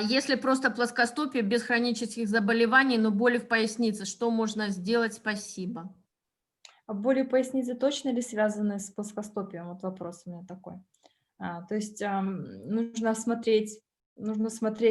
Если просто плоскостопие без хронических заболеваний, но боли в пояснице, что можно сделать? Спасибо. Боли в пояснице точно ли связаны с плоскостопием? Вот вопрос у меня такой. То есть нужно смотреть,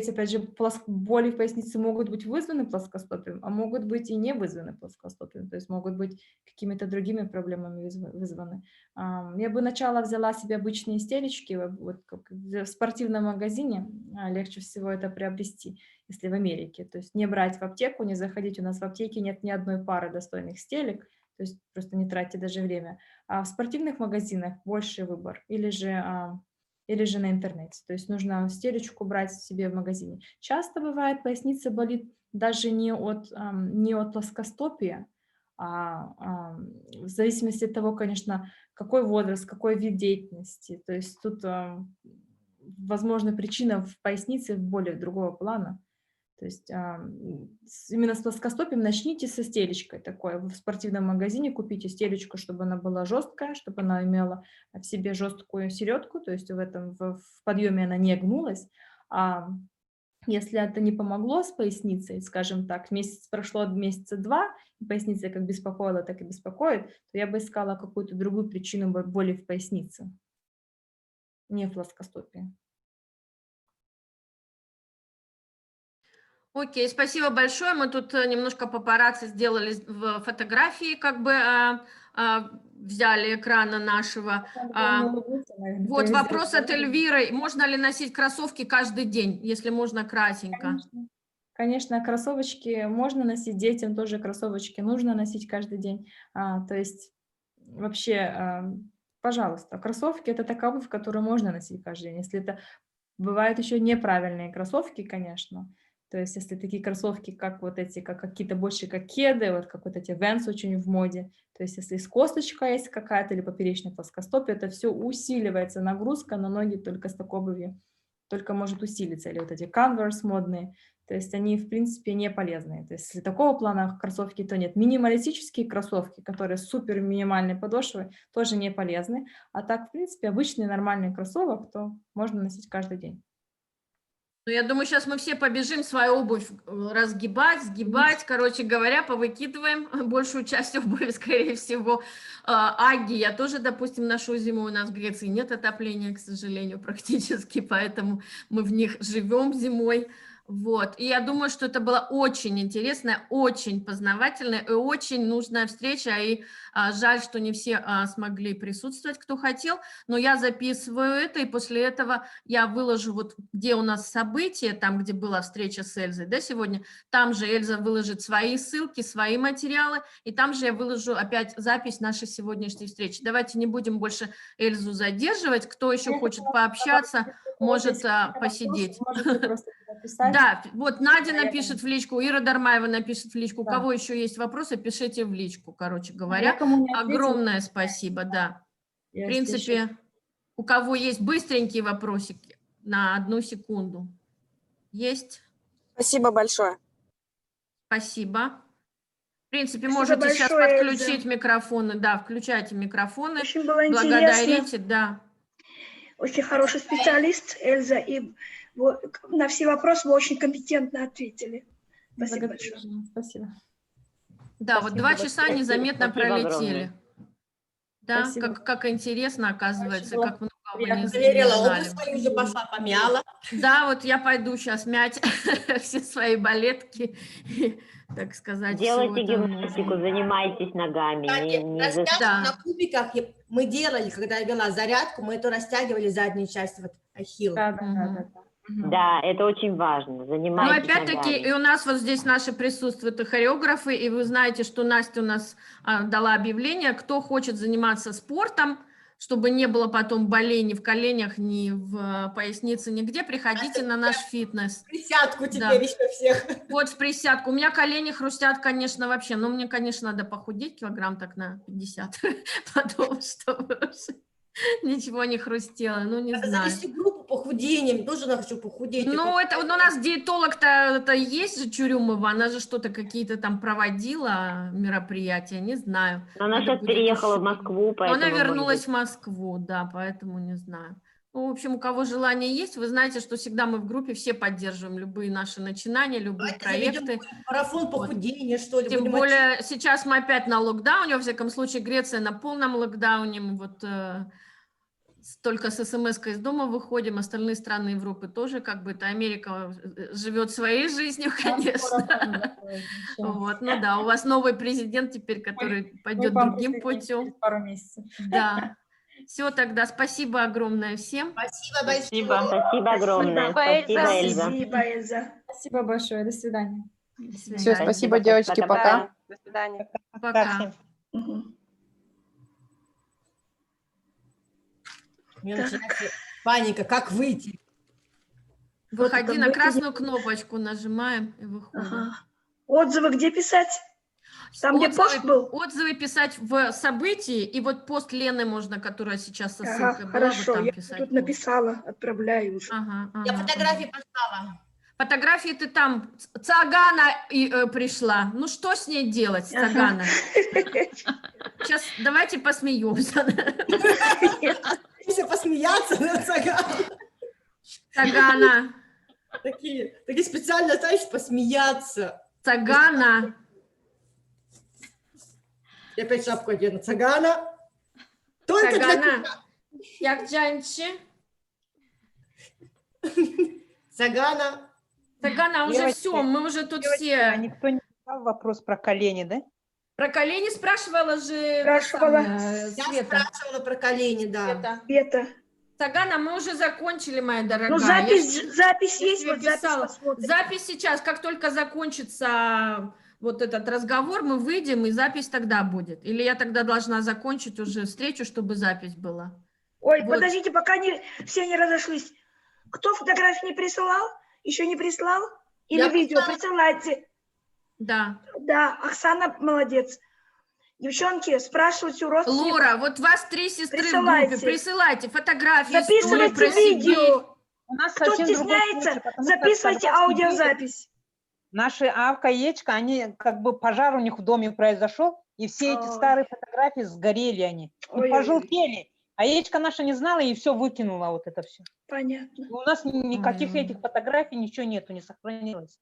опять же, боли в пояснице могут быть вызваны плоскостопием, а могут быть и не вызваны плоскостопием, то есть могут быть какими-то другими проблемами вызваны. Я бы сначала взяла себе обычные стелечки, вот как в спортивном магазине, легче всего это приобрести, если в Америке, то есть не брать в аптеку, не заходить, у нас в аптеке нет ни одной пары достойных стелек, то есть просто не тратьте даже время. А в спортивных магазинах больший выбор, или же на интернете. То есть нужно стелечку брать себе в магазине. Часто бывает, поясница болит даже не от плоскостопия, в зависимости от того, конечно, какой возраст, какой вид деятельности. То есть тут возможно причина в пояснице более другого плана. То есть именно с плоскостопием начните со стелечкой такой. В спортивном магазине купите стелечку, чтобы она была жесткая, чтобы она имела в себе жесткую середку, то есть в подъеме она не гнулась. Если это не помогло с поясницей, скажем так, прошло месяца 2, и поясница как беспокоила, так и беспокоит, то я бы искала какую-то другую причину боли в пояснице, не в плоскостопии. Окей, спасибо большое. Мы тут немножко папарацци сделали в фотографии, как бы взяли экрана нашего. Вот вопрос от Эльвиры. Можно ли носить кроссовки каждый день, если можно кратенько? Конечно, кроссовочки можно носить детям, тоже кроссовочки нужно носить каждый день. То есть вообще, пожалуйста, кроссовки — это такая обувь, которую можно носить каждый день. Если это бывают еще неправильные кроссовки, конечно. То есть если такие кроссовки, как вот эти, как какие-то больше как кеды, вот как вот эти Vans очень в моде, то есть если косточка есть какая-то или поперечное плоскостопие, это все усиливается, нагрузка на ноги только с такой обувью, только может усилиться. Или вот эти Converse модные, то есть они в принципе не полезные. То есть если такого плана кроссовки, то нет. Минималистические кроссовки, которые с супер минимальной подошвой, тоже не полезны. А так в принципе обычный нормальный кроссовок, то можно носить каждый день. Ну, я думаю, сейчас мы все побежим свою обувь разгибать, сгибать, короче говоря, повыкидываем большую часть обуви, скорее всего. Аги я тоже, допустим, ношу зимой, у нас в Греции нет отопления, к сожалению, практически, поэтому мы в них живем зимой. Вот, и я думаю, что это была очень интересная, очень познавательная и очень нужная встреча, и жаль, что не все смогли присутствовать, кто хотел, но я записываю это, и после этого я выложу, вот где у нас события, там, где была встреча с Эльзой, да, сегодня, там же Эльза выложит свои ссылки, свои материалы, и там же я выложу опять запись нашей сегодняшней встречи. Давайте не будем больше Эльзу задерживать, кто еще хочет пообщаться, может посидеть. Да, вот Надя напишет в личку, Ира Дармаева напишет в личку. У кого еще есть вопросы, пишите в личку, короче говоря. Огромное спасибо, да. В принципе, у кого есть быстренькие вопросики, на 1 секунду. Есть? Спасибо большое. Спасибо. В принципе, Спасибо можете сейчас большое, подключить микрофоны. Да, включайте микрофоны. Очень было интересно. Благодарите, да. Очень хороший специалист, Эльза, и на все вопросы вы очень компетентно ответили. Спасибо большое. Спасибо. Да, вот 2 часа незаметно Спасибо пролетели. огромное. Да, как интересно, оказывается, Очень как много вы не Проверила знали. обувь свою, уже пошла, помяла. Да, вот я пойду сейчас мять все свои балетки, так сказать. Делайте всё это гимнастику, нужно. занимайтесь ногами. Не Растяжку Да. на кубиках мы делали, когда я вела зарядку, мы это растягивали заднюю часть, вот ахилл. Да, это очень важно. Но Занимайтесь опять-таки ногами. и у нас вот здесь наши присутствуют и хореографы, и вы знаете, что Настя у нас дала объявление, кто хочет заниматься спортом, чтобы не было потом болей ни в коленях, ни в пояснице, нигде, приходите на наш фитнес. Присядку теперь Да. еще всех. Вот в присядку. У меня колени хрустят, конечно, вообще, но мне, конечно, надо похудеть килограмм так на 50, потом, чтобы уже ничего не хрустело, ну не знаю. Завести группу похудением, тоже хочу похудеть. Ну, это вот у нас диетолог-то это есть же Чурюмова, она же что-то какие-то там проводила мероприятия, не знаю. Но она Надо сейчас будет переехала в еще- Москву, Но поэтому, она может вернулась быть. в Москву, да, поэтому не знаю. Ну, в общем, у кого желание есть, вы знаете, что всегда мы в группе все поддерживаем любые наши начинания, любые проекты. Марафон похудения, что ли. Тем будем более сейчас мы опять на локдауне, во всяком случае Греция на полном локдауне, мы вот только с смс-кой из дома выходим, остальные страны Европы тоже, как бы, это Америка живет своей жизнью, конечно. Вот, ну да, у вас новый президент теперь, который пойдет другим путем. Пару месяцев. Да. Все, тогда спасибо огромное всем. Спасибо большое. Спасибо. Спасибо огромное. Спасибо, Спасибо, Эльза. Эльза. Спасибо, Эльза. Спасибо большое. До свидания. Все, спасибо, девочки, Пока-пока. пока. До свидания. Пока. Мгм. У меня начинается паника, как выйти? Выходи это на выйти красную кнопочку, нажимаем и выходим. Ага. Отзывы где писать? Там, где пост был? Отзывы писать в событии, и вот пост Лены можно, которая сейчас со Ага, ссылкой была, хорошо, вот там я писать. тут написала, отправляю уже. Ага, Я ага, фотографии ага. послала. Фотографии ты там, Цагана пришла. Ну что с ней делать, с Цагана? Сейчас давайте посмеемся. Все посмеяться над Цаганом. Цагана, Такие специально, знаешь, посмеяться. Цагана. Я опять шапку одену. Цагана. Только для Цагана. Як джанчи? Цагана. Цагана, уже Девочки, все, мы уже тут А все. никто не задал вопрос про колени, да? Про колени спрашивала же Спрашивала. Я Света. спрашивала про колени, да. Света. Света. Цагана, мы уже закончили, моя дорогая. Ну, запись я есть, тебе вот запись писала. посмотрим. Запись сейчас, как только закончится вот этот разговор, мы выйдем, и запись тогда будет. Или я тогда должна закончить уже встречу, чтобы запись была? Ой, Вот. подождите, пока все не разошлись. Кто фотографии не присылал? Еще не прислал? Или Я видео? прислала. Присылайте. Да. Да, Оксана молодец. Девчонки, спрашивайте у родственников. Лора, вот вас 3 сестры в Присылайте. группе, присылайте фотографии, Записывайте истории про Сибирь. видео. У нас Кто совсем другой стесняется, случай, потому что записывайте когда в Сибири аудиозапись. Наши Авка и Ечка, они как бы пожар у них в доме произошел, и все эти Ой. старые фотографии сгорели они. И Ой-ой-ой. пожелтели. А Яечка наша не знала и все выкинула, вот это все. Понятно. У нас никаких Ой. этих фотографий, ничего нету, не сохранилось.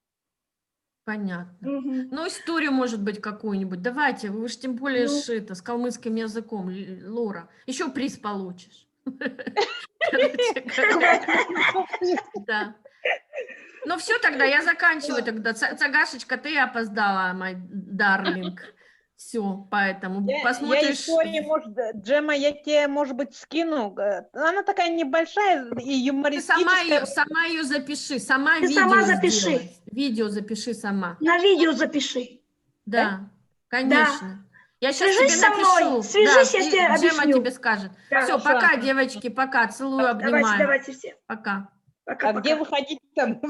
Понятно. Мгм. Ну, историю, может быть, какую-нибудь. Давайте, вы же тем более Ну. с калмыцким языком, Лора. Еще приз получишь. Короче говоря, да. Ну все, тогда я заканчиваю тогда. Цагашечка, ты опоздала, мой дарлинг. Все, поэтому Я посмотришь. историю, может, Джема, я тебе, может быть, скину. Она такая небольшая и Ты юмористическая. сама ее запиши, сама Ты видео сама запиши. сделай. Видео запиши сама. На видео запиши. Да, конечно. Я сейчас Свяжись тебе со мной, напишу. свяжись, Да, я тебе Джема объясню. тебе скажет. Да, Все, хорошо. пока, девочки, пока. Целую, обнимаю. Давайте все. Пока. Пока-пока. А где выходить там?